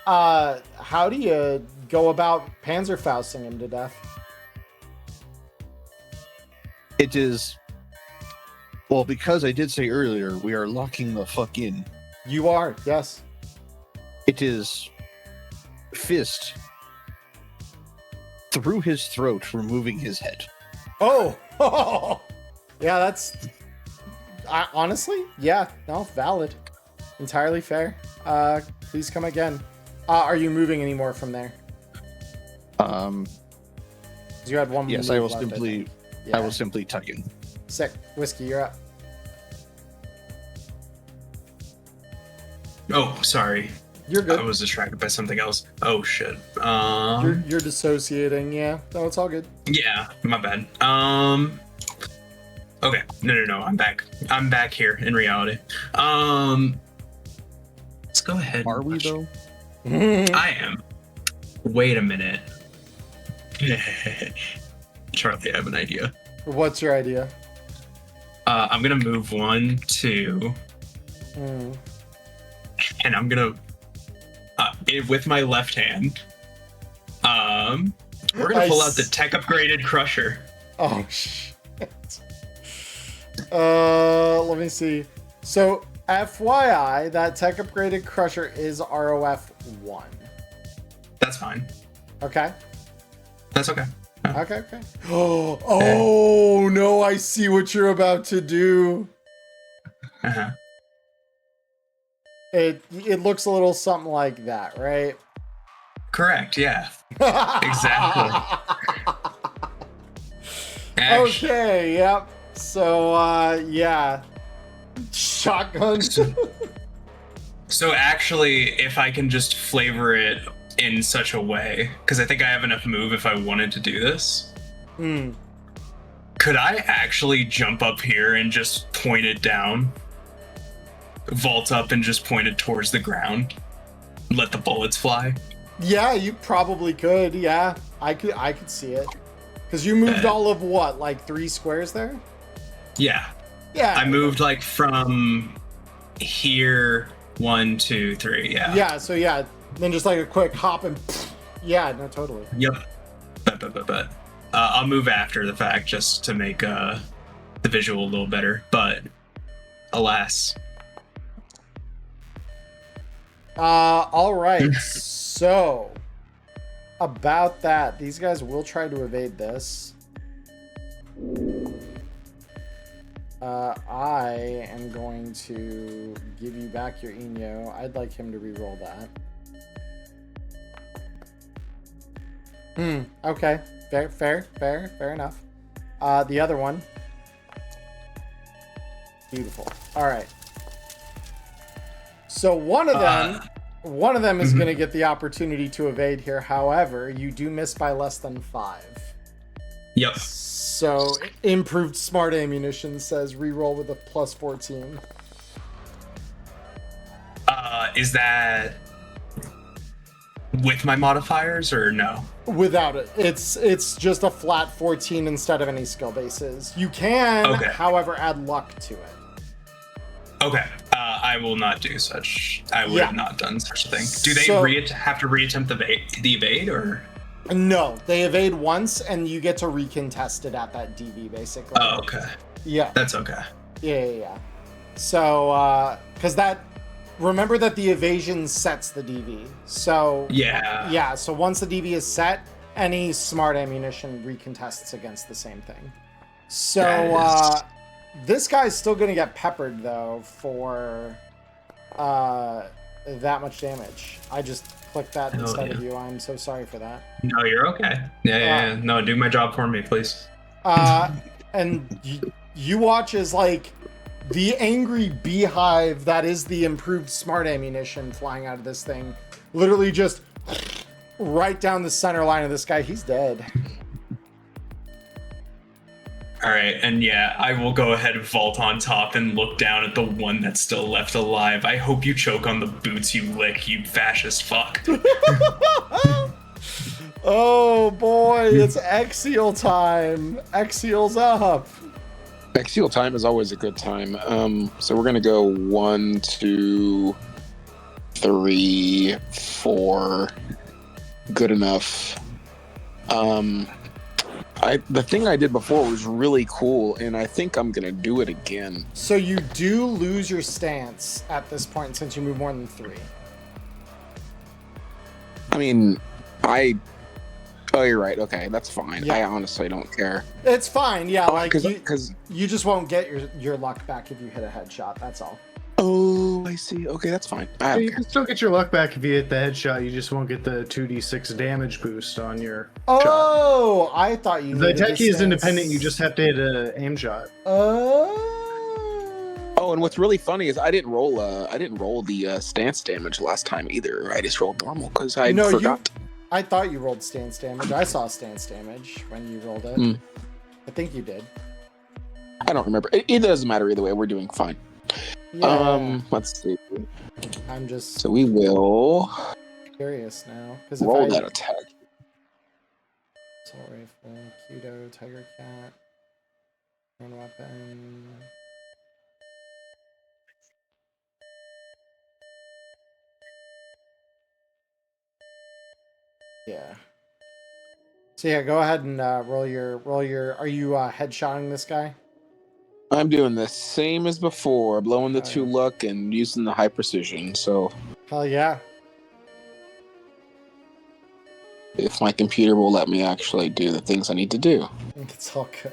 How do you go about Panzerfausting him to death? It is... Well, because I did say earlier, we are locking the fuck in. You are, yes. It is fist through his throat, removing his head. Oh! Yeah, that's... honestly, yeah, no, valid. Entirely fair. Please come again. Are you moving any more from there? You had one. Yes, move I will left, simply... think. Yeah. I will simply tuck in. Sick. Whiskey, you're up. Oh, sorry. You're good. I was distracted by something else. Oh shit. You're dissociating. Yeah. No, it's all good. Yeah, my bad. Okay. No. I'm back. I'm back here in reality. Let's go ahead. Are we though? I am. Wait a minute. Charlie, I have an idea. What's your idea? I'm gonna move 1, 2, and I'm gonna with my left hand. We're gonna pull out the tech upgraded crusher. Oh shit. Let me see. So FYI, that tech upgraded crusher is ROF 1. That's fine. Okay. That's okay. Okay. Oh no, I see what you're about to do. Uh-huh. It looks a little something like that, right? Correct. Yeah. Exactly. Okay. Yep. So yeah. Shotgun. So actually, if I can just flavor it in such a way, because I think I have enough move if I wanted to do this. Could I actually jump up here and just point it down? Vault up and just point it towards the ground? Let the bullets fly? Yeah, you probably could. Yeah, I could see it. Because you moved all of what, like 3 squares there? Yeah. Yeah. I moved like from here 1, 2, 3. Yeah. Yeah. So yeah, then just like a quick hop and yeah, no, totally. Yep. But I'll move after the fact just to make the visual a little better. But alas. All right. So about that, these guys will try to evade this. I am going to give you back your Eno. I'd like him to re-roll that. Okay. Fair enough. The other one. Beautiful. All right. So one of them is going to get the opportunity to evade here. However, you do miss by less than 5. Yep. So improved smart ammunition says reroll with a plus 14. Is that with my modifiers or no? Without it. It's just a flat 14 instead of any skill bases. You can, however, add luck to it. Okay. I will not do such. I would have not done such a thing. Do they have to reattempt the evade or? No, they evade once and you get to recontest it at that DV basically. Oh, okay. Yeah. That's okay. Yeah. So, because remember that the evasion sets the DV. So yeah. So once the DV is set, any smart ammunition recontests against the same thing. So this guy's still gonna get peppered though for that much damage. I just clicked that instead of you. I'm so sorry for that. No, you're okay. Yeah. No, do my job for me, please. And you watch as like the angry beehive that is the improved smart ammunition flying out of this thing literally just right down the center line of this guy. He's dead. All right, and yeah, I will go ahead and vault on top and look down at the one that's still left alive. I hope you choke on the boots you lick, you fascist fuck. Oh boy, it's Axial time. Axial's up. Axial time is always a good time. So we're gonna go 1, 2, 3, 4. Good enough. The thing I did before was really cool, and I think I'm gonna do it again. So you do lose your stance at this point since you move more than 3. I mean, oh, you're right. Okay, that's fine. Yeah. I honestly don't care. It's fine, yeah. Like Because you just won't get your luck back if you hit a headshot. That's all. oh, I see. Okay, that's fine. I You don't can care. still get your luck back if you hit the headshot. You just won't get the 2d6 damage boost on your shot. Oh, I thought you. The needed attack key is stance. independent. You just have to hit an aim shot. Oh, and what's really funny is I didn't roll the stance damage last time either. I just rolled normal because I forgot. I thought you rolled stance damage. I saw stance damage when you rolled it. Mm. I think you did. I don't remember. It doesn't matter either way. We're doing fine. Yeah. Let's see. I'm just So we will curious now because roll that attack. Assault rifle, Kudo, tiger cat, one weapon. Yeah. So yeah, go ahead and roll your. Are you headshotting this guy? I'm doing the same as before, blowing the Oh, 2 yeah. luck and using the high precision. So Hell yeah. if my computer will let me actually do the things I need to do. It's all good.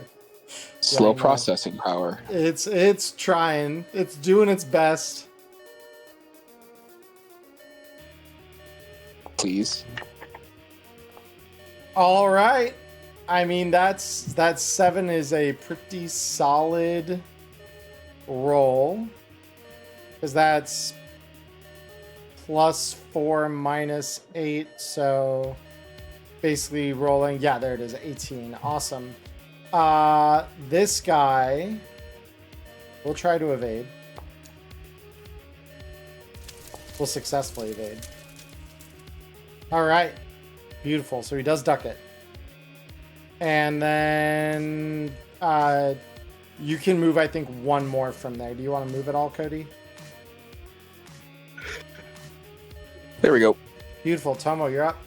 Slow I know. processing power. It's trying. It's doing its best. Please. All right. I mean, that 7 is a pretty solid roll. Because that's +4 -8. So basically rolling. Yeah, there it is. 18. Awesome. This guy will try to evade. Will successfully evade. All right. Beautiful. So he does duck it. And then you can move, I think, 1 more from there. Do you want to move at all, Cody? There we go. Beautiful. Tomo, you're up.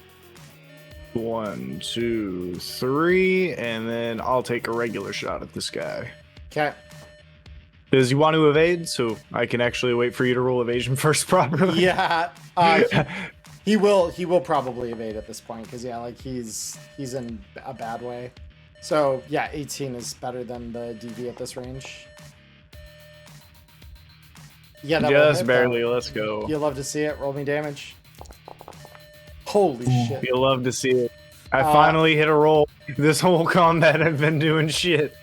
1, 2, 3, and then I'll take a regular shot at this guy. Okay. Does he want to evade? So I can actually wait for you to roll evasion first properly. Yeah. He will probably evade at this point because yeah, like he's in a bad way. So yeah, 18 is better than the DV at this range. Yeah, that will Just hit, barely. though. Let's go. You'll love to see it. Roll me damage. Holy shit. You'll love to see it. I finally hit a roll. This whole combat I've been doing shit.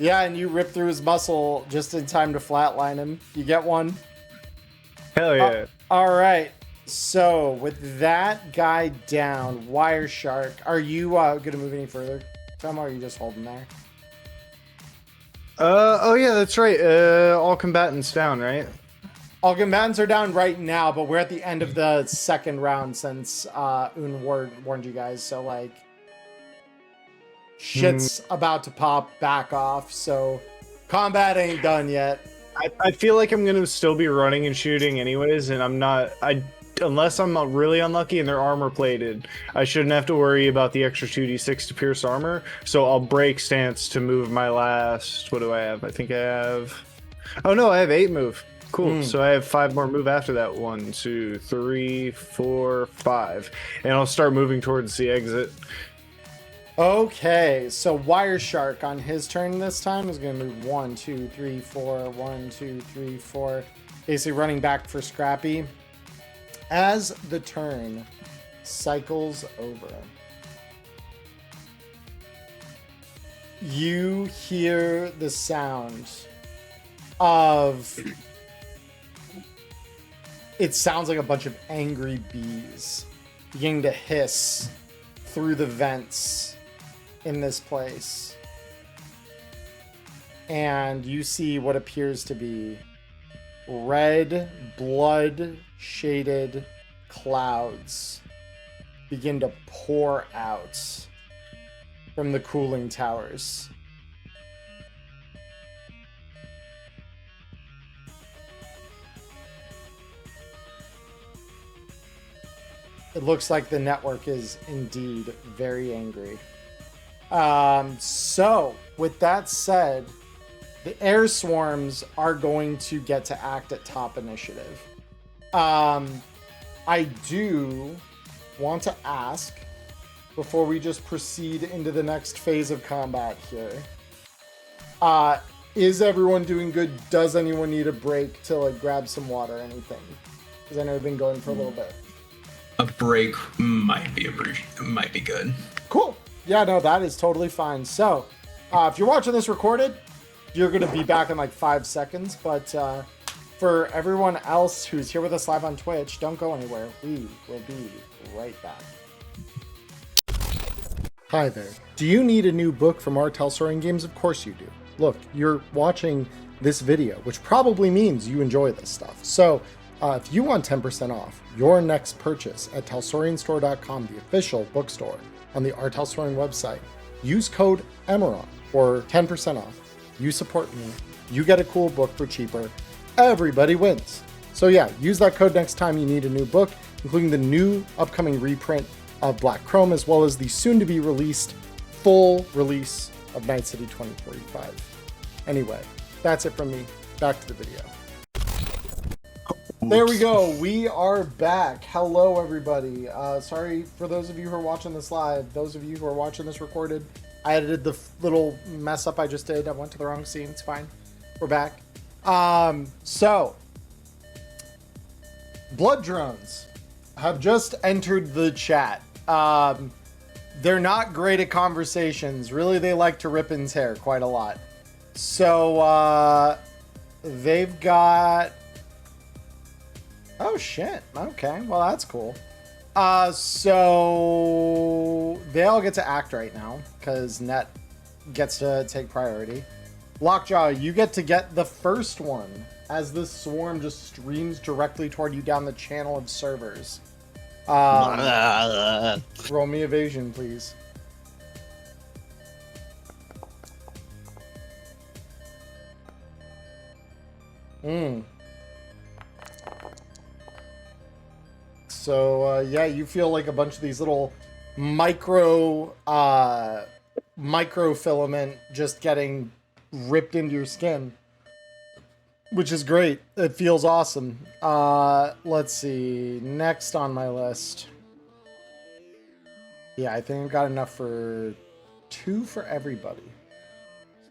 Yeah, and you rip through his muscle just in time to flatline him. You get one. Hell yeah. All right. So with that guy down, Wire Shark, are you gonna move any further? Tom, or are you just holding there? Oh yeah, that's right. All combatants down, right? All combatants are down right now, but we're at the end of the second round since Un warned you guys. So like, shit's about to pop back off. So combat ain't done yet. I feel like I'm gonna still be running and shooting anyways, and I'm not. Unless I'm really unlucky and they're armor plated, I shouldn't have to worry about the extra 2d6 to pierce armor. So I'll break stance to move my last. What do I have? I think I have. Oh no, I have 8 move. Cool. So I have 5 more move after that. 1, 2, 3, 4, 5, and I'll start moving towards the exit. Okay, so Wire Shark on his turn this time is going to move 1, 2, 3, 4, 1, 2, 3, 4, basically running back for Scrappy. As the turn cycles over, you hear the sound of, it sounds like a bunch of angry bees beginning to hiss through the vents in this place. and you see what appears to be red blood shaded clouds begin to pour out from the cooling towers. It looks like the network is indeed very angry. So, with that said, the air swarms are going to get to act at top initiative. I do want to ask, before we just proceed into the next phase of combat here, is everyone doing good? Does anyone need a break to like grab some water or anything? Because I know we've been going for a little bit. A break might be good. Cool. Yeah, no, that is totally fine. So, if you're watching this recorded, you're going to be back in like 5 seconds. But for everyone else who's here with us live on Twitch, don't go anywhere. We will be right back. Hi there. Do you need a new book from Art Soaring Games? Of course you do. Look, you're watching this video, which probably means you enjoy this stuff. So, if you want 10% off your next purchase at Talsorianstore.com, the official bookstore on the Art Talsorian website, use code Emmerron for 10% off. You support me, you get a cool book for cheaper, everybody wins. So yeah, use that code next time you need a new book, including the new upcoming reprint of Black Chrome, as well as the soon-to-be released full release of Night City 2045. Anyway, that's it from me. Back to the video. There we go. We are back. Hello, everybody. Sorry for those of you who are watching this live. Those of you who are watching this recorded, I edited the little mess up I just did. I went to the wrong scene. It's fine. We're back. So, blood drones have just entered the chat. They're not great at conversations. Really, they like to rip In's hair quite a lot. So, they've got... Oh, shit. Okay. Well, that's cool. So they all get to act right now because Net gets to take priority. Lockjaw, you get to get the first one as this swarm just streams directly toward you down the channel of servers. Roll me evasion, please. So, yeah, you feel like a bunch of these little microfilament just getting ripped into your skin, which is great. It feels awesome. Let's see. Next on my list. Yeah, I think I've got enough for 2 for everybody.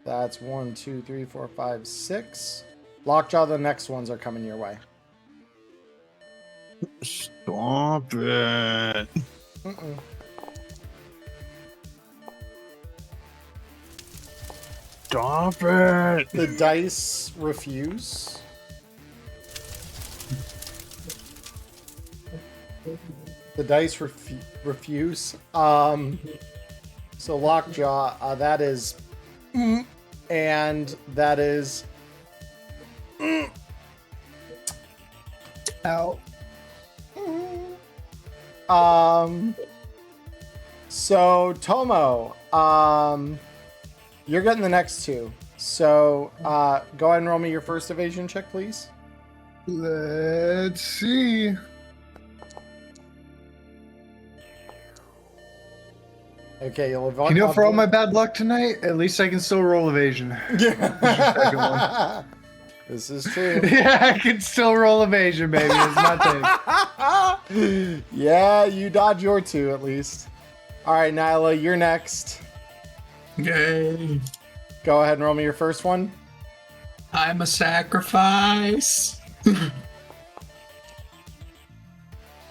That's 1, 2, 3, 4, 5, 6. Lockjaw, the next ones are coming your way. Stop it. Stop it. The dice refuse. The dice refuse. So Lockjaw, that is... and that is... Ow. So Tomo, you're getting the next 2. So, go ahead and roll me your first evasion check, please. Let's see. Okay, you'll evasion. You know, for all my bad luck tonight, at least I can still roll evasion. Yeah. This is true. Yeah, I can still roll evasion, baby. It's not safe. Yeah, you dodge your 2 at least. All right, Nyla, you're next. Yay. Go ahead and roll me your first one. I'm a sacrifice.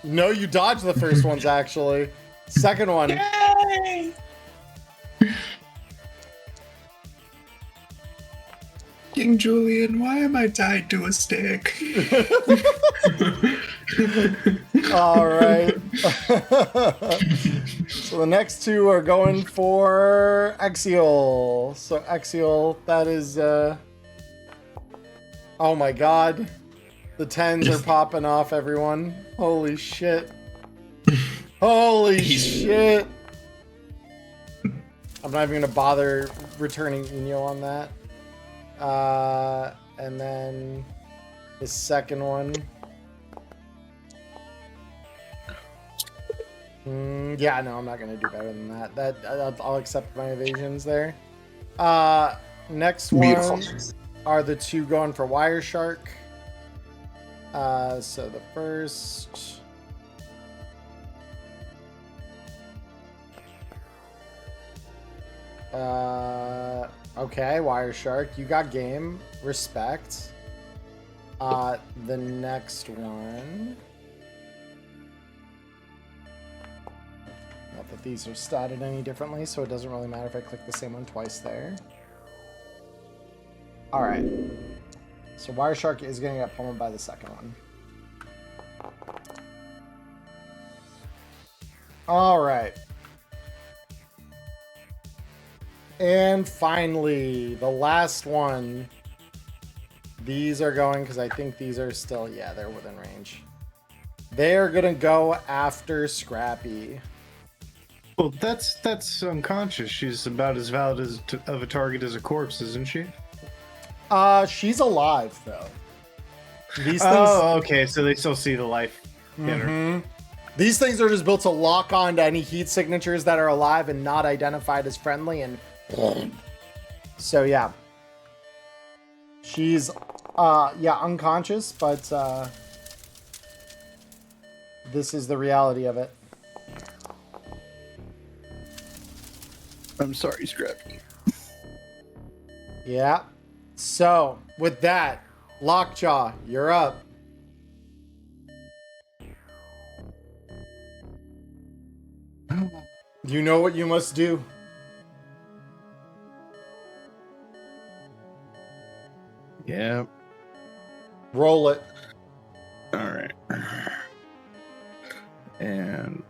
No, you dodged the first ones, actually. Second one. Yay! King Julian, why am I tied to a stick? All right. So the next two are going for Axial. So Axial, that is oh my god. The 10s are popping off, everyone. Holy shit. Holy shit. I'm not even gonna bother returning Eno on that. And then the second one. Yeah, no, I'm not gonna do better than that. I'll accept my evasions there. Next one are the two going for Wire Shark. So the first. Okay, Wire Shark, you got game. Respect. The next one. Not that these are statted any differently, so it doesn't really matter if I click the same one twice there. Alright. So Wire Shark is going to get pummeled by the second one. Alright. And finally, the last one. These are going, because I think these are still, yeah, they're within range. They are going to go after Scrappy. Well, that's unconscious. She's about as valid of a target as a corpse, isn't she? She's alive, though. These things... Oh, okay, so they still see the life in her. Mm-hmm. These things are just built to lock on to any heat signatures that are alive and not identified as friendly, and... So, yeah. She's, yeah, unconscious, but, this is the reality of it. I'm sorry, Scrappy. Yeah. So, with that, Lockjaw, you're up. You know what you must do. Yeah. Roll it. All right. And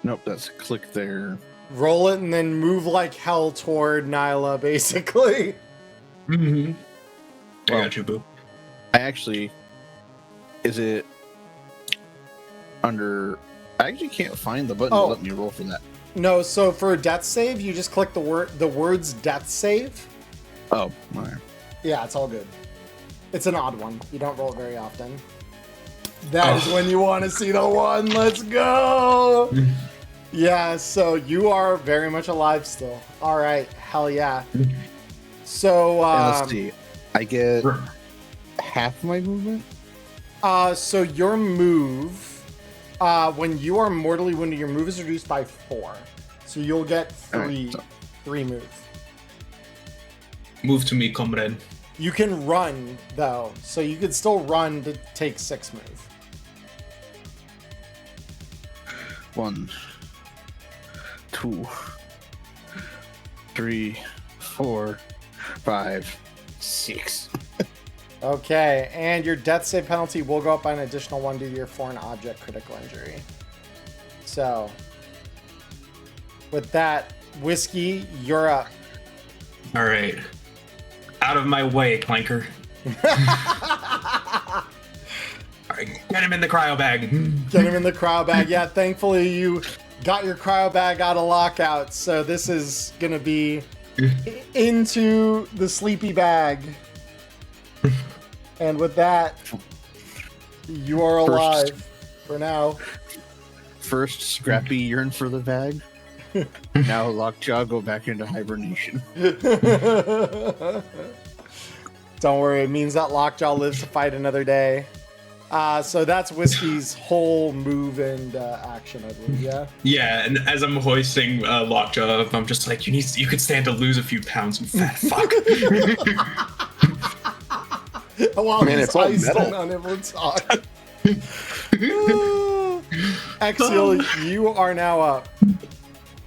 nope, that's a click there. Roll it and then move like hell toward Nyla, basically. Mm-hmm. I Well, got you, boo. I actually, is it under? I actually can't find the button to let me roll for that. No, so for a death save, you just click the words death save. Oh, all right. Yeah, it's all good. It's an odd one. You don't roll it very often. That is when you want to see the one. Let's go. Yeah, so you are very much alive still. All right, hell yeah. So And let's see. I get half my movement. So your move, when you are mortally wounded, your move is reduced by 4. So you'll get 3 moves. Move to me, comrade. You can run though, so you could still run to take 6 moves. 1, 2, 3, 4, 5, 6. Okay, and your death save penalty will go up by an additional 1 due to your foreign object critical injury. So, with that, Whiskey, you're up. All right. Out of my way, Clanker. All right, get him in the cryo bag. Get him in the cryo bag. Yeah, thankfully you got your cryo bag out of lockout, so this is gonna be into the sleepy bag. And with that, you are alive for now. First, Scrappy yearn for the bag. Now, Lockjaw go back into hibernation. Don't worry, it means that Lockjaw lives to fight another day. So that's Whiskey's whole move and action, I believe, yeah? Yeah, and as I'm hoisting Lockjaw up, I'm just like, you could stand to lose a few pounds, you fat fuck. While Man, he's it's all iced metal. and unable to talk. Axial, you are now up.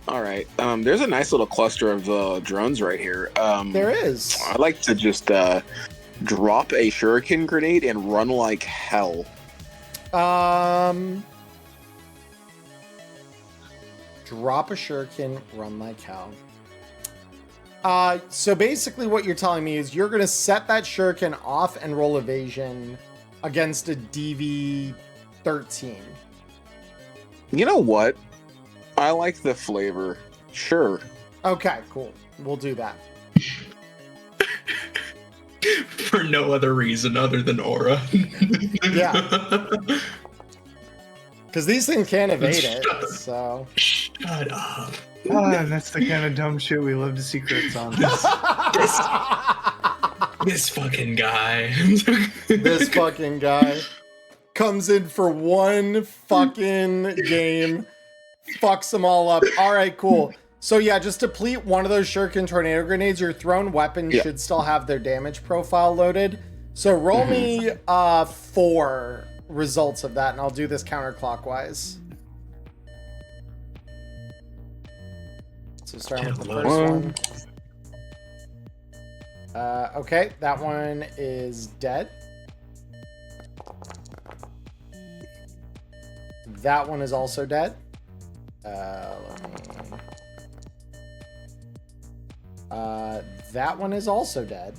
All right. There's a nice little cluster of drones right here. There is. I'd like to just drop a shuriken grenade and run like hell Drop a shuriken, run like hell. So basically what you're telling me is you're going to set that shuriken off and roll evasion against a DV 13. You know what? I like the flavor. Sure. Okay, cool. We'll do that. For no other reason other than aura. Yeah. Because these things can't evade it, so... Shut up. That's the kind of dumb shit we love to see crits on. This fucking guy. This fucking guy comes in for one fucking game, fucks them all up. All right, cool. So yeah, just deplete one of those shuriken tornado grenades. Your thrown weapons should still have their damage profile loaded. So roll me 4 results of that, and I'll do this counterclockwise. So starting with the first one. Okay, that one is dead. That one is also dead. That one is also dead.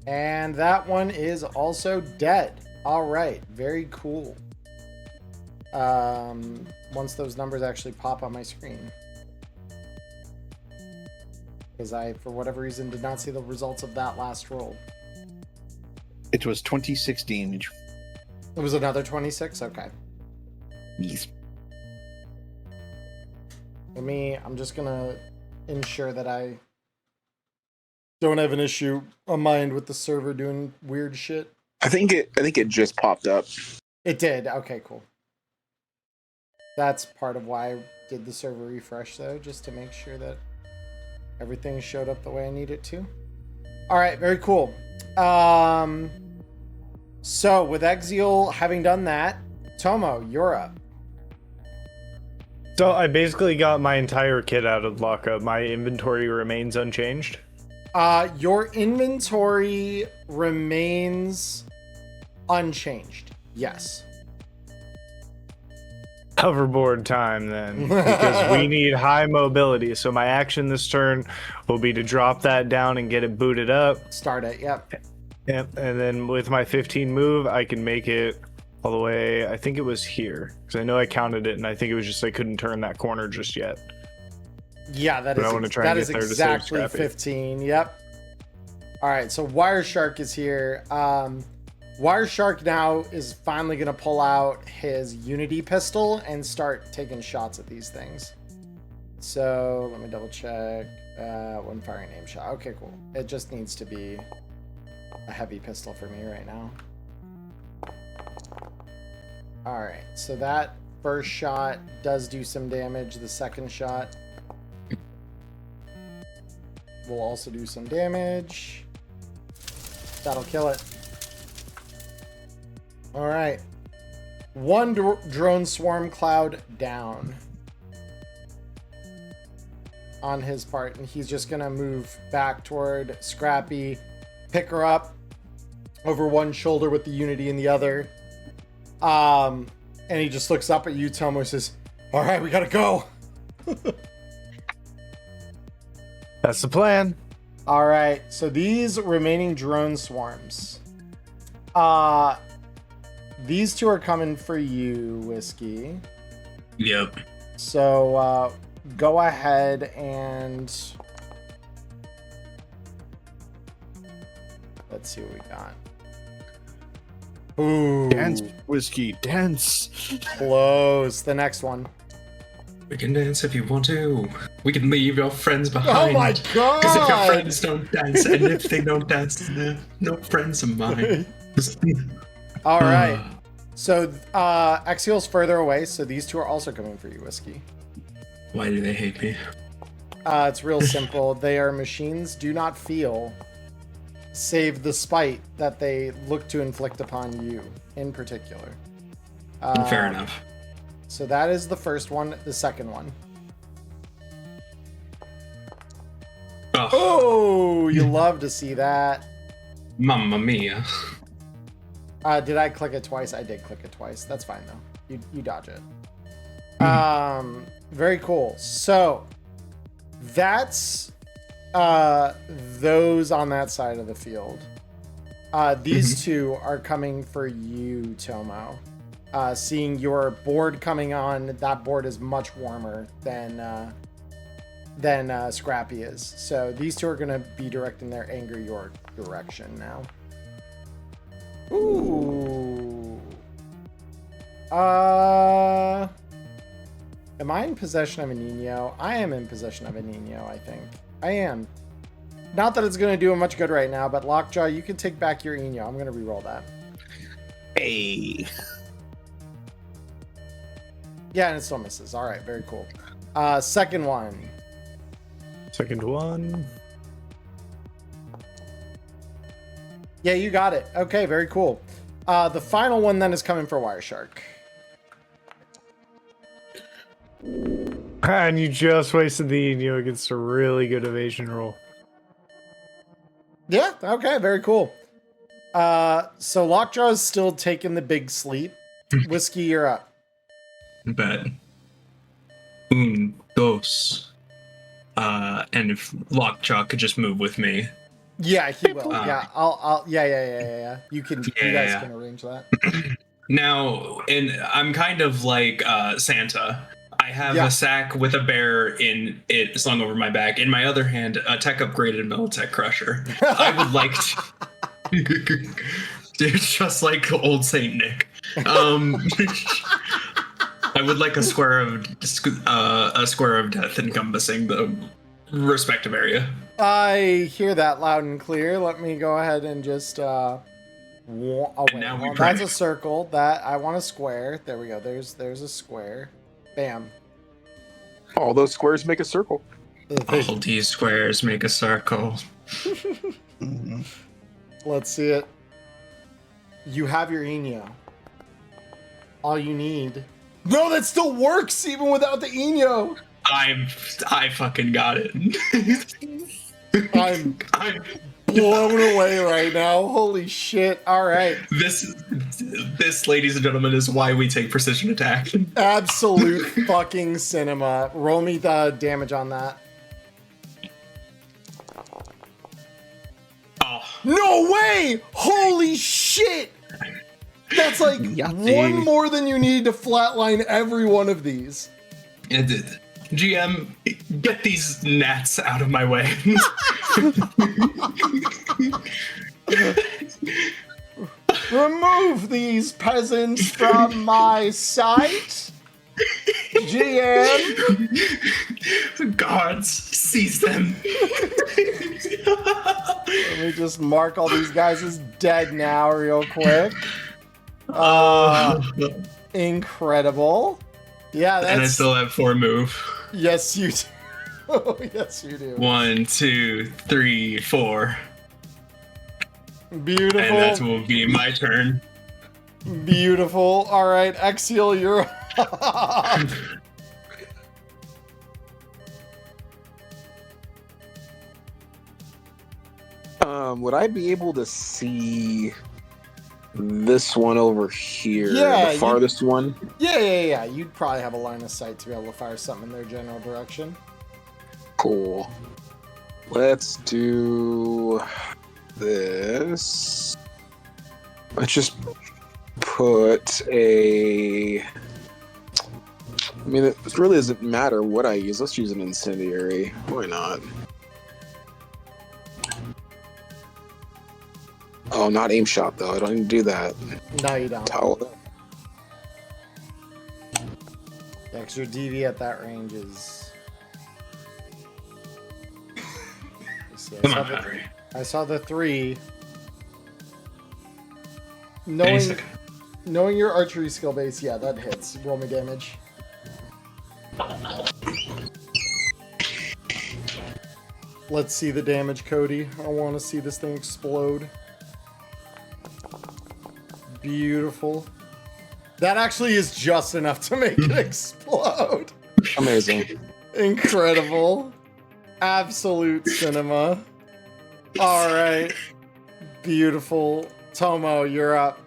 And that one is also dead. All right, very cool. Once those numbers actually pop on my screen. Because I, for whatever reason, did not see the results of that last roll. It was 26 damage. It was another 26? Okay. Yes. I'm just gonna ensure that I don't have an issue on my end with the server doing weird shit. I think it just popped up. It did. Okay, cool. That's part of why I did the server refresh, though, just to make sure that everything showed up the way I need it to. All right, very cool. So with Exial having done that, Tomo, you're up. So I basically got my entire kit out of lockup. My inventory remains unchanged. Your inventory remains unchanged. Yes. Hoverboard time then, because we need high mobility. So my action this turn will be to drop that down and get it booted up. Start it. Yep. Yep. And then with my 15 move, I can make it all the way. I think it was here because I know I counted it, and I think it was just I couldn't turn that corner just yet. Yeah, that is exactly 15. Yep. All right, so Wireshark is here. Wireshark now is finally going to pull out his Unity pistol and start taking shots at these things. So let me double check. One firing aim shot. Okay, cool. It just needs to be a heavy pistol for me right now. All right, so that first shot does do some damage. The second shot will also do some damage. That'll kill it. All right. One drone swarm cloud down on his part, and he's just gonna move back toward Scrappy, pick her up over one shoulder with the Unity in the other. And he just looks up at you, Tomo, and says, "All right, we gotta go." That's the plan. All right, so these remaining drone swarms. These two are coming for you, Whiskey. Yep. So, go ahead and... Let's see what we got. Ooh. Dance, Whiskey, dance. Close. The next one. We can dance if you want to. We can leave your friends behind. Oh my god! Because if your friends don't dance, and if they don't dance, they're no friends of mine. All right. So Exial's further away, so these two are also coming for you, Whiskey. Why do they hate me? It's real simple. They are machines, do not feel, save the spite that they look to inflict upon you in particular. Fair enough. So that is the first one. The second one. Oh, you love to see that. Mamma mia. Did I click it twice? I did click it twice. That's fine though. You dodge it. Very cool. So that's those on that side of the field. These two are coming for you, Tomo. Seeing your board coming on, that board is much warmer than Scrappy is. So these two are going to be directing their anger your direction now. Ooh. Am I in possession of a Nino? I am in possession of a Nino, I think. I am. Not that it's going to do him much good right now, but Lockjaw, you can take back your Eno. I'm going to reroll that. Hey. Yeah, and it still misses. All right, very cool. Second one. Second one. Yeah, you got it. Okay, very cool. The final one then is coming for Wireshark. And you just wasted the Eno against a really good evasion roll. Yeah, okay, very cool. So Lockjaw is still taking the big sleep. Whiskey, you're up. Bet. Un, dos. And if Lockjaw could just move with me. Yeah, he will. Yeah, I'll. Yeah. You guys can arrange that. Now, I'm kind of like Santa. I have a sack with a bear in it slung over my back. In my other hand, a tech upgraded Militech Crusher. I would like to... It's just like old Saint Nick. I would like a square of death encompassing the respective area. I hear that loud and clear. Let me go ahead and just that's a circle. That I want a square. There we go. There's a square. Bam. All those squares make a circle. All these squares make a circle. Let's see it. You have your Eno. All you need. No, that still works even without the Eno. I fucking got it. I'm blown away right now. Holy shit. All right. This, ladies and gentlemen, is why we take precision attack. Absolute fucking cinema. Roll me the damage on that. Oh. No way! Holy shit! That's like one more than you need to flatline every one of these. GM, get these gnats out of my way. Remove these peasants from my sight. GM. Guards, seize them. Let me just mark all these guys as dead now real quick. Incredible. Yeah, that's... And I still have 4 move. Yes, you do. Yes, you do. 1, 2, 3, 4. Beautiful. And that will be my turn. Beautiful. All right, Exil, you're up. Would I be able to see this one over here? Yeah, the farthest one? Yeah. You'd probably have a line of sight to be able to fire something in their general direction. Cool. Let's do this. Let's just put a... I mean, it really doesn't matter what I use. Let's use an incendiary. Why not? Oh, not aim shot, though. I don't need to do that. No, you don't. Towel. Yeah, because your DV at that range is... Come on, Henry. I saw the 3. Any second. Knowing your archery skill base, yeah, that hits. Roll me damage. Let's see the damage, Cody. I want to see this thing explode. Beautiful. That actually is just enough to make it explode. Amazing. Incredible. Absolute cinema. All right. Beautiful. Tomo, you're up.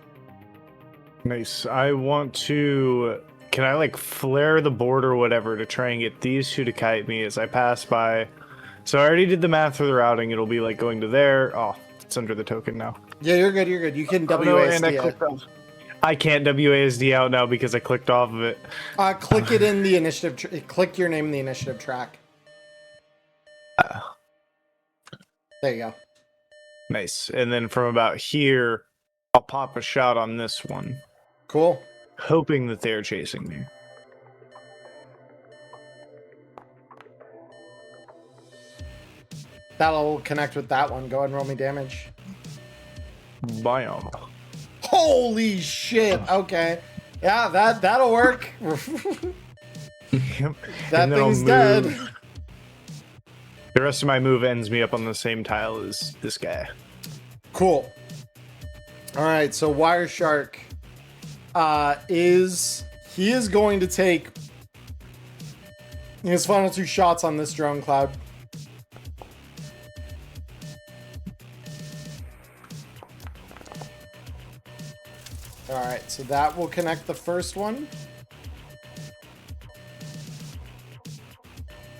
Nice. I want to. Can I like flare the board or whatever to try and get these two to kite me as I pass by? So I already did the math for the routing. It'll be like going to there. Oh, it's under the token now. Yeah, you're good. You're good. You can Oh, no, and I WASD it. clicked off. I can't WASD out now because I clicked off of it. Click it in the initiative. Click your name in the initiative track. There you go. Nice. And then from about here, I'll pop a shot on this one, Cool. hoping that they're chasing me. That'll connect with that one. Go ahead and roll me damage. Biome. Holy shit. Okay. Yeah, that'll work. Yep. That And then I'll thing's dead. The rest of my move ends me up on the same tile as this guy. Cool. All right, so Wire Shark is going to take his final 2 shots on this drone cloud. All right, so that will connect the first one.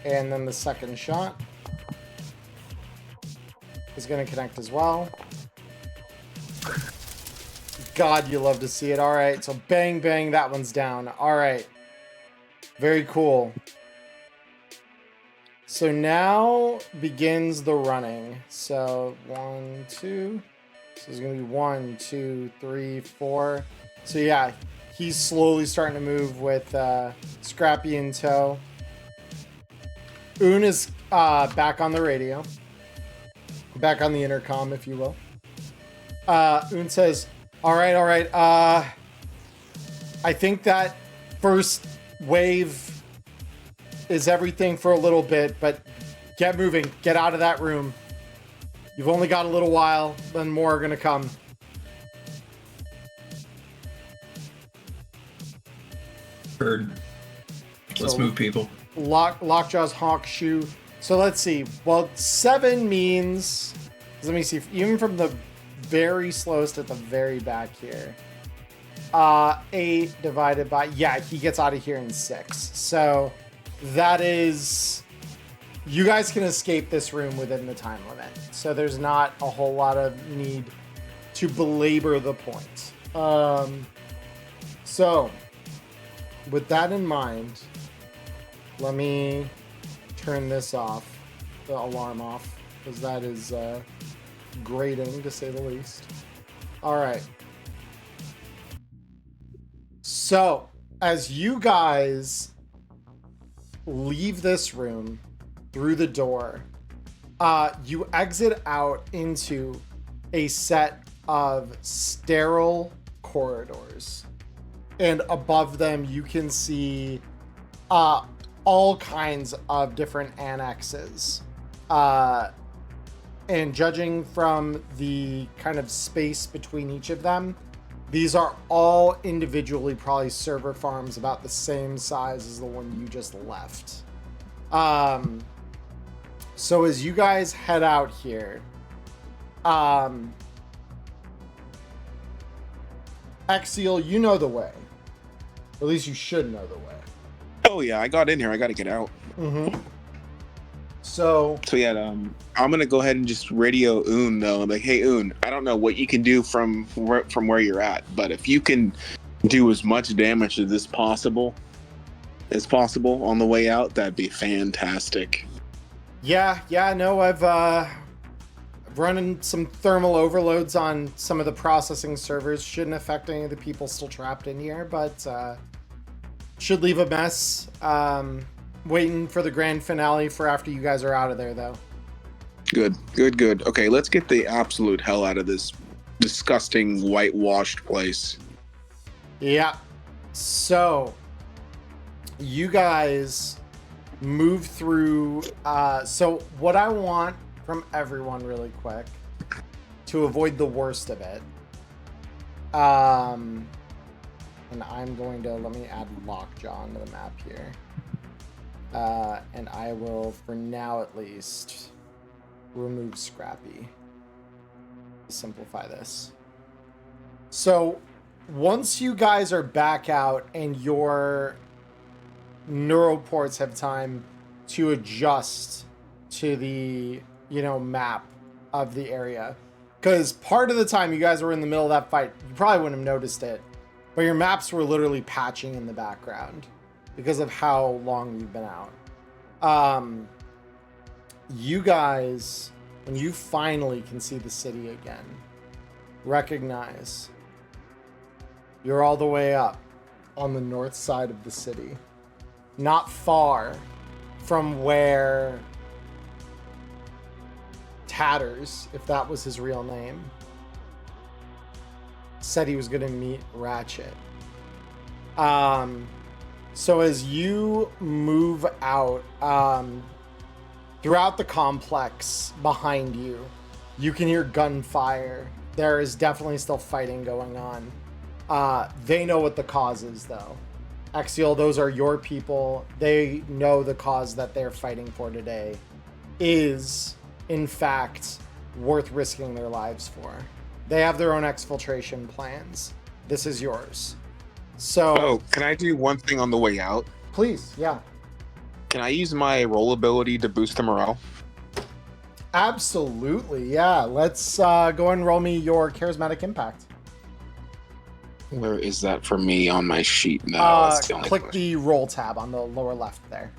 And then the second shot is going to connect as well. God, you love to see it. All right, so bang, bang, that one's down. All right. Very cool. So now begins the running. So 1, 2. So there's going to be 1, 2, 3, 4. So yeah, he's slowly starting to move with Scrappy in tow. Un is back on the radio. Back on the intercom, if you will. Un says, all right. I think that first wave is everything for a little bit, but get moving. Get out of that room. You've only got a little while, then more are going to come. Bird. Let's So- move, people. Lockjaw's honk shoe. So let's see. Well, 7 means... Let me see. Even from the very slowest at the very back here. 8 divided by... Yeah, he gets out of here in 6. So that is... You guys can escape this room within the time limit. So there's not a whole lot of need to belabor the point. So with that in mind... Let me turn this off, the alarm off, because that is grating, to say the least. All right. So, as you guys leave this room through the door, you exit out into a set of sterile corridors. And above them, you can see... all kinds of different annexes. And judging from the kind of space between each of them, these are all individually probably server farms about the same size as the one you just left. So as you guys head out here, Axial, you know the way. At least you should know the way. Oh yeah, I got in here. I got to get out. Mm-hmm. So yeah, I'm gonna go ahead and just radio Un though. I'm like, hey Un, I don't know what you can do from where you're at, but if you can do as much damage as possible on the way out, that'd be fantastic. Yeah, no, I've running some thermal overloads on some of the processing servers. Shouldn't affect any of the people still trapped in here, but should leave a mess. Waiting for the grand finale for after you guys are out of there, though. Good. Okay, let's get the absolute hell out of this disgusting whitewashed place. Yeah. So, you guys move through. So, what I want from everyone really quick, to avoid the worst of it, and I'm going to, let me add Lockjaw to the map here. And I will, for now at least, remove Scrappy. simplify this. So once you guys are back out and your neuroports have time to adjust to the, map of the area, because part of the time you guys were in the middle of that fight, you probably wouldn't have noticed it, but your maps were literally patching in the background because of how long you've been out. You guys, when you finally can see the city again, recognize you're all the way up on the north side of the city, not far from where Tatters, if that was his real name, said he was going to meet Ratchet. So as you move out, throughout the complex behind you, you can hear gunfire. There is definitely still fighting going on. They know what the cause is, though. Axial, those are your people. They know the cause that they're fighting for today is, in fact, worth risking their lives for. They have their own exfiltration plans. This is yours. So... Oh, can I do one thing on the way out? Please, yeah. Can I use my roll ability to boost the morale? Absolutely, yeah. Let's go and roll me your charismatic impact. Where is that for me on my sheet? No, that's the only click question. the roll tab on the lower left there.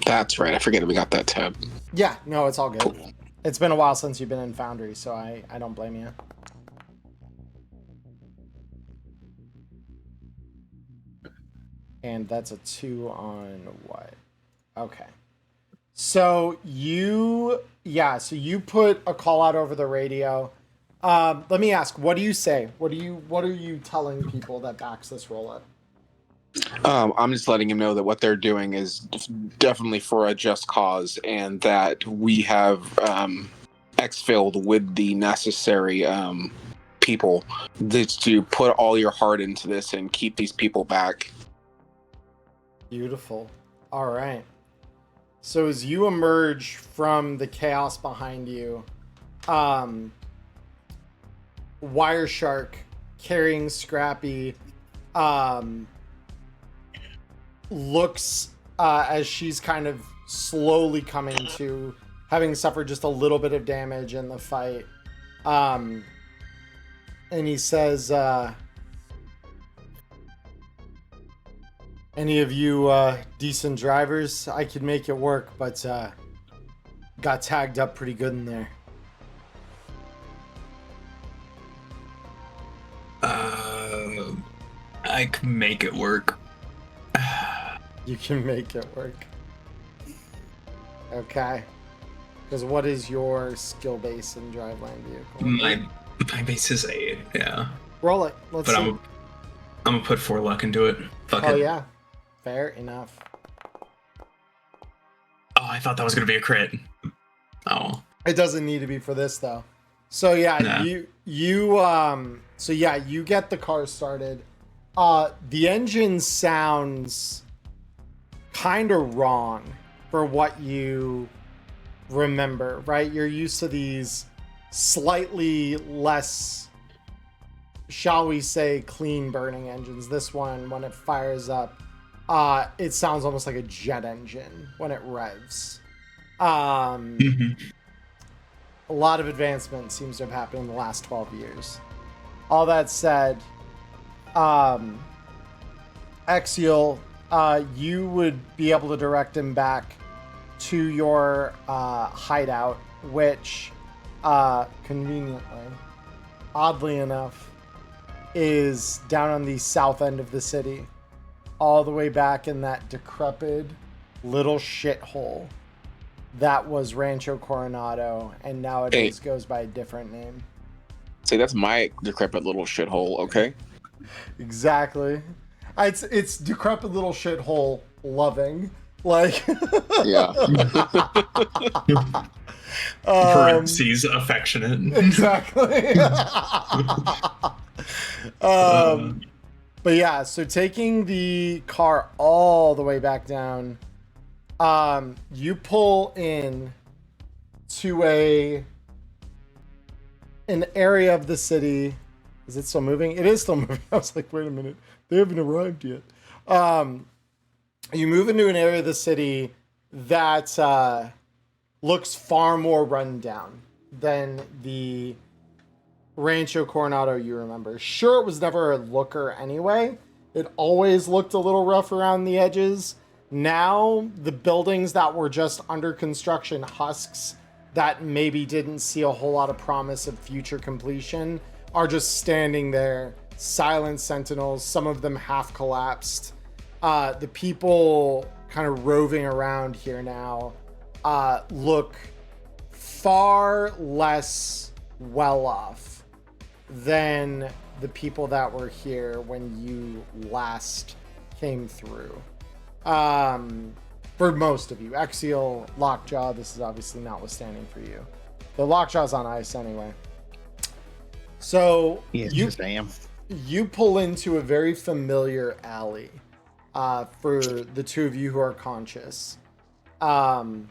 That's right. I forget we got that tab. Yeah, no, it's all good. Cool. It's been a while since you've been in Foundry, so I don't blame you. And that's a 2 on what? Okay. So you put a call out over the radio. Let me ask, what do you say? What are you telling people that backs this roll up? I'm just letting him know that what they're doing is definitely for a just cause, and that we have exfilled with the necessary people to put all your heart into this and keep these people back. Beautiful. All right. So as you emerge from the chaos behind you, Wireshark carrying Scrappy looks as she's kind of slowly coming to, having suffered just a little bit of damage in the fight. And he says, any of you decent drivers, I could make it work, but got tagged up pretty good in there. I can make it work. You can make it work. Okay. Because what is your skill base in driveline vehicle? My base is 8, yeah. Roll it. Let's see. I'm gonna put 4 luck into it. Fuck it. Oh yeah. Fair enough. Oh, I thought that was gonna be a crit. Oh. It doesn't need to be for this though. So yeah, Nah. you get the car started. The engine sounds kind of wrong for what you remember, right? You're used to these slightly less, shall we say, clean burning engines. This one, when it fires up, it sounds almost like a jet engine when it revs. Mhm. A lot of advancement seems to have happened in the last 12 years. All that said, Axial, you would be able to direct him back to your hideout, which conveniently, oddly enough, is down on the south end of the city, all the way back in that decrepit little shithole that was Rancho Coronado, and nowadays goes by a different name. See, that's my decrepit little shithole, okay? Exactly. It's decrepit little shithole loving. Like Yeah. Parentheses affectionate. Exactly. But yeah, so taking the car all the way back down, you pull in to an area of the city. Is it still moving? It is still moving. I was like, wait a minute, they haven't arrived yet. You move into an area of the city that looks far more run down than the Rancho Coronado you remember. Sure, it was never a looker anyway. It always looked a little rough around the edges. Now, the buildings that were just under construction husks that maybe didn't see a whole lot of promise of future completion are just standing there, silent sentinels, some of them half collapsed. The people kind of roving around here now look far less well off than the people that were here when you last came through. For most of you. Axial, Lockjaw, this is obviously notwithstanding for you. The Lockjaw's on ice anyway. So Yes, I am. you pull into a very familiar alley for the two of you who are conscious. And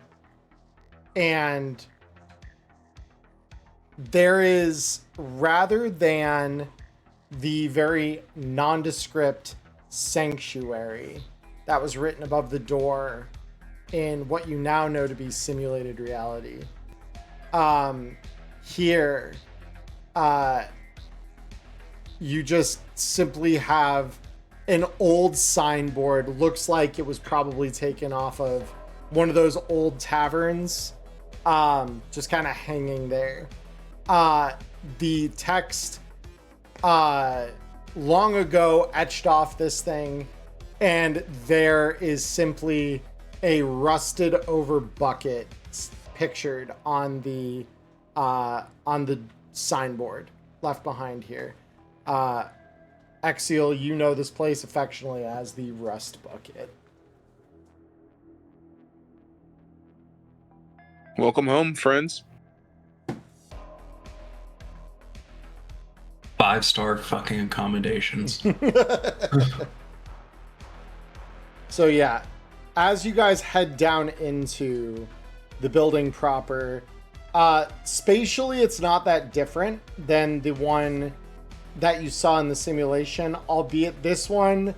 there is, rather than the very nondescript sanctuary that was written above the door in what you now know to be simulated reality, here you just simply have an old signboard. Looks like it was probably taken off of one of those old taverns, just kind of hanging there. The text long ago etched off this thing, and there is simply a rusted over bucket pictured on the signboard left behind here. Axial, you know this place affectionately as the Rust Bucket. Welcome home, friends. 5-star fucking accommodations. So yeah, as you guys head down into the building proper, spatially it's not that different than the one that you saw in the simulation, albeit this one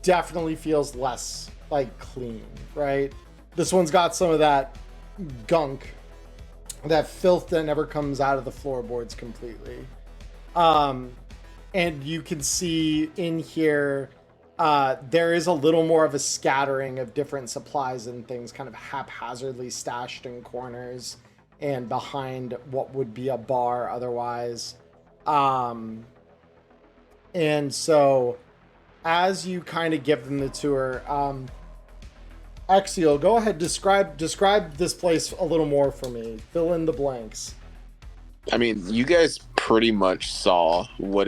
definitely feels less like clean, right? This one's got some of that gunk, that filth that never comes out of the floorboards completely. And you can see in here, there is a little more of a scattering of different supplies and things kind of haphazardly stashed in corners and behind what would be a bar otherwise. And so as you kind of give them the tour, Axial, go ahead, describe this place a little more for me. Fill in the blanks. I mean, you guys pretty much saw what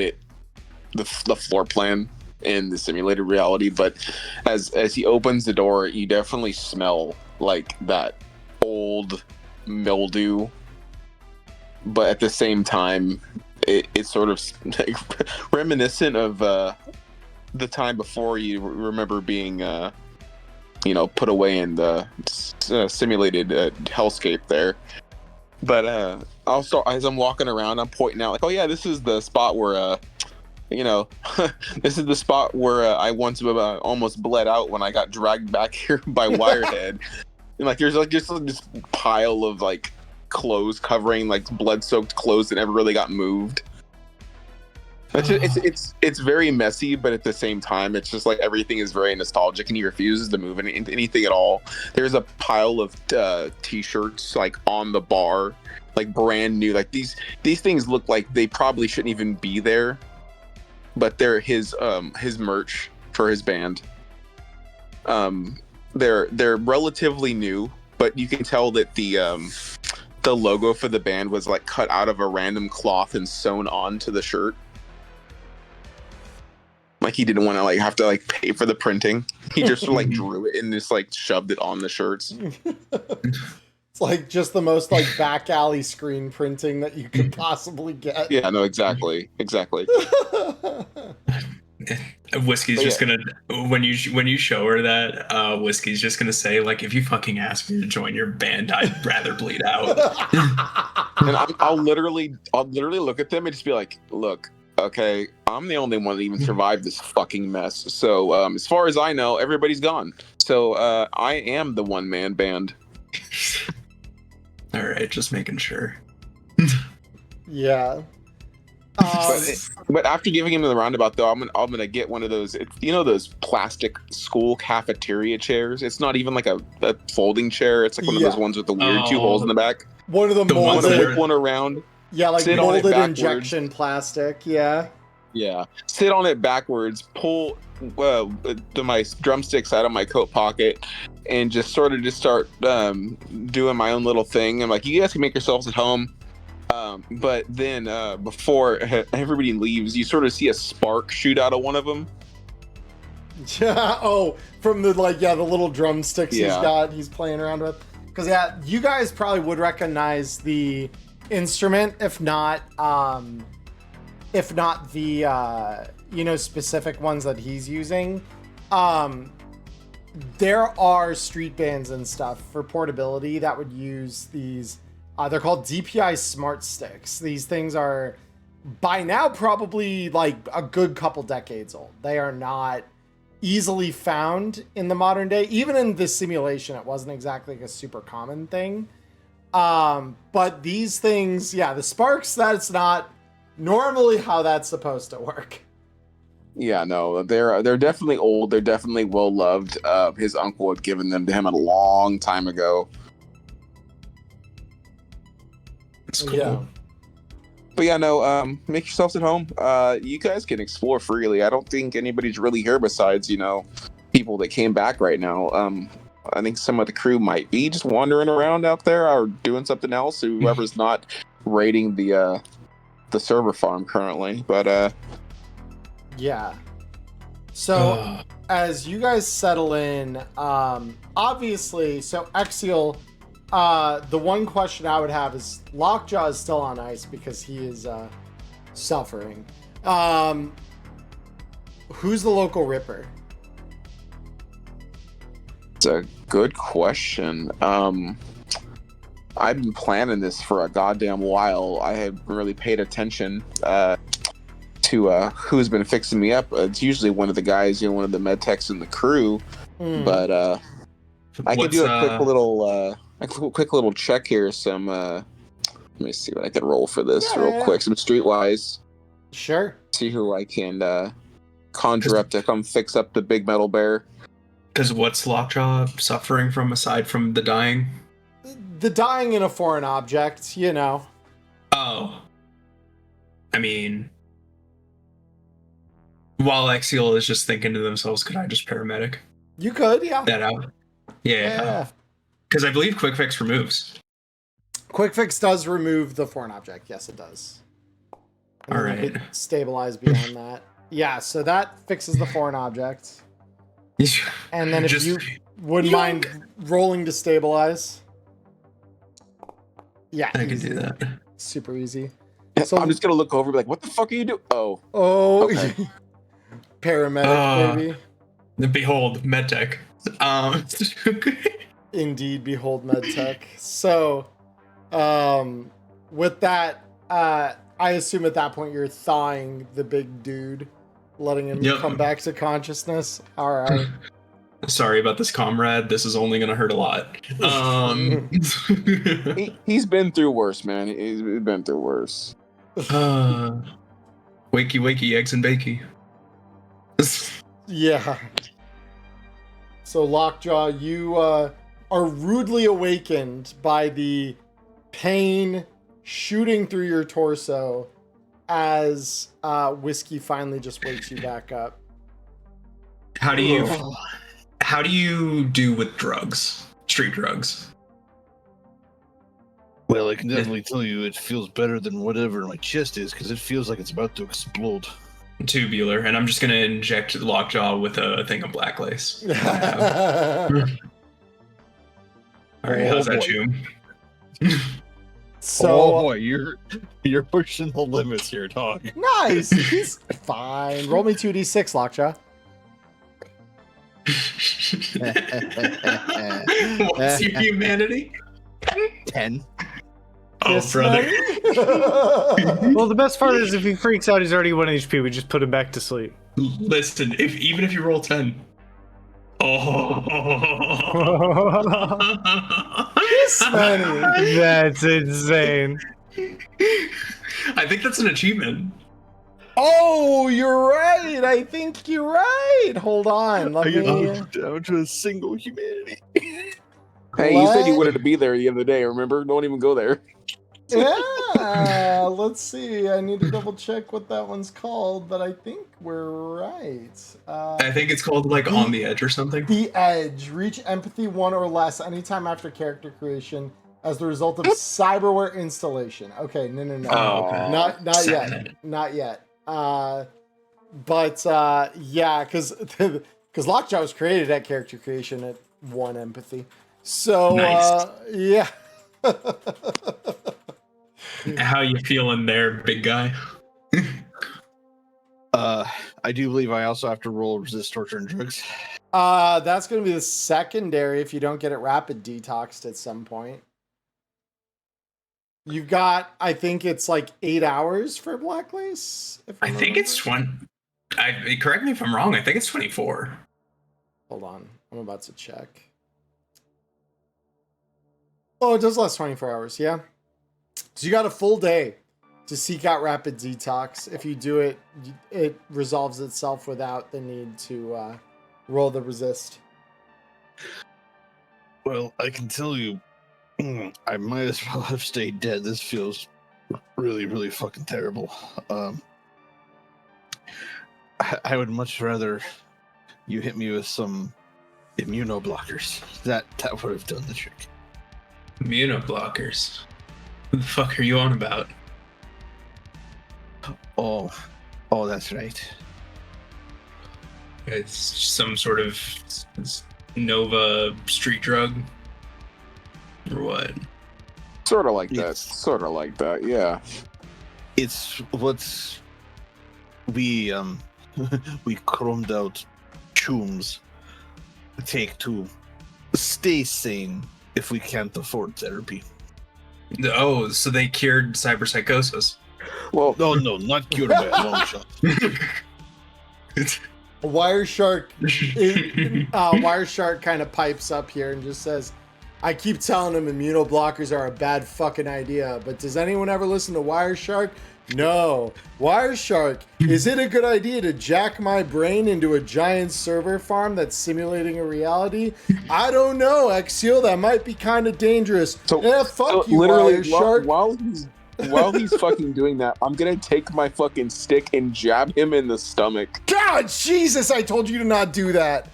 the floor plan in the simulated reality, but as he opens the door, you definitely smell like that old mildew, but at the same time, it's sort of like reminiscent of the time before you remember being put away in the simulated hellscape there. But also, as I'm walking around, I'm pointing out, like, oh yeah, this is the spot where, this is the spot where I once almost bled out when I got dragged back here by Wirehead. And like, there's like just this pile of like clothes covering like blood-soaked clothes that never really got moved. It's very messy, but at the same time, it's just like everything is very nostalgic, and he refuses to move anything at all. There's a pile of t-shirts like on the bar, like brand new. Like these things look like they probably shouldn't even be there, but they're his merch for his band. They're relatively new, but you can tell that the logo for the band was like cut out of a random cloth and sewn onto the shirt. Like he didn't want to like have to like pay for the printing. He just like drew it and just like shoved it on the shirts. It's like just the most like back alley screen printing that you could possibly get. Yeah, no, exactly. Whiskey's just gonna when you show her that, Whiskey's just gonna say, like, if you fucking ask me to join your band, I'd rather bleed out. And I'll literally look at them and just be like, look, okay, I'm the only one that even survived this fucking mess. So as far as I know, everybody's gone. So I am the one-man band. All right, just making sure. Yeah. But after giving him the roundabout, though, I'm gonna get one of those, those plastic school cafeteria chairs. It's not even like a folding chair. It's like one of those ones with the weird two holes in the back. One of the The ones I'm gonna that whip are- one around. Yeah, like sit on it molded backwards. injection plastic. Yeah. Yeah, sit on it backwards, pull my drumsticks out of my coat pocket, and just start doing my own little thing. I'm like, you guys can make yourselves at home. But then before everybody leaves, you sort of see a spark shoot out of one of them. Yeah. Oh, from the the little drumsticks Yeah. he's playing around with. Because yeah, you guys probably would recognize the instrument, if not the specific ones that he's using. There are street bands and stuff for portability that would use these. They're called DPI Smart Sticks. These things are by now probably like a good couple decades old. They are not easily found in the modern day. Even in this simulation, it wasn't exactly like a super common thing. But these things, the sparks, that's not normally how that's supposed to work. Yeah, no, they're definitely old. They're definitely well loved. His uncle had given them to him a long time ago. It's cool. Yeah. But yeah, no, make yourselves at home. You guys can explore freely. I don't think anybody's really here besides, people that came back right now. I think some of the crew might be just wandering around out there or doing something else. Whoever's not raiding the server farm currently. But Yeah. So as you guys settle in, obviously, so Exial, the one question I would have is Lockjaw is still on ice because he is suffering. Who's the local Ripper? it's a good question. I've been planning this for a goddamn while. I haven't really paid attention to who's been fixing me up. It's usually one of the guys, one of the med techs in the crew. But I can do a quick little check here. Some let me see what I can roll for this real quick. Some streetwise. Sure. See who I can conjure up to come fix up the big metal bear. Because what's Lockjaw suffering from aside from the dying? The dying in a foreign object, Oh. I mean, while Exial is just thinking to themselves, could I just paramedic You could, yeah. that out? Yeah. Because I believe Quick Fix removes. Quick Fix does remove the foreign object. Yes, it does. And All then you right. could stabilize beyond that. Yeah, so that fixes the foreign object. And then if Just- you wouldn't mind rolling to stabilize. Yeah, I can easy. do that. Super easy. So I'm just gonna look over and be like, what the fuck are you doing? Oh. Okay. Paramedic, baby. Behold, medtech. Indeed, behold medtech. So, with that, I assume at that point you're thawing the big dude, letting him come back to consciousness. All right. Sorry about this, comrade. This is only gonna hurt a lot. He's been through worse, man. He's been through worse. Wakey, wakey, eggs and bakey. Yeah. So Lockjaw, you are rudely awakened by the pain shooting through your torso as Whiskey finally just wakes you back up. How do you do with drugs? Street drugs? Well, I can definitely tell you it feels better than whatever my chest is because it feels like it's about to explode. Tubular, and I'm just gonna inject Lockjaw with a thing of black lace. All right, how's that, June? So oh boy, you're pushing the limits here, dog. nice. He's fine. Roll me 2d6, Lockjaw. What's your humanity? 10. Kiss brother. money? Well, the best part is if he freaks out, he's already 1 HP. We just put him back to sleep. Listen, even if you roll 10. Oh. Kiss money. That's insane. I think that's an achievement. Oh, you're right. I think you're right. Hold on. Let me. Down to a single humanity. Hey, you said you wanted to be there the other day. Remember? Don't even go there. Yeah. Let's see. I need to double check what that one's called, but I think we're right. I think it's called like On the Edge or something. The Edge. Reach empathy 1 or less anytime after character creation as the result of cyberware installation. Okay, no. Oh, okay. Not yet. Not yet. Yeah, because Lockjaw was created at character creation at 1 empathy. So Nice. yeah. How you feeling there, big guy? I do believe I also have to roll resist torture and drugs. That's gonna be the secondary if you don't get it rapid detoxed at some point. You've got, I think it's like 8 hours for Black Lace. I think it's 20. Correct me if I'm wrong. I think it's 24. Hold on, I'm about to check. Oh, it does last 24 hours, yeah. So you got a full day to seek out rapid detox. If you do it, it resolves itself without the need to roll the resist. Well, I can tell you, I might as well have stayed dead. This feels really, really fucking terrible. I would much rather you hit me with some immunoblockers. That would have done the trick. Immunoblockers. What the fuck are you on about? Oh, that's right. It's some sort of Nova street drug? Or what? Sort of like that. Yeah. It's what we we chromed out chooms take to stay sane if we can't afford therapy. Oh, so they cured cyberpsychosis. Well, No, not cured by a long shot. Wireshark kind of pipes up here and just says, I keep telling him immunoblockers are a bad fucking idea, but does anyone ever listen to Wireshark? No. Wireshark, is it a good idea to jack my brain into a giant server farm that's simulating a reality? I don't know, Axial, that might be kind of dangerous. Fuck you, literally, Wireshark. while he's fucking doing that, I'm gonna take my fucking stick and jab him in the stomach. God, Jesus, I told you to not do that.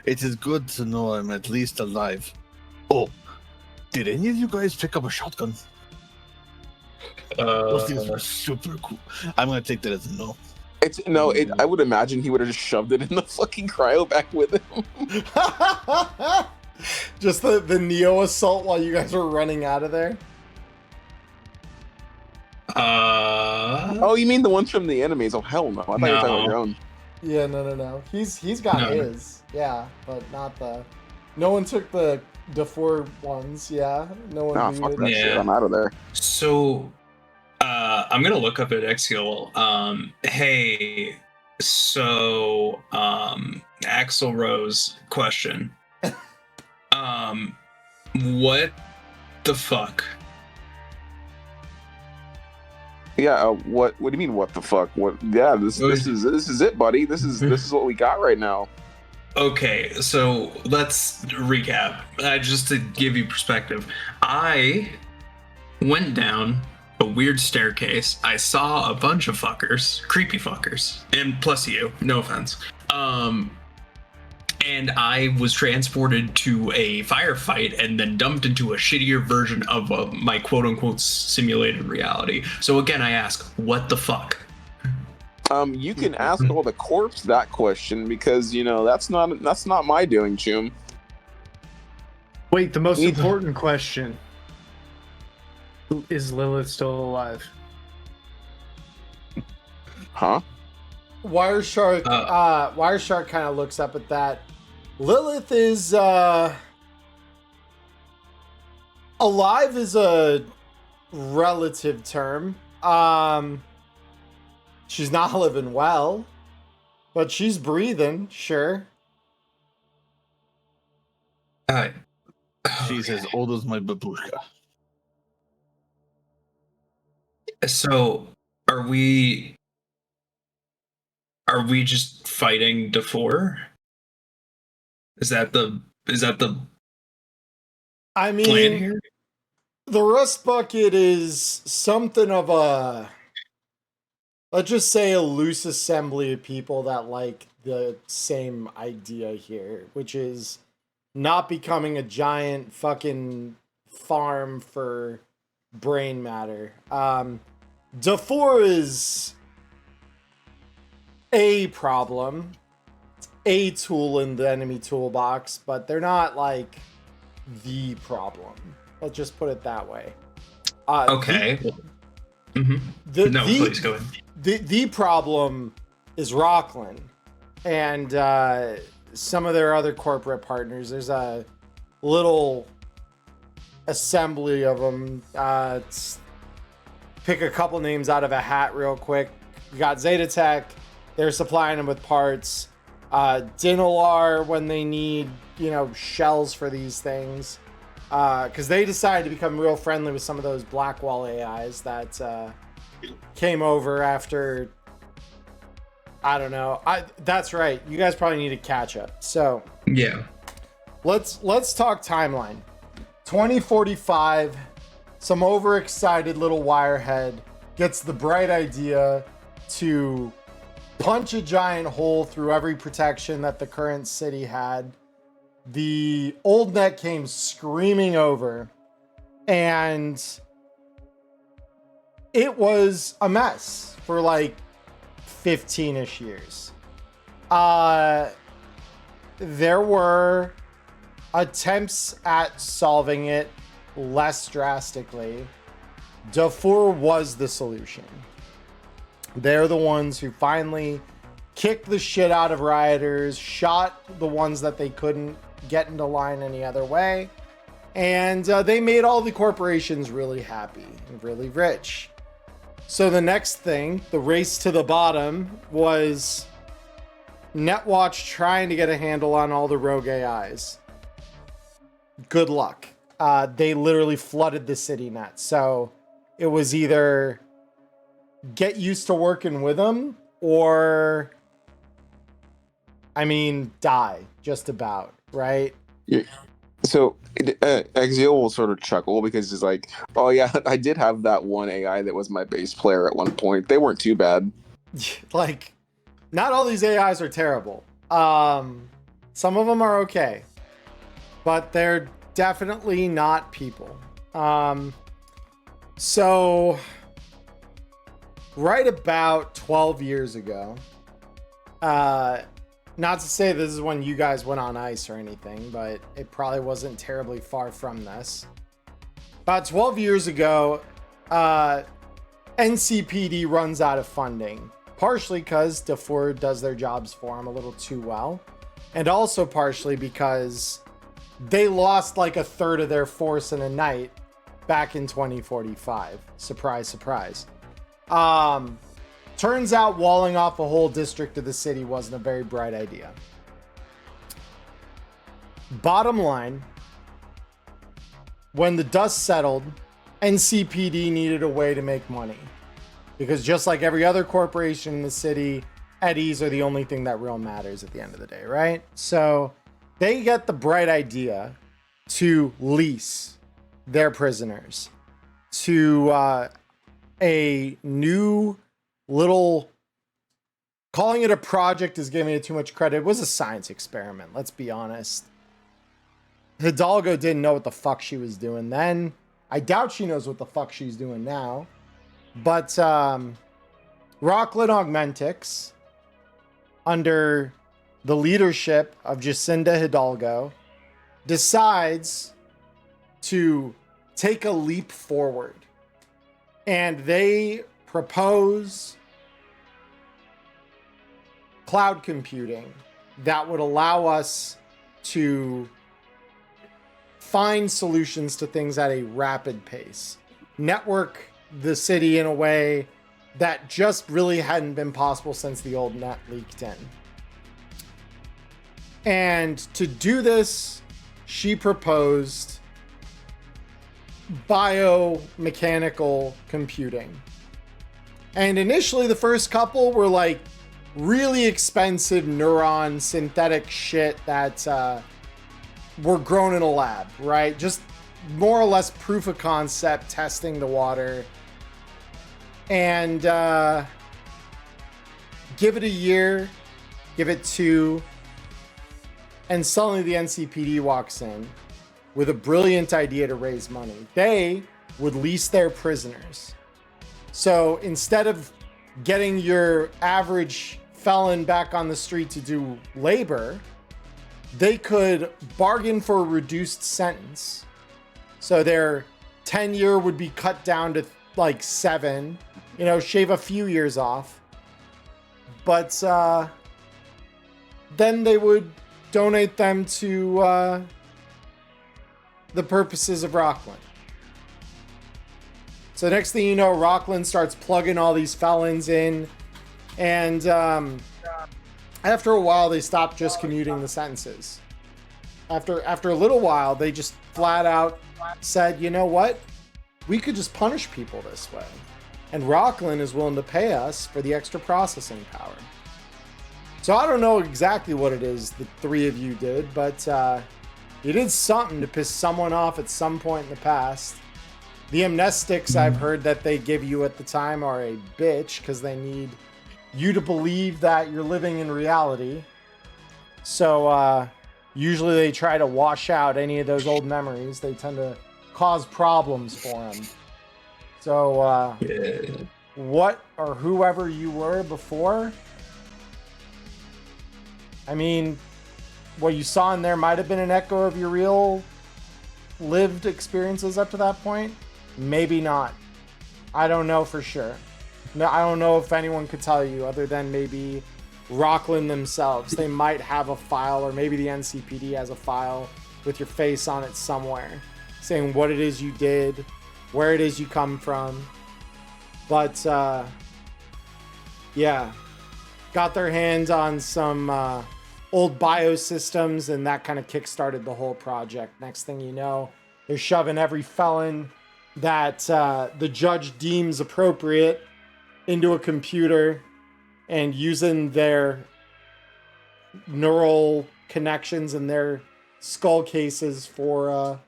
It is good to know I'm at least alive. Oh, did any of you guys pick up a shotgun? Those things were super cool. I'm gonna take that as a no. I would imagine he would have just shoved it in the fucking cryo back with him. Just the Neo assault while you guys were running out of there? Oh, you mean the ones from the enemies? Oh, hell no. I thought you were talking about your own. Yeah, no. He's got his. Yeah, but not the... No one took the 4 ones, yeah. No one Nah, fuck needed that shit. I'm out of there. So, I'm gonna look up at Exil. Hey, so, Axel Rose question. What the fuck? Yeah, what do you mean? What the fuck? What? Yeah, this is it, buddy. This is what we got right now. Okay, so let's recap. Just to give you perspective, I went down a weird staircase. I saw a bunch of fuckers, creepy fuckers, and plus you, no offense. And I was transported to a firefight and then dumped into a shittier version of my quote-unquote simulated reality. So again, I ask, what the fuck? You can ask all the corpse that question because that's not my doing, Choom. Wait, the most important question. Is Lilith still alive? Huh? Wireshark kind of looks up at that. Lilith is Alive is a relative term. She's not living well, but she's breathing, sure. She's as old as my babushka. So are we just fighting DeFore? Is that the I plan mean, here? the Rust Bucket is something of a, let's just say, a loose assembly of people that like the same idea here, which is not becoming a giant fucking farm for brain matter. DeFore is a problem, a tool in the enemy toolbox, but they're not like the problem. Let's just put it that way. Okay. Please go ahead. The problem is Rockland and some of their other corporate partners. There's a little assembly of them. Pick a couple names out of a hat real quick. We got Zeta Tech. They're supplying them with parts. Dinalar when they need, shells for these things. Because they decided to become real friendly with some of those Blackwall AIs that came over after, I don't know. That's right. You guys probably need to catch up. So Yeah. let's talk timeline. 2045. Some overexcited little wirehead gets the bright idea to punch a giant hole through every protection that the current city had. The old net came screaming over, and it was a mess for like 15-ish years. There were attempts at solving it less drastically. DeFore was the solution. They're the ones who finally kicked the shit out of rioters, shot the ones that they couldn't get into line any other way, and they made all the corporations really happy and really rich. So the next thing, the race to the bottom, was Netwatch trying to get a handle on all the rogue AIs. Good luck. They literally flooded the city net. So it was either get used to working with them or, die, just about, right? Yeah. So Axial will sort of chuckle because he's like, "Oh yeah, I did have that one AI that was my bass player at one point. They weren't too bad." Like, not all these AIs are terrible. Some of them are okay, but they're definitely not people. So right about 12 years ago, not to say this is when you guys went on ice or anything, but it probably wasn't terribly far from this. About 12 years ago, NCPD runs out of funding, partially because DeFore does their jobs for them a little too well, and also partially because they lost like a third of their force in a night back in 2045. Surprise, surprise. Turns out walling off a whole district of the city wasn't a very bright idea. Bottom line, when the dust settled, NCPD needed a way to make money. Because just like every other corporation in the city, eddies are the only thing that real matters at the end of the day, right? So they get the bright idea to lease their prisoners to a new little, calling it a project is giving it too much credit. It was a science experiment, let's be honest. Hidalgo didn't know what the fuck she was doing then. I doubt she knows what the fuck she's doing now. But Rockland Augmentics, under the leadership of Jacinda Hidalgo, decides to take a leap forward. And they propose cloud computing that would allow us to find solutions to things at a rapid pace, network the city in a way that just really hadn't been possible since the old net leaked in. And to do this, she proposed biomechanical computing. And initially, the first couple were like really expensive neuron synthetic shit that were grown in a lab, right? Just more or less proof of concept, testing the water. And give it a year, give it two, and suddenly the NCPD walks in with a brilliant idea to raise money. They would lease their prisoners. So instead of getting your average felon back on the street to do labor, they could bargain for a reduced sentence. So their 10-year would be cut down to like 7, shave a few years off. But then they would donate them to the purposes of Rockland. So next thing you know, Rockland starts plugging all these felons in. And after a while, they stopped just commuting the sentences. After a little while, they just flat out said, you know what? We could just punish people this way. And Rockland is willing to pay us for the extra processing power. So I don't know exactly what it is the three of you did, but you did something to piss someone off at some point in the past. The amnestics I've heard that they give you at the time are a bitch because they need you to believe that you're living in reality. So usually they try to wash out any of those old memories. They tend to cause problems for them. So what or whoever you were before, I mean, what you saw in there might have been an echo of your real lived experiences up to that point. Maybe not. I don't know for sure. No, I don't know if anyone could tell you other than maybe Rockland themselves. They might have a file, or maybe the NCPD has a file with your face on it somewhere saying what it is you did, where it is you come from. But yeah, got their hands on some old biosystems, and that kind of kickstarted the whole project. Next thing you know, they're shoving every felon that the judge deems appropriate into a computer and using their neural connections and their skull cases for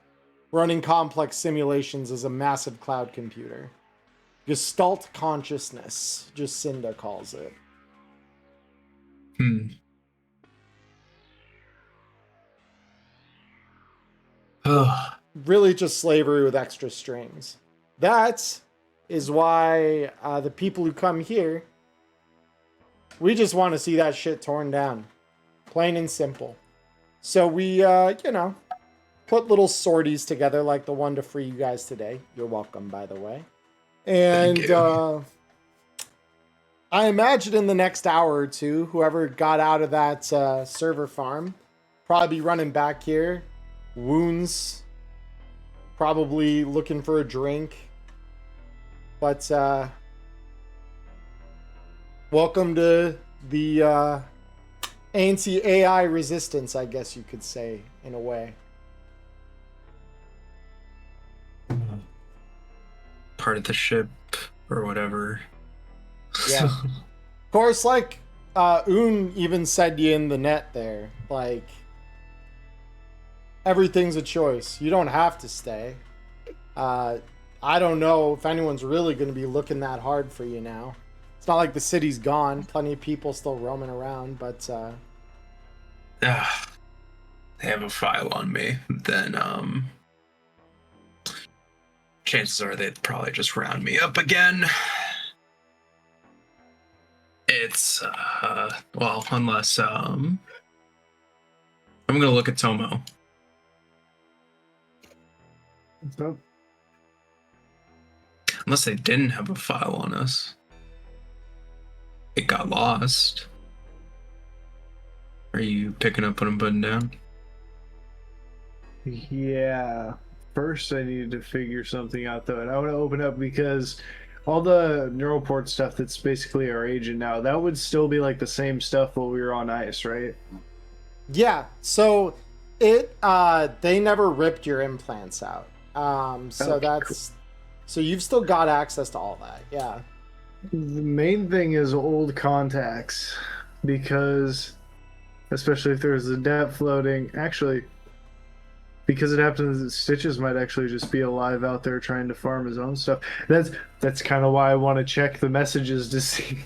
running complex simulations as a massive cloud computer. Gestalt consciousness, Jacinda calls it. Really just slavery with extra strings. That is why the people who come here, we just want to see that shit torn down. Plain and simple. So we, put little sorties together like the one to free you guys today. You're welcome, by the way. And I imagine in the next hour or two, whoever got out of that server farm probably be running back here. Wounds, probably looking for a drink. But welcome to the anti-AI resistance, I guess you could say, in a way. Part of the ship or whatever. Yeah. Of course, like Un even said to you in the net there, like, everything's a choice. You don't have to stay. I don't know if anyone's really going to be looking that hard for you now. It's not like the city's gone. Plenty of people still roaming around, but They have a file on me, then chances are they'd probably just round me up again. It's well, unless I'm gonna look at Tomo. Unless they didn't have a file on us. It got lost. Are you picking up what I'm putting down? Yeah. First, I needed to figure something out, though, and I want to open up because all the neural port stuff that's basically our agent now, that would still be like the same stuff while we were on ice, right? Yeah. So it they never ripped your implants out. So Okay, that's so you've still got access to all that. Yeah. The main thing is old contacts, because especially if there's a depth floating, actually, because it happens that Stitches might actually just be alive out there trying to farm his own stuff. That's kind of why I want to check the messages to see,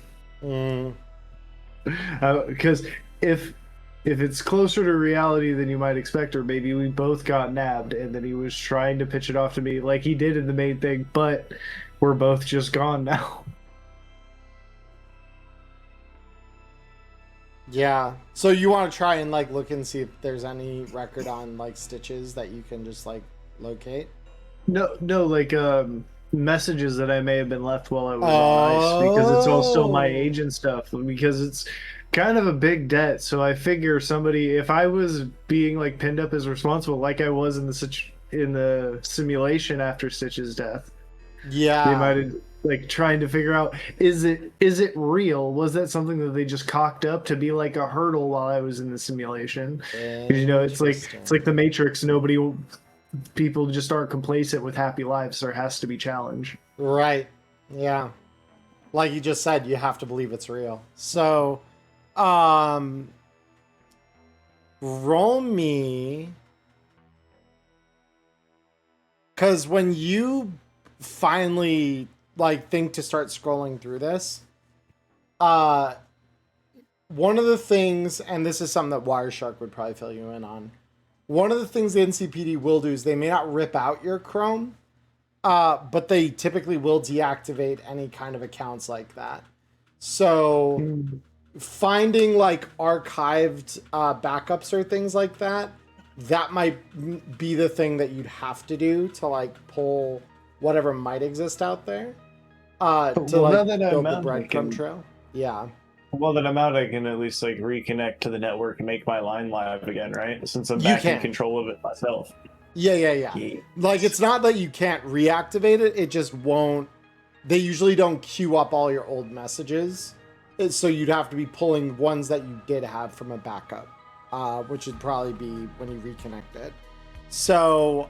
because if it's closer to reality than you might expect, or maybe we both got nabbed and then he was trying to pitch it off to me like he did in the main thing, but we're both just gone now. Yeah. So you want to try and like look and see if there's any record on like Stitches that you can just like locate? No, like messages that I may have been left while I was on ice, because it's all still my agent stuff, because it's kind of a big debt. So I figure somebody, if I was being like pinned up as responsible, like I was in the simulation after Stitch's death, Yeah. they might have like trying to figure out, is it real? Was that something that they just cocked up to be like a hurdle while I was in the simulation? 'Cause, you know, it's like the Matrix. People just aren't complacent with happy lives. There has to be challenge. Right. Yeah. Like you just said, you have to believe it's real. So, roll me, because when you finally like think to start scrolling through this, one of the things, and this is something that Wireshark would probably fill you in on, one of the things the NCPD will do is they may not rip out your Chrome, but they typically will deactivate any kind of accounts like that. So finding like archived backups or things like that, that might be the thing that you'd have to do to like pull whatever might exist out there. To like build the breadcrumb trail. Yeah. Well, that I'm out, I can at least like reconnect to the network and make my line live again, right? Since I'm back in control of it myself. Yeah. Like, it's not that you can't reactivate it, it just won't. They usually don't queue up all your old messages. So you'd have to be pulling ones that you did have from a backup, which would probably be when you reconnect it. So,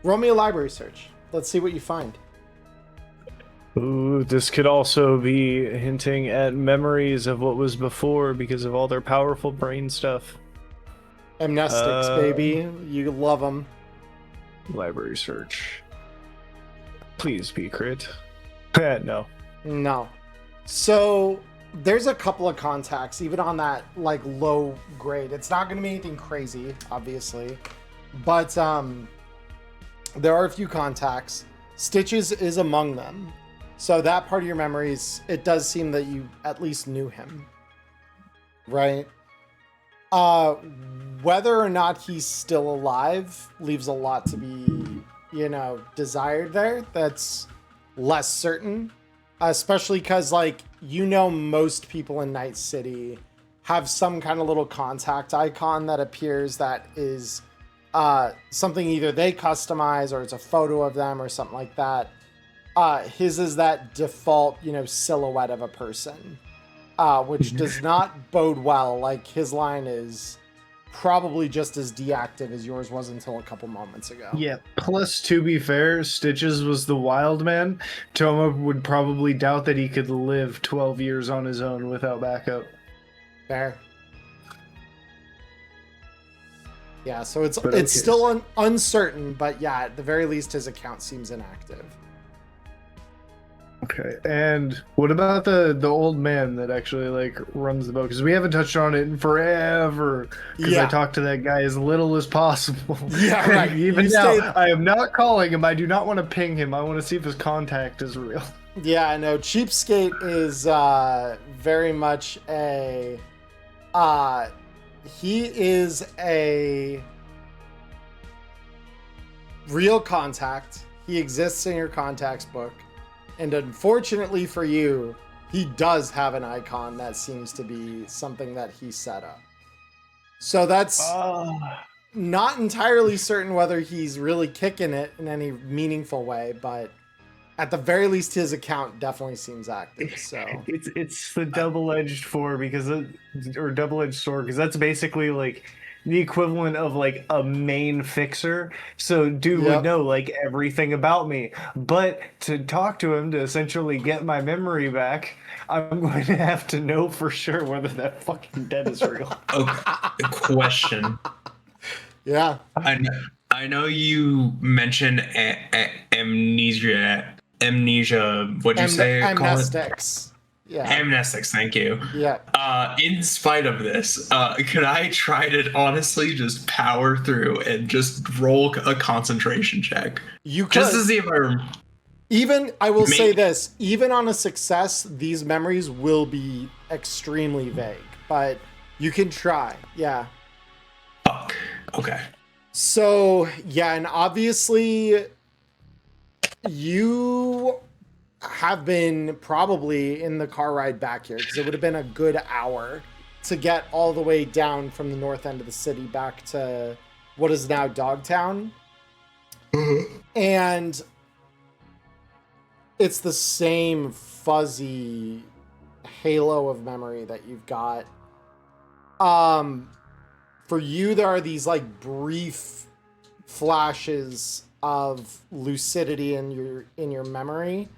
roll me a library search. Let's see what you find. Ooh, this could also be hinting at memories of what was before because of all their powerful brain stuff. Amnestics, baby. You love them. Library search. Please be crit. No. No. So there's a couple of contacts, even on that like low grade. It's not going to be anything crazy, obviously, but there are a few contacts. Stitches is among them. So that part of your memories, it does seem that you at least knew him, right? Whether or not he's still alive leaves a lot to be, desired there. That's less certain, especially because, like, most people in Night City have some kind of little contact icon that appears that is something either they customize or it's a photo of them or something like that. His is that default, silhouette of a person, which does not bode well. Like, his line is probably just as deactive as yours was until a couple moments ago. Yeah, plus, to be fair, Stitches was the wild man. Toma would probably doubt that he could live 12 years on his own without backup. Fair. Yeah, so it's still uncertain, but yeah, at the very least, his account seems inactive. Okay, and what about the old man that actually like runs the boat? Because we haven't touched on it in forever. Because I talked to that guy as little as possible. Yeah, right. Even now, I am not calling him. I do not want to ping him. I want to see if his contact is real. Yeah, I know. Cheapskate is very much a. He is a real contact. He exists in your contacts book. And unfortunately for you, he does have an icon that seems to be something that he set up. So that's not entirely certain whether he's really kicking it in any meaningful way, but at the very least, his account definitely seems active. So It's the double-edged double-edged sword, because that's basically like the equivalent of like a main fixer. So dude would know like everything about me. But to talk to him to essentially get my memory back, I'm going to have to know for sure whether that fucking dead is real. Okay, question. Yeah. I know you mentioned amnesia. What'd you say? Amnestics. Yeah. Amnestics, thank you. Yeah. In spite of this, could I try to honestly just power through and just roll a concentration check? You could. Just to see if I... Even, I will say this, even on a success, these memories will be extremely vague, but you can try. Yeah. Fuck. Okay. So, yeah, and obviously you have been probably in the car ride back here, because it would have been a good hour to get all the way down from the north end of the city back to what is now Dogtown. And it's the same fuzzy halo of memory that you've got. For you, there are these like brief flashes of lucidity in your memory,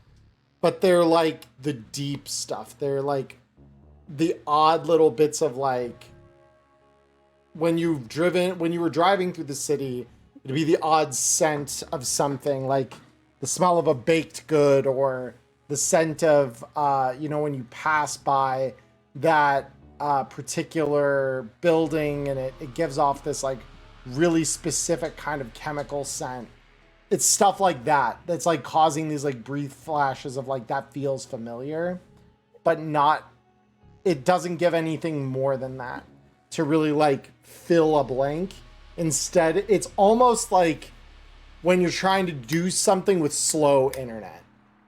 but they're like the deep stuff. They're like the odd little bits of like when you were driving through the city, it'd be the odd scent of something, like the smell of a baked good, or the scent of when you pass by that particular building and it gives off this like really specific kind of chemical scent. It's stuff like that that's like causing these like brief flashes of like that feels familiar, but it doesn't give anything more than that to really like fill a blank. Instead, it's almost like when you're trying to do something with slow internet,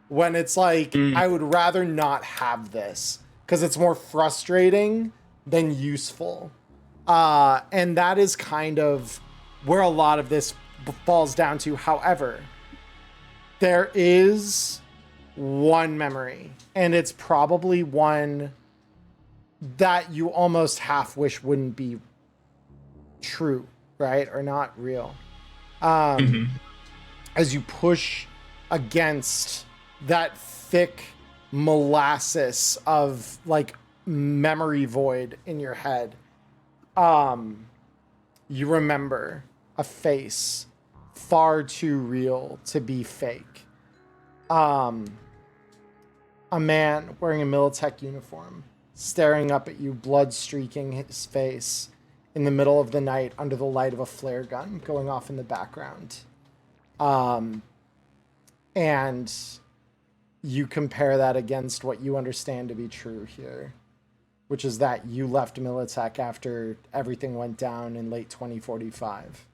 when it's like, I would rather not have this because it's more frustrating than useful. And that is kind of where a lot of this falls down to. However, there is one memory, and it's probably one that you almost half wish wouldn't be true, right? Or not real. As you push against that thick molasses of like memory void in your head, you remember a face far too real to be fake. A man wearing a Militech uniform staring up at you, blood streaking his face in the middle of the night under the light of a flare gun going off in the background. And you compare that against what you understand to be true here, which is that you left Militech after everything went down in late 2045.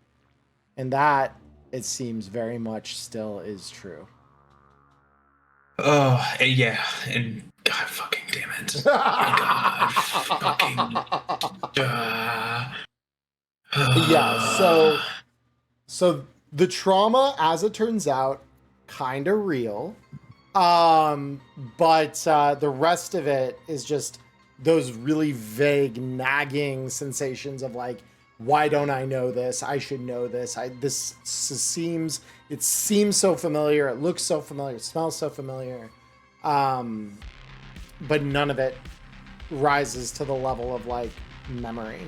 And that, it seems, very much still is true. Oh, yeah, and God fucking damn it. God fucking... Yeah, so the trauma, as it turns out, kind of real. But the rest of it is just those really vague, nagging sensations of like, why don't I know this? I should know this. It seems so familiar. It looks so familiar. It smells so familiar. But none of it rises to the level of like memory.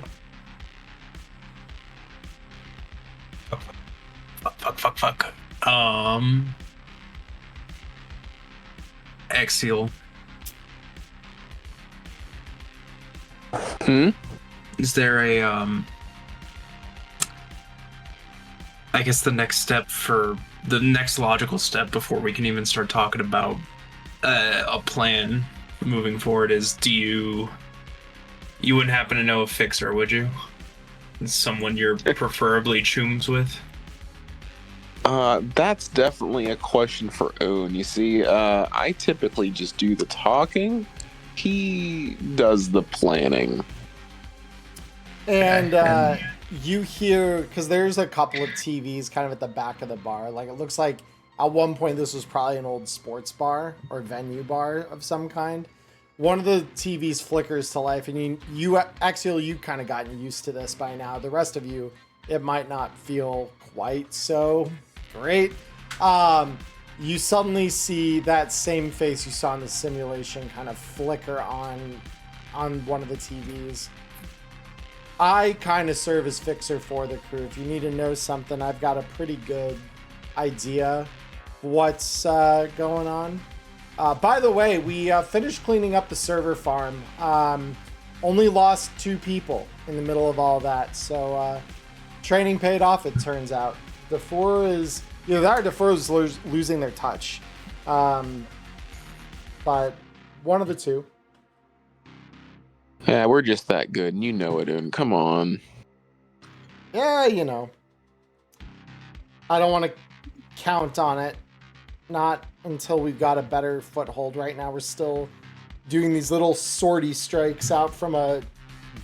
Fuck. Axial. Is there a I guess the next logical step before we can even start talking about a plan moving forward is, you wouldn't happen to know a fixer, would you? Someone you're preferably chooms with? That's definitely a question for Owen. You see, I typically just do the talking. He does the planning. And you hear, because there's a couple of TVs kind of at the back of the bar. Like, it looks like at one point this was probably an old sports bar or venue bar of some kind. One of the TVs flickers to life, and Axial, you kind of gotten used to this by now. The rest of you, it might not feel quite so great. You suddenly see that same face you saw in the simulation kind of flicker on one of the TVs. I kind of serve as fixer for the crew. If you need to know something, I've got a pretty good idea what's going on. By the way, we finished cleaning up the server farm. Only lost 2 people in the middle of all that. So training paid off, it turns out. Defour is... Defour is losing their touch. But one of the 2. Yeah, we're just that good, and you know it, and come on. Yeah, I don't want to count on it. Not until we've got a better foothold. Right now, we're still doing these little sortie strikes out from a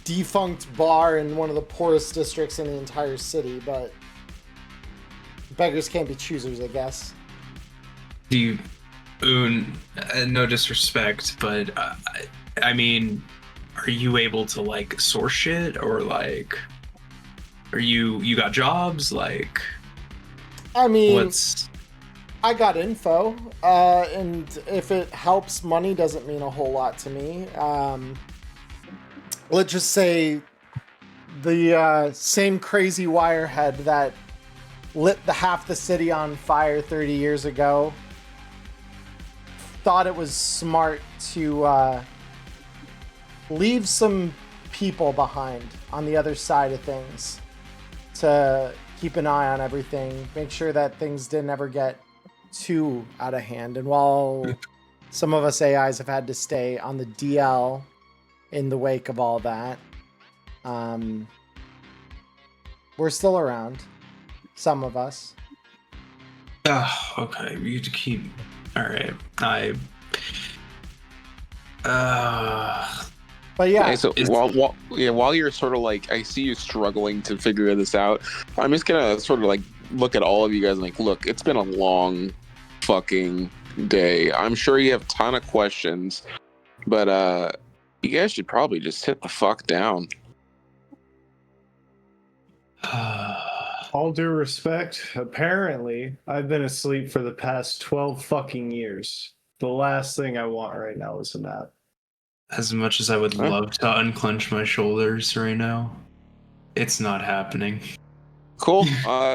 defunct bar in one of the poorest districts in the entire city, but beggars can't be choosers, I guess. No disrespect, but I mean, are you able to like source shit, or like, are you got jobs? Like, I mean, what's... I got info, and if it helps, money doesn't mean a whole lot to me. Let's just say the same crazy wirehead that lit half the city on fire 30 years ago thought it was smart to leave some people behind on the other side of things to keep an eye on everything, make sure that things didn't ever get too out of hand. And while some of us AIs have had to stay on the DL in the wake of all that, we're still around. Some of us. Okay. You to keep... All right. But yeah. Okay, so while you're sort of like, I see you struggling to figure this out, I'm just gonna sort of like look at all of you guys and like, look, it's been a long fucking day. I'm sure you have a ton of questions, but you guys should probably just sit the fuck down. All due respect, apparently, I've been asleep for the past 12 fucking years. The last thing I want right now is a nap. As much as I would love to unclench my shoulders right now, it's not happening. Cool.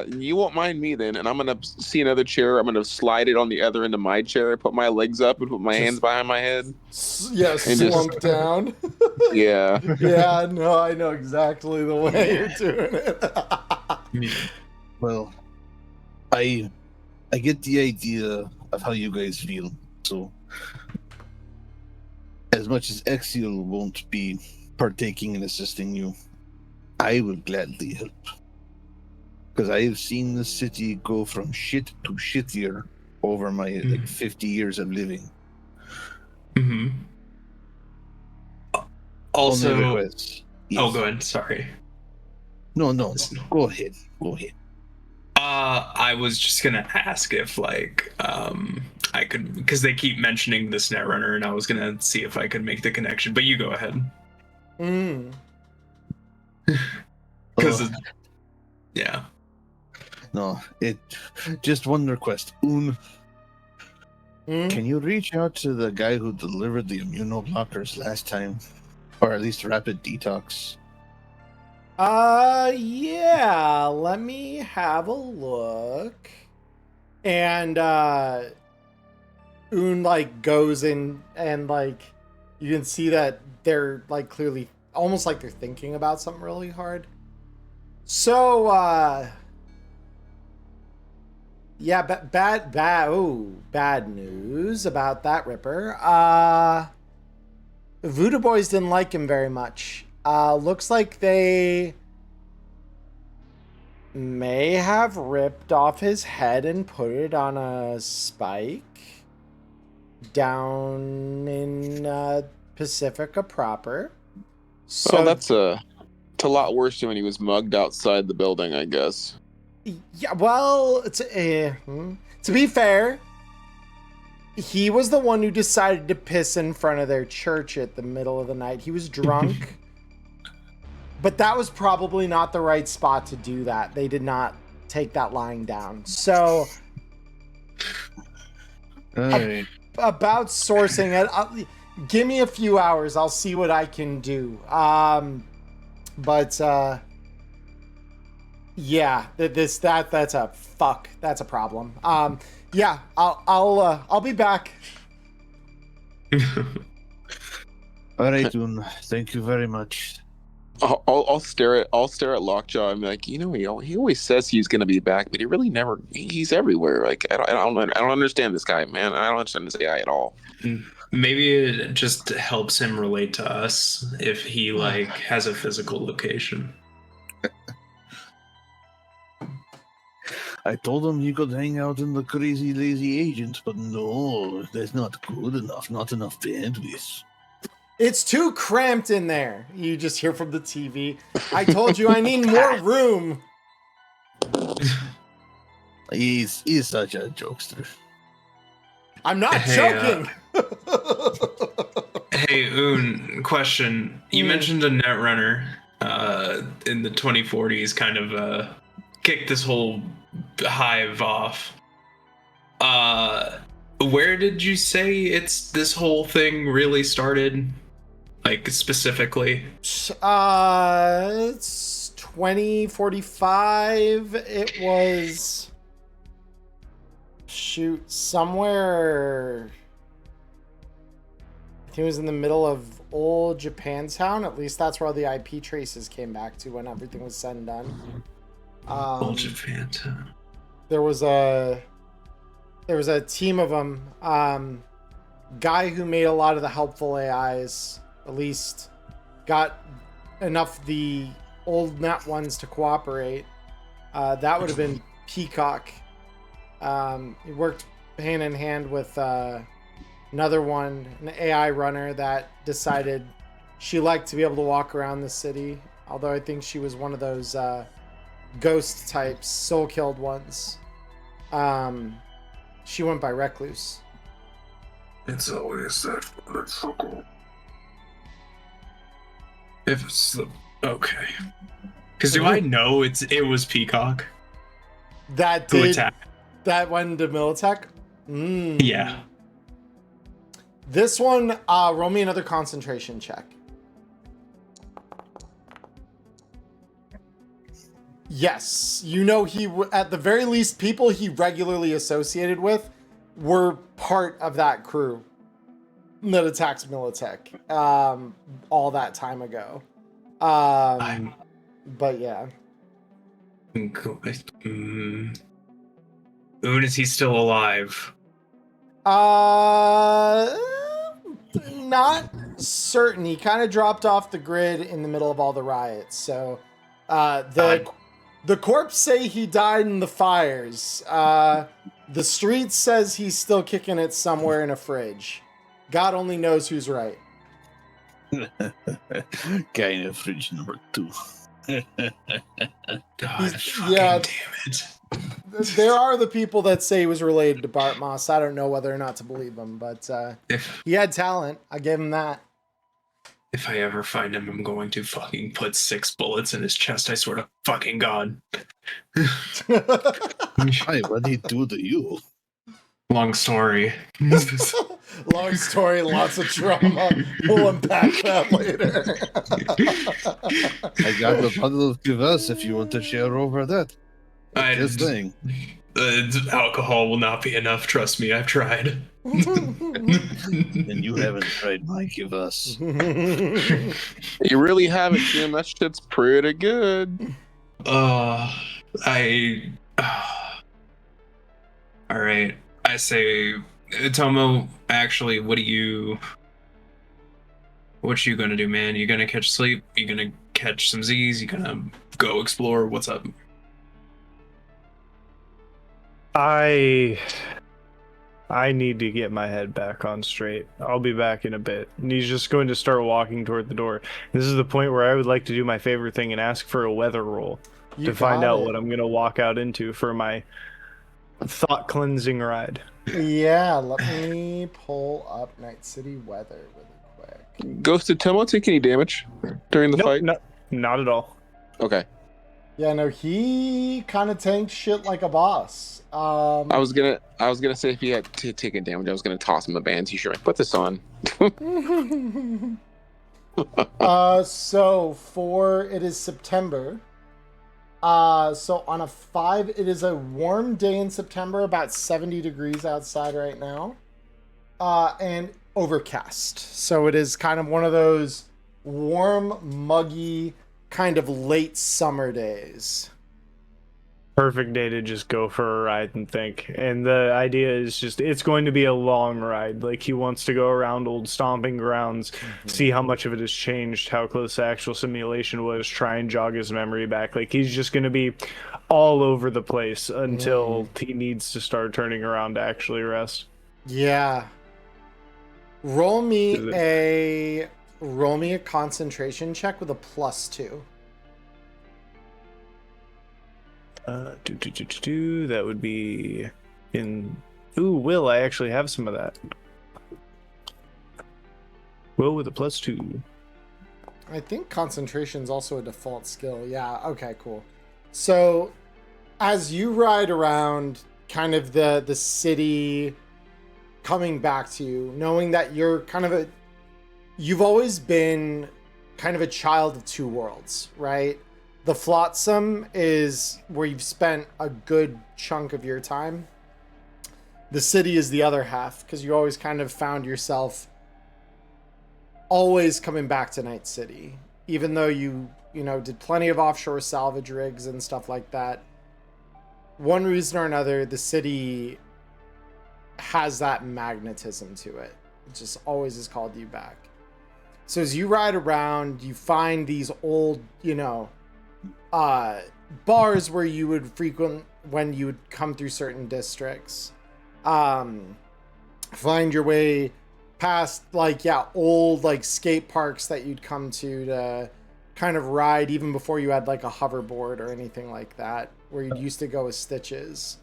You won't mind me then, and I'm gonna see another chair. I'm gonna slide it on the other end of my chair, put my legs up, and put my hands behind my head. Yeah, slump down. Yeah. Yeah, no, I know exactly the way you're doing it. Well, I get the idea of how you guys feel. So, as much as Exiel won't be partaking in assisting you, I will gladly help. Because I have seen the city go from shit to shittier over my like 50 years of living. Mm-hmm. Also, yes. Oh, go ahead. Sorry. No. Go ahead. I was just gonna ask if like I could, because they keep mentioning this Netrunner, and I was gonna see if I could make the connection. But you go ahead. Because yeah. No, just one request. Can you reach out to the guy who delivered the immunoblockers last time? Or at least rapid detox? Yeah, let me have a look. And like goes in, and like you can see that they're like clearly almost like they're thinking about something really hard. So yeah, bad news about that Ripper. Voodoo Boys didn't like him very much. Looks like they may have ripped off his head and put it on a spike down in Pacifica proper. So that's It's a lot worse than when he was mugged outside the building, I guess. Yeah, well, to be fair, he was the one who decided to piss in front of their church at the middle of the night. He was drunk. But that was probably not the right spot to do that. They did not take that lying down. So, about sourcing it, give me a few hours. I'll see what I can do. Yeah, that's a problem. Yeah, I'll be back. All right, Dune. Thank you very much. I'll stare at Lockjaw and be like, he always says he's gonna be back, but he really never. He's everywhere. Like I don't understand this guy, man. I don't understand this guy at all. Maybe it just helps him relate to us if he has a physical location. I told him he could hang out in the Crazy Lazy Agents, but no, that's not good enough. Not enough bandwidth. It's too cramped in there. You just hear from the TV. I told you I need more room. He's such a jokester. I'm not joking. Hey, Un, question. You mentioned a Netrunner in the 2040s kind of kicked this whole hive off. Where did you say this whole thing really started? Like, specifically? It's 2045. It was... Shoot, somewhere... I think it was in the middle of old Japantown. At least that's where all the IP traces came back to when everything was said and done. Old Japantown. There was a team of them. Guy who made a lot of the helpful AIs, at least, got enough the old net ones to cooperate. That would have been Peacock. He worked hand in hand with another one, an AI runner that decided she liked to be able to walk around the city. Although I think she was one of those ghost types, soul killed ones. She went by Recluse. It's always that cool. If it's okay, because do I know it was Peacock that who did attacked? That went to Militech? Yeah. This one, roll me another concentration check. Yes, he at the very least, people he regularly associated with were part of that crew that attacked Militech all that time ago. But yeah. Is he still alive? Not certain. He kind of dropped off the grid in the middle of all the riots. So, the corpse say he died in the fires. The street says he's still kicking it somewhere in a fridge. God only knows who's right. Guy in a fridge number 2. God, yeah, damn it. There are the people that say he was related to Bart Moss. I don't know whether or not to believe him, but he had talent. I give him that. If I ever find him, I'm going to fucking put 6 bullets in his chest. I swear to fucking God. Hi, what did he do to you? Long story. Long story, lots of trauma. We'll unpack that later. I got a bottle of Kvass if you want to share over that. Just saying. Alcohol will not be enough, trust me, I've tried. And you haven't tried my Kvass. You really haven't, Jim. That shit's pretty good. Alright. I say, Tomo, actually, what you gonna do, man? You gonna catch sleep? You gonna catch some Z's? You gonna go explore? What's up? I need to get my head back on straight. I'll be back in a bit. And he's just going to start walking toward the door. This is the point where I would like to do my favorite thing and ask for a weather roll to find out what I'm going to walk out into for my thought cleansing ride. Yeah, let me pull up Night City weather really quick. Ghost, did Tomo take any damage during the fight? No, not at all. Okay. Yeah, no, he kind of tanked shit like a boss. I was gonna say if he had taken damage, I was gonna toss him a band t-shirt. Like, put this on. So for it is September. So on a 5, it is a warm day in September, about 70 degrees outside right now. And overcast. So it is kind of one of those warm, muggy, kind of late summer days. Perfect day to just go for a ride and think. And the idea is just, it's going to be a long ride. Like, he wants to go around old stomping grounds, see how much of it has changed, how close the actual simulation was, try and jog his memory back. Like, he's just going to be all over the place until he needs to start turning around to actually rest. Yeah. Roll me a concentration check with a +2. That would be in. Ooh, Will, I actually have some of that. Will with a +2. I think concentration is also a default skill. Yeah, okay, cool. So as you ride around kind of the city coming back to you, knowing that you're kind of you've always been kind of a child of two worlds, right? The Flotsam is where you've spent a good chunk of your time. The city is the other half, because you always kind of found yourself always coming back to Night City. Even though you did plenty of offshore salvage rigs and stuff like that. One reason or another, the city has that magnetism to it. It just always has called you back. So as you ride around, you find these old, bars where you would frequent when you would come through certain districts. Find your way past old skate parks that you'd come to kind of ride even before you had like a hoverboard or anything like that, where you used to go with Stitches.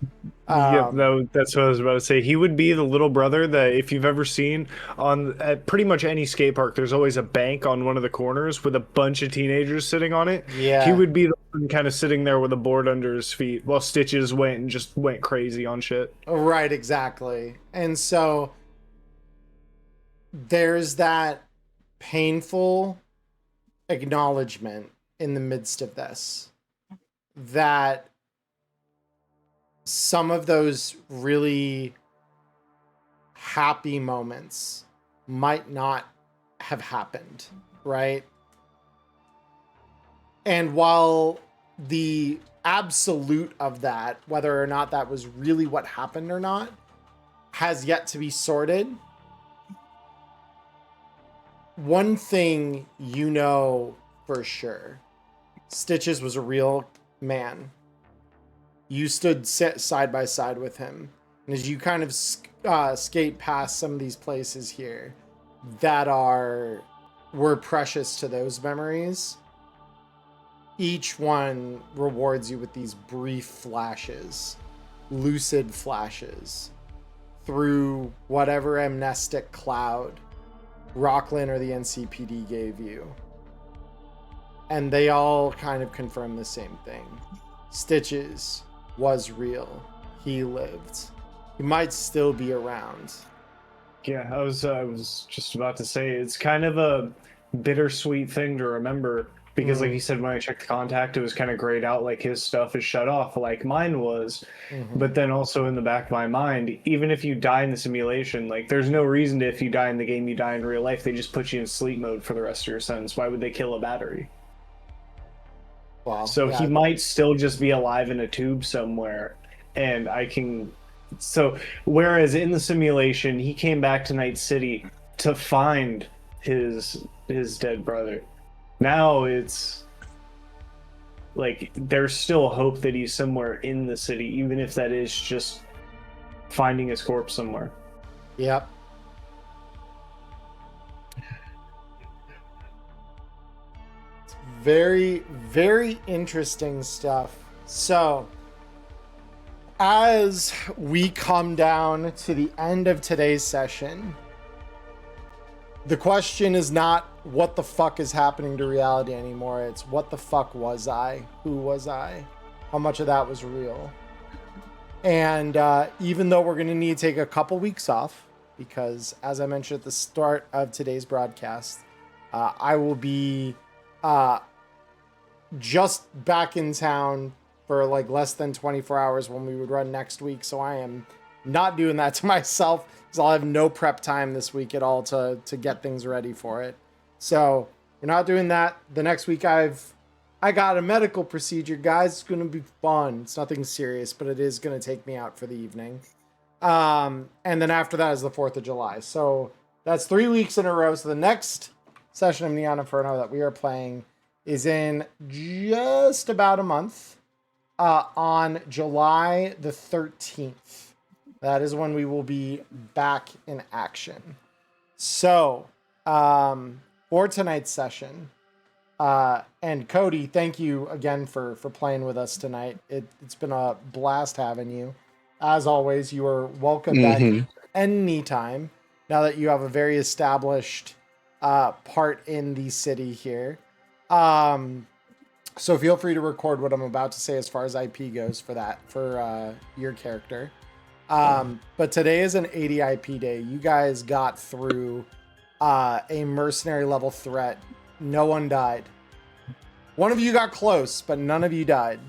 Yep, that's what I was about to say. He would be the little brother that, if you've ever seen at pretty much any skate park, there's always a bank on one of the corners with a bunch of teenagers sitting on it. Yeah. He would be the one kind of sitting there with a board under his feet while Stitches went crazy on shit. Right, exactly. And so there's that painful acknowledgement in the midst of this that some of those really happy moments might not have happened, right? And while the absolute of that, whether or not that was really what happened or not, has yet to be sorted, one thing you know for sure, Stitches was a real man. You stood side by side with him. And as you kind of skate past some of these places here that were precious to those memories, each one rewards you with these brief flashes, lucid flashes, through whatever amnestic cloud Rockland or the NCPD gave you. And they all kind of confirm the same thing. Stitches was real. He lived. He might still be around. Yeah, I was just about to say, it's kind of a bittersweet thing to remember, because like you said, when I checked the contact, it was kind of grayed out, like his stuff is shut off like mine was. But then also in the back of my mind, even if you die in the simulation, like there's no reason to, if you die in the game, you die in real life, they just put you in sleep mode for the rest of your sentence. Why would they kill a battery? Wow. So yeah, he might still just be alive in a tube somewhere, and so whereas in the simulation he came back to Night City to find his dead brother, now it's like there's still hope that he's somewhere in the city, even if that is just finding his corpse somewhere. Yep. It's very, very interesting stuff. So, as we come down to the end of today's session, the question is not what the fuck is happening to reality anymore. It's what the fuck was I? Who was I? How much of that was real? And even though we're going to need to take a couple weeks off, because as I mentioned at the start of today's broadcast, I will be just back in town for like less than 24 hours when we would run next week. So I am not doing that to myself because I'll have no prep time this week at all to get things ready for it. So we're not doing that. The next week I got a medical procedure, guys. It's going to be fun. It's nothing serious, but it is going to take me out for the evening. And then after that is the 4th of July. So that's 3 weeks in a row. So the next session of Neon Inferno that we are playing is in just about a month, on July the 13th. That is when we will be back in action. So, for tonight's session, and Cody, thank you again for playing with us tonight. It's been a blast having you. As always, you are welcome back anytime, now that you have a very established part in the city here. So feel free to record what I'm about to say as far as IP goes for your character. But today is an 80 IP day. You guys got through a mercenary level threat. No one died. One of you got close, but none of you died.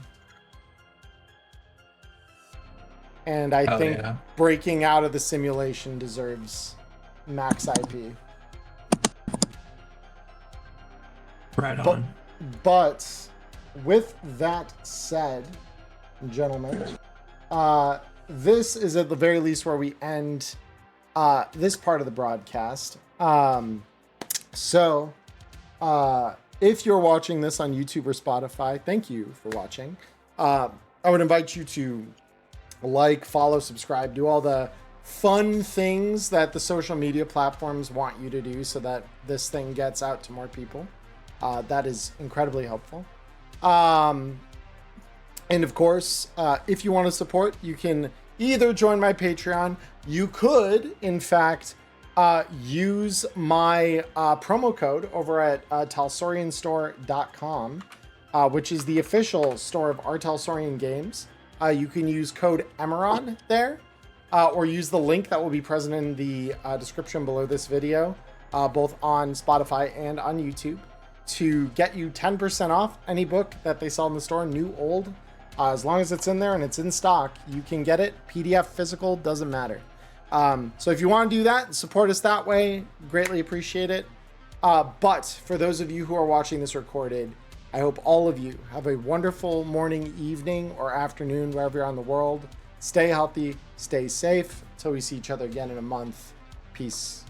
And I think breaking out of the simulation deserves max IP. Right on. But with that said, gentlemen, this is at the very least where we end this part of the broadcast. So if you're watching this on YouTube or Spotify, thank you for watching. I would invite you to like, follow, subscribe, do all the fun things that the social media platforms want you to do so that this thing gets out to more people. That is incredibly helpful. And of course, if you want to support, you can either join my Patreon. You could, in fact, use my promo code over at talsorianstore.com, which is the official store of our Talsorian games. You can use code Emmerron there, or use the link that will be present in the description below this video, both on Spotify and on YouTube, to get you 10% off any book that they sell in the store, new, old. As long as it's in there and it's in stock, you can get it. PDF, physical, doesn't matter. So if you want to do that, support us that way, greatly appreciate it. But for those of you who are watching this recorded, I hope all of you have a wonderful morning, evening, or afternoon, wherever you're on the world. Stay healthy, stay safe. Until we see each other again in a month. Peace.